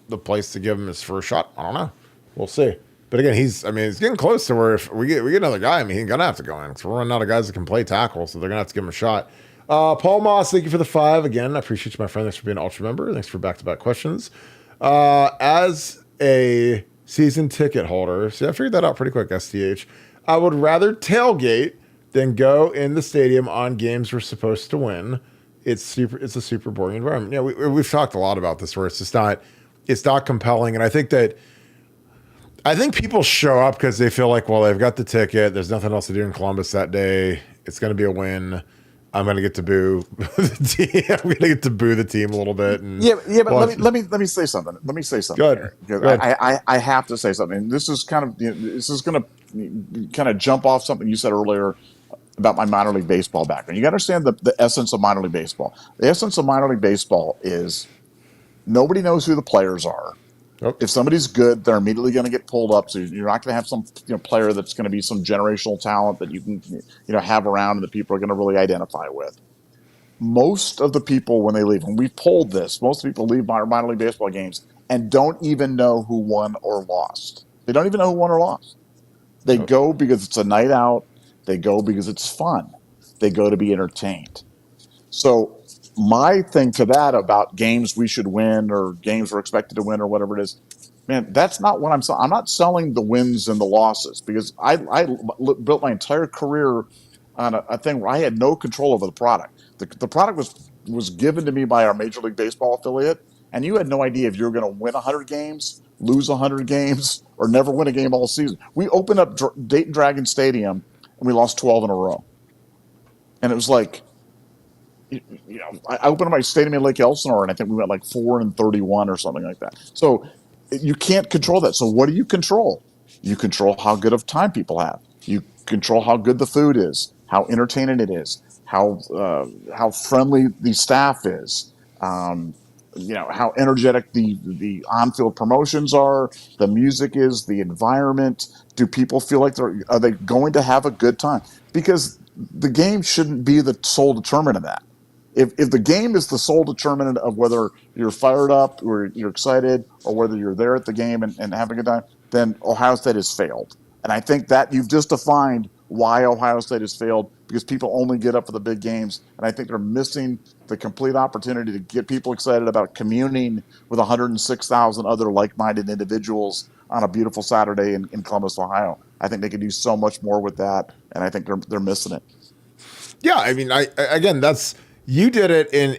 the place to give him his first shot? I don't know. We'll see. But again, he's getting close to where if we get another guy, he's gonna have to go in because we're running out of guys that can play tackle, so they're gonna have to give him a shot. Paul Moss, thank you for the 5 again. I appreciate you, my friend. Thanks for being an ultra member. Thanks for back-to-back questions. As a season ticket holder, see, I figured that out pretty quick. STH, I would rather tailgate than go in the stadium on games we're supposed to win. It's a super boring environment. Yeah, we've talked a lot about this where it's not compelling, and I think people show up because they feel like, well, they've got the ticket. There's nothing else to do in Columbus that day. It's going to be a win. I'm going to get to boo the team. I'm going to get to boo the team a little bit. And but let me say something. Let me say something. Go ahead. I have to say something. This is going to kind of jump off something you said earlier about my minor league baseball background. You got to understand the essence of minor league baseball. The essence of minor league baseball is nobody knows who the players are. Yep. If somebody's good, they're immediately going to get pulled up. So you're not going to have some player that's going to be some generational talent that you can have around and that people are going to really identify with. Most of the people when they leave, when we polled this, most people leave minor league baseball games and don't even know who won or lost. They don't even know who won or lost. They go because it's a night out. They go because it's fun. They go to be entertained. So my thing to that about games we should win or games we're expected to win or whatever it is, man, that's not what I'm selling. I'm not selling the wins and the losses because I built my entire career on a thing where I had no control over the product. The product was given to me by our Major League Baseball affiliate, and you had no idea if you were going to win 100 games, lose 100 games, or never win a game all season. We opened up Dayton Dragon Stadium, and we lost 12 in a row. And it was like, I opened up my stadium in Lake Elsinore, and I think we went like 4-31 or something like that. So you can't control that. So what do you control? You control how good of time people have. You control how good the food is, how entertaining it is, how friendly the staff is, how energetic the on-field promotions are, the music is, the environment. Do people feel like are they going to have a good time? Because the game shouldn't be the sole determinant of that. If the game is the sole determinant of whether you're fired up or you're excited or whether you're there at the game and having a good time, then Ohio State has failed. And I think that you've just defined why Ohio State has failed, because people only get up for the big games. And I think they're missing the complete opportunity to get people excited about communing with 106,000 other like-minded individuals on a beautiful Saturday in Columbus, Ohio. I think they could do so much more with that, and I think they're missing it. Yeah, I mean, again, you did it in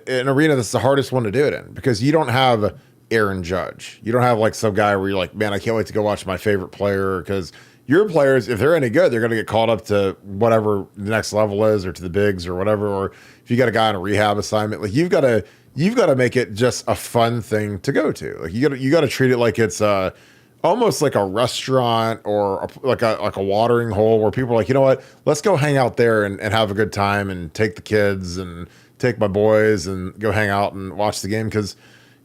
an arena that's the hardest one to do it in, because you don't have Aaron Judge. You don't have like some guy where you're like, man, I can't wait to go watch my favorite player, because your players, if they're any good, they're going to get called up to whatever the next level is, or to the bigs or whatever. Or if you got a guy on a rehab assignment, like you've got to make it just a fun thing to go to. Like you got to treat it like it's almost like a restaurant or like a watering hole where people are like, you know what, let's go hang out there and have a good time and take the kids and take my boys and go hang out and watch the game. Because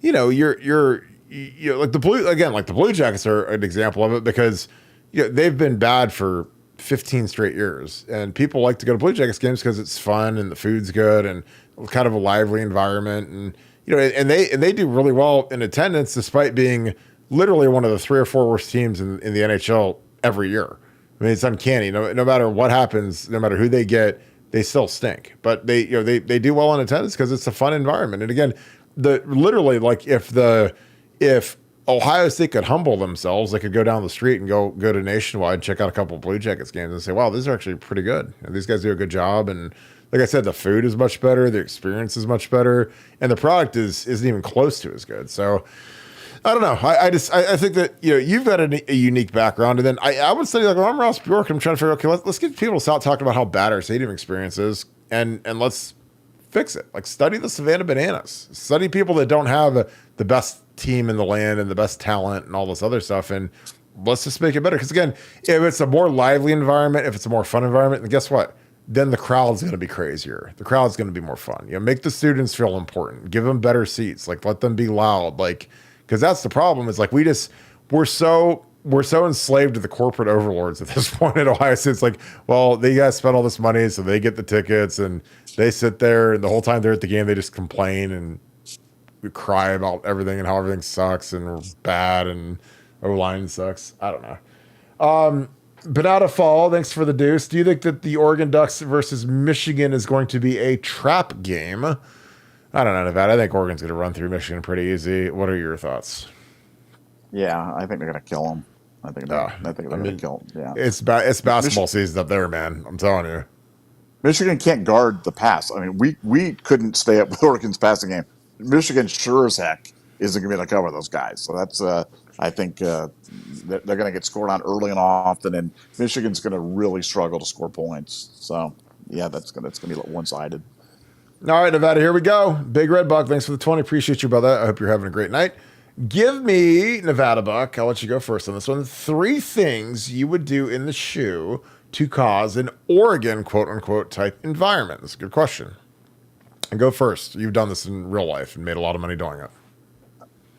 you're like the Blue Jackets are an example of it, because they've been bad for 15 straight years, and people like to go to Blue Jackets games because it's fun and the food's good and kind of a lively environment, and and they do really well in attendance despite being literally one of the 3 or 4 worst teams in the NHL every year. I mean, it's uncanny. No matter what happens, no matter who they get, they still stink. But they do well in attendance because it's a fun environment. And again, if Ohio State could humble themselves, they could go down the street and go to Nationwide and check out a couple of Blue Jackets games and say, wow, these are actually pretty good. And these guys do a good job. And like I said, the food is much better, the experience is much better, and the product isn't even close to as good. So I don't know. I think that you've got a unique background, and then I would say, like, when I'm Ross Bjork, I'm trying to figure out, okay, let's get people to stop talking about how bad our stadium experience is, and let's fix it. Like, study the Savannah Bananas, study people that don't have the best team in the land and the best talent and all this other stuff, and let's just make it better. Because again, if it's a more lively environment, if it's a more fun environment, then guess what? then the crowd's going to be crazier. The crowd's going to be more fun. Make the students feel important. Give them better seats. Like, let them be loud. Like, because that's the problem. Is like we're so enslaved to the corporate overlords at this point at Ohio State. It's like, well, they guys spend all this money, so they get the tickets, and they sit there, and the whole time they're at the game, they just complain and we cry about everything and how everything sucks and we're bad and O-line sucks. I don't know. But out of fall, thanks for the deuce. Do you think that the Oregon Ducks versus Michigan is going to be a trap game? I don't know, Nevada. I think Oregon's going to run through Michigan pretty easy. What are your thoughts? Yeah, I think they're going to kill them. I think they're going to kill them. Yeah, it's basketball season up there, man. I'm telling you. Michigan can't guard the pass. I mean, we couldn't stay up with Oregon's passing game. Michigan sure as heck isn't going to be able to cover those guys. So that's I think they're going to get scored on early and often, and Michigan's going to really struggle to score points. So yeah, that's going to be one-sided. All right, Nevada, here we go. Big Red Buck, thanks for the 20. Appreciate you, brother. I hope you're having a great night. Give me, Nevadabuck, I'll let you go first on this one, 3 things you would do in the shoe to cause an Oregon quote-unquote type environment. That's a good question. And go first. You've done this in real life and made a lot of money doing it.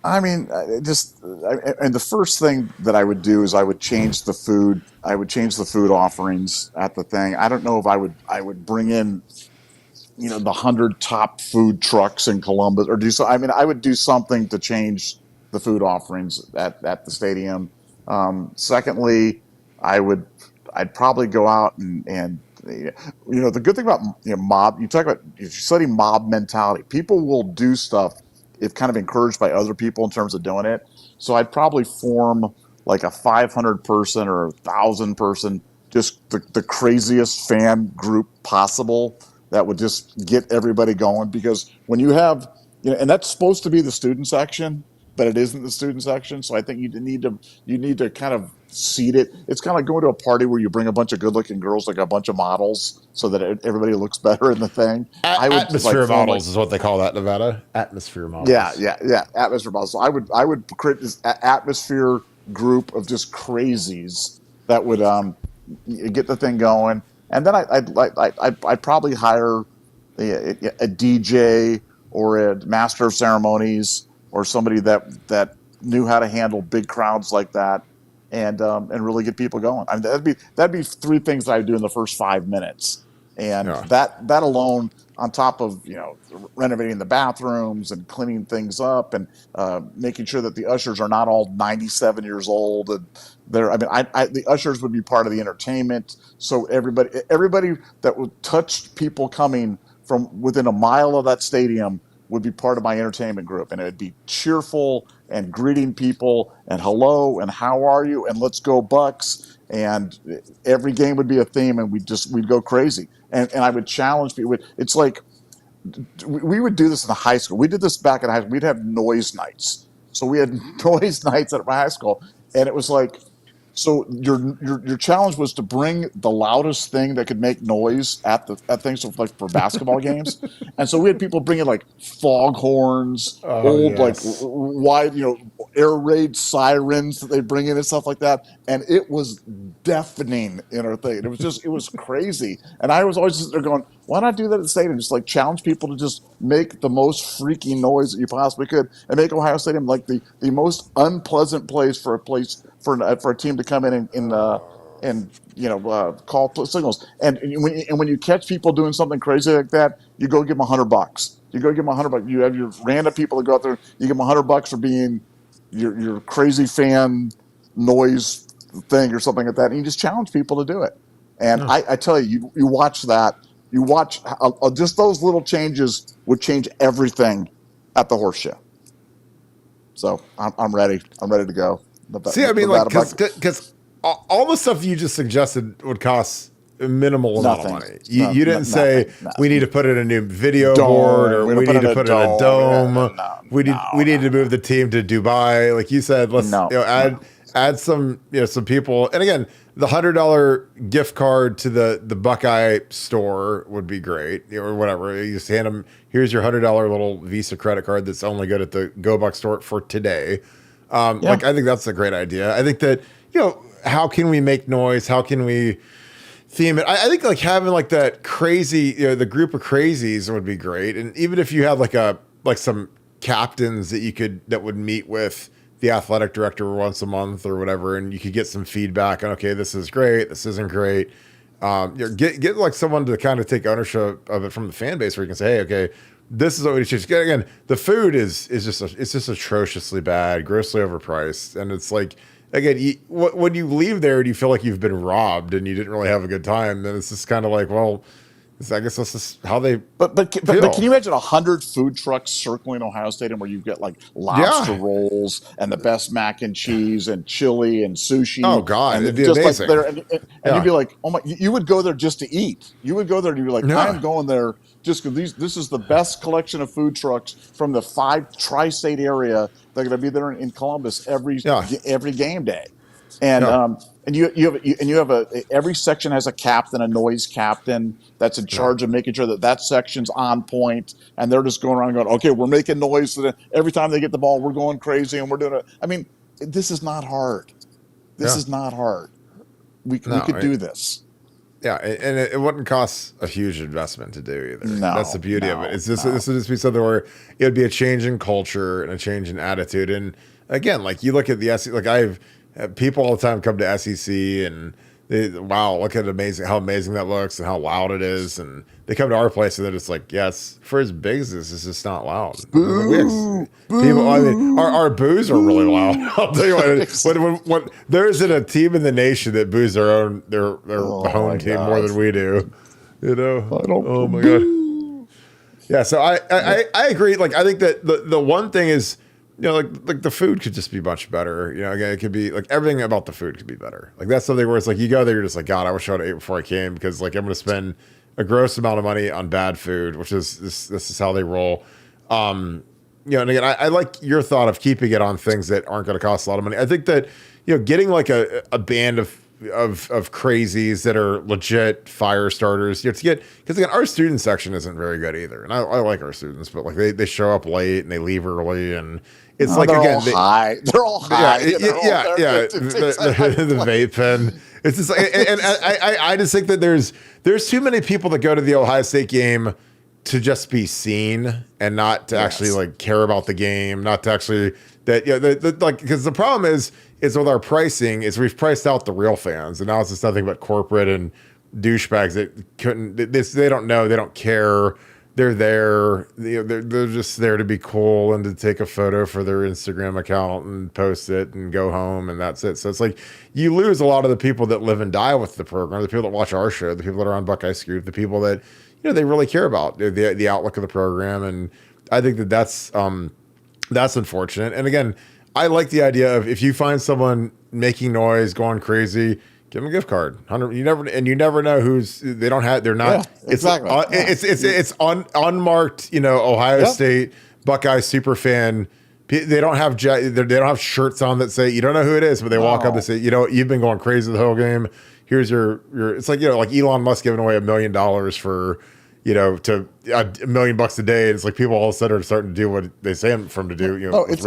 I mean, and the first thing that I would do is I would change the food. I would change the food offerings at the thing. I don't know if I would bring in, the 100 top food trucks in Columbus or do so. I mean, I would do something to change the food offerings at the stadium. Secondly, I'd probably go out and the good thing about mob. You talk about if you study mob mentality, people will do stuff if kind of encouraged by other people in terms of doing it. So I'd probably form like a 500 person or 1,000 person, just the craziest fan group possible that would just get everybody going. Because when you have, and that's supposed to be the student section, but it isn't the student section. So I think you need to kind of seed it. It's kind of like going to a party where you bring a bunch of good-looking girls, like a bunch of models, so that everybody looks better in the thing. Atmosphere models is what they call that, Nevada. Atmosphere models. Yeah. Atmosphere models. So I would create this atmosphere group of just crazies that would get the thing going, and then I'd probably hire a DJ or a master of ceremonies or somebody that knew how to handle big crowds like that, and really get people going. I mean, that'd be 3 things that I would do in the first 5 minutes, and that alone, on top of renovating the bathrooms and cleaning things up and making sure that the ushers are not all 97 years old, and the ushers would be part of the entertainment. So everybody that would touch people coming from within a mile of that stadium would be part of my entertainment group, and it would be cheerful and greeting people and hello and how are you and let's go Bucks, and every game would be a theme, and we'd go crazy, and I would challenge people. It's like we would do this in the high school. We did this back in high school. We'd have noise nights. So we had noise nights at my high school, and it was like, so your challenge was to bring the loudest thing that could make noise at things, so like for basketball games. And so we had people bringing like foghorns, like wide, air raid sirens that they bring in and stuff like that. And it was deafening in our thing. It was crazy. And I was always just there going, why not do that at the stadium? Just like challenge people to just make the most freaky noise that you possibly could, and make Ohio Stadium like the most unpleasant place for a team to come in and call signals. And when you catch people doing something crazy like that, you go give them $100. You go give them $100. You have your random people that go out there. You give them $100 for being your crazy fan noise thing or something like that, and you just challenge people to do it. And I tell you, you watch that. You watch just those little changes would change everything at the Horseshoe. So I'm ready. I'm ready to go. See, I mean, like, because all the stuff you just suggested would cost a minimal amount of money. You didn't say we need to put in a new video board, or we need to put in a dome. We need to move the team to Dubai. Like you said, let's add some some people. And again, the $100 gift card to the Buckeye store would be great, or whatever. You just hand them, here's your $100 little Visa credit card that's only good at the Go Buck store for today. Like, I think that's a great idea. I think that, how can we make noise? How can we, theme it. I think like having like that crazy, the group of crazies would be great. And even if you had like some captains that would meet with the athletic director once a month or whatever, and you could get some feedback on, okay, this is great, this isn't great. Get like someone to kind of take ownership of it from the fan base, where you can say, hey, okay, this is what we should get. Again, the food is just atrociously bad, grossly overpriced, and it's like, again, when you leave there and you feel like you've been robbed and you didn't really have a good time, then it's just kind of like, well, I guess that's just how they. But can you imagine 100 food trucks circling Ohio Stadium where you get like lobster rolls and the best mac and cheese and chili and sushi? Oh God, and it'd be just amazing. Like there, and you'd be like, oh my! You would go there just to eat. You would go there and you'd be like, I'm going there just because this is the best collection of food trucks from the 5 tri-state area. They're going to be there in Columbus every game day. And you have every section has a captain, a noise captain that's in charge of making sure that section's on point, and they're just going around going, okay, we're making noise so that every time they get the ball, we're going crazy and we're doing it. I mean, this is not hard. This is not hard. We could do this. Yeah, and it wouldn't cost a huge investment to do either. No, that's the beauty of it. It's this would just be something where it would be a change in culture and a change in attitude. And again, like you look at the SEC, like I've people all the time come to SEC and look at how amazing that looks and how loud it is. And they come to our place and they're just like, yes, for as big as this, it's just not loud. Boo, people, I mean, our boos are really loud. I'll tell you when there isn't a team in the nation that boos their home team more than we do. Oh my God. Yeah, so I agree. Like I think that the one thing is, like the food could just be much better. Again, it could be like everything about the food could be better. Like that's something where it's like you go there, you're just like, God, I wish I would have ate before I came, because like I'm going to spend a gross amount of money on bad food, which is this is how they roll. And again, I like your thought of keeping it on things that aren't going to cost a lot of money. I think that getting like a band of crazies that are legit fire starters, because again, our student section isn't very good either, and I like our students, but like they show up late and they leave early, and it's like they're again all high. They're all high. The vape pen. It's just and I just think that there's too many people that go to the Ohio State game to just be seen and not to actually like care about the game, not to actually because the problem is with our pricing is we've priced out the real fans, and now it's just nothing but corporate and douchebags that they don't know, they don't care. They're there. They're just there to be cool and to take a photo for their Instagram account and post it and go home, and that's it. So it's like you lose a lot of the people that live and die with the program, the people that watch our show, the people that are on Buckeye Scoop, the people that they really care about the outlook of the program. And I think that's unfortunate. And again, I like the idea of if you find someone making noise, going crazy, give them a gift card. You never know who's. They don't have. They're not. Yeah, exactly. It's unmarked. Ohio State Buckeye super fan. They don't have shirts on that say, you don't know who it is, but they walk up and say, you've been going crazy the whole game. Here's your. It's like like Elon Musk giving away $1 million for to $1 million a day. And it's like people all of a sudden are starting to do what they say for them to do. It's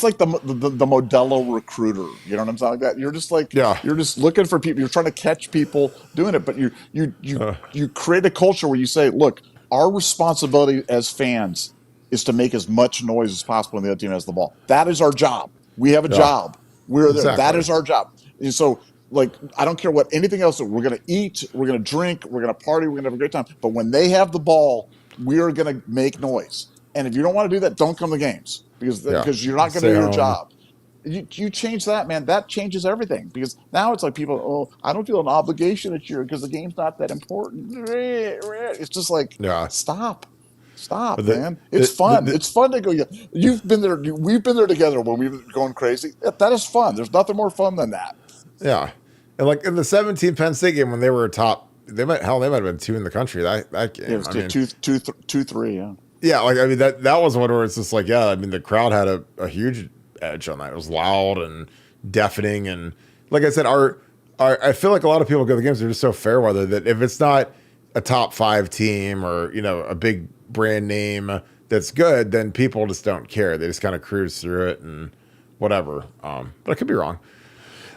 like the Modelo recruiter. You know what I'm saying? Like that. You're just like you're just looking for people. You're trying to catch people doing it, but you create a culture where you say, look, our responsibility as fans is to make as much noise as possible when the other team has the ball. That is our job. We have a job. We're there. That is our job. And so, like, I don't care what anything else. We're going to eat, we're going to drink, we're going to party, we're going to have a great time. But when they have the ball, we are going to make noise. And if you don't want to do that, don't come to games because you're not going to do your job. You change that, man. That changes everything, because now it's like people, I don't feel an obligation this year because the game's not that important. It's just like, stop, man. It's fun. It's fun to go. You've been there. We've been there together when we've been going crazy. That is fun. There's nothing more fun than that. Yeah. And like in the 17 Penn State game when they were top, they might have been 2 in the country that game. It was 2-3, yeah. Yeah, like I mean that was one where it's just like, the crowd had a huge edge on that. It was loud and deafening, and like I said, I feel like a lot of people go to the games, they're just so fair weather that if it's not a top 5 team or a big brand name that's good, then people just don't care. They just kind of cruise through it and whatever. But I could be wrong.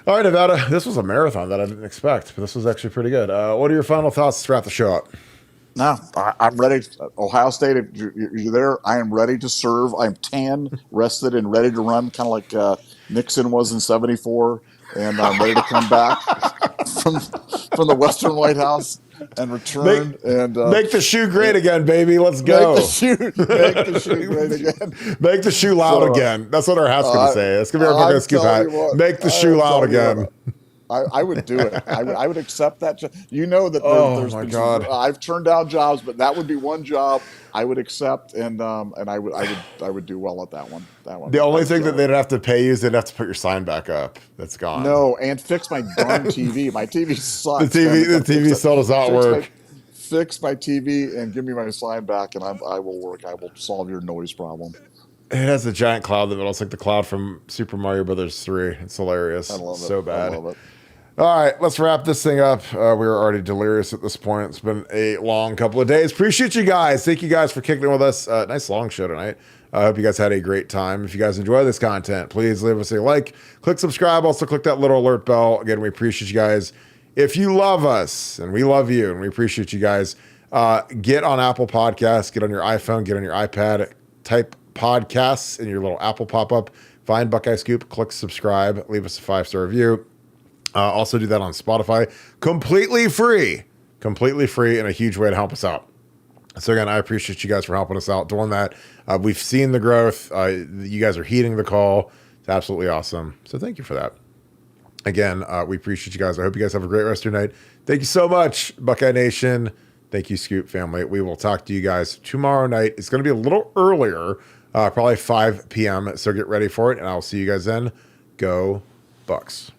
All right, Nevada. This was a marathon that I didn't expect, but this was actually pretty good. What are your final thoughts to wrap the show up? No, I'm ready. Ohio State, if you're there, I am ready to serve. I'm tan, rested, and ready to run, kind of like Nixon was in '74, and I'm ready to come back from the Western White House and return Make the shoe great again, baby. Let's go. Make the shoe great again. Make the shoe loud again. That's what our hat's going to say. That's going to be our Buckeye Scoop hat. Make the shoe loud again. I would do it. I would accept that. You know that there's my been God. I've turned down jobs, but that would be one job I would accept, and I would do well at that one. The only thing that they'd have to pay you is they'd have to put your sign back up. That's gone. No, and fix my darn TV. My TV sucks. The TV still does not work. Fix my TV and give me my sign back, and I will work. I will solve your noise problem. It has a giant cloud in the middle. It's like the cloud from Super Mario Brothers 3. It's hilarious. I love it. So bad. I love it. All right, let's wrap this thing up. We were already delirious at this point. It's been a long couple of days. Appreciate you guys. Thank you guys for kicking it with us. Nice long show tonight. I hope you guys had a great time. If you guys enjoy this content, please leave us a like, click subscribe. Also, click that little alert bell. Again, we appreciate you guys. If you love us, and we love you, and we appreciate you guys, get on Apple Podcasts, get on your iPhone, get on your iPad, type podcasts in your little Apple pop-up, find Buckeye Scoop, click subscribe, leave us a 5-star review. Also do that on Spotify, completely free, and a huge way to help us out. So again, I appreciate you guys for helping us out doing that. We've seen the growth. You guys are heeding the call. It's absolutely awesome. So thank you for that. Again, we appreciate you guys. I hope you guys have a great rest of your night. Thank you so much, Buckeye Nation. Thank you, Scoop family. We will talk to you guys tomorrow night. It's going to be a little earlier, probably 5 p.m. So get ready for it, and I'll see you guys then. Go Bucks.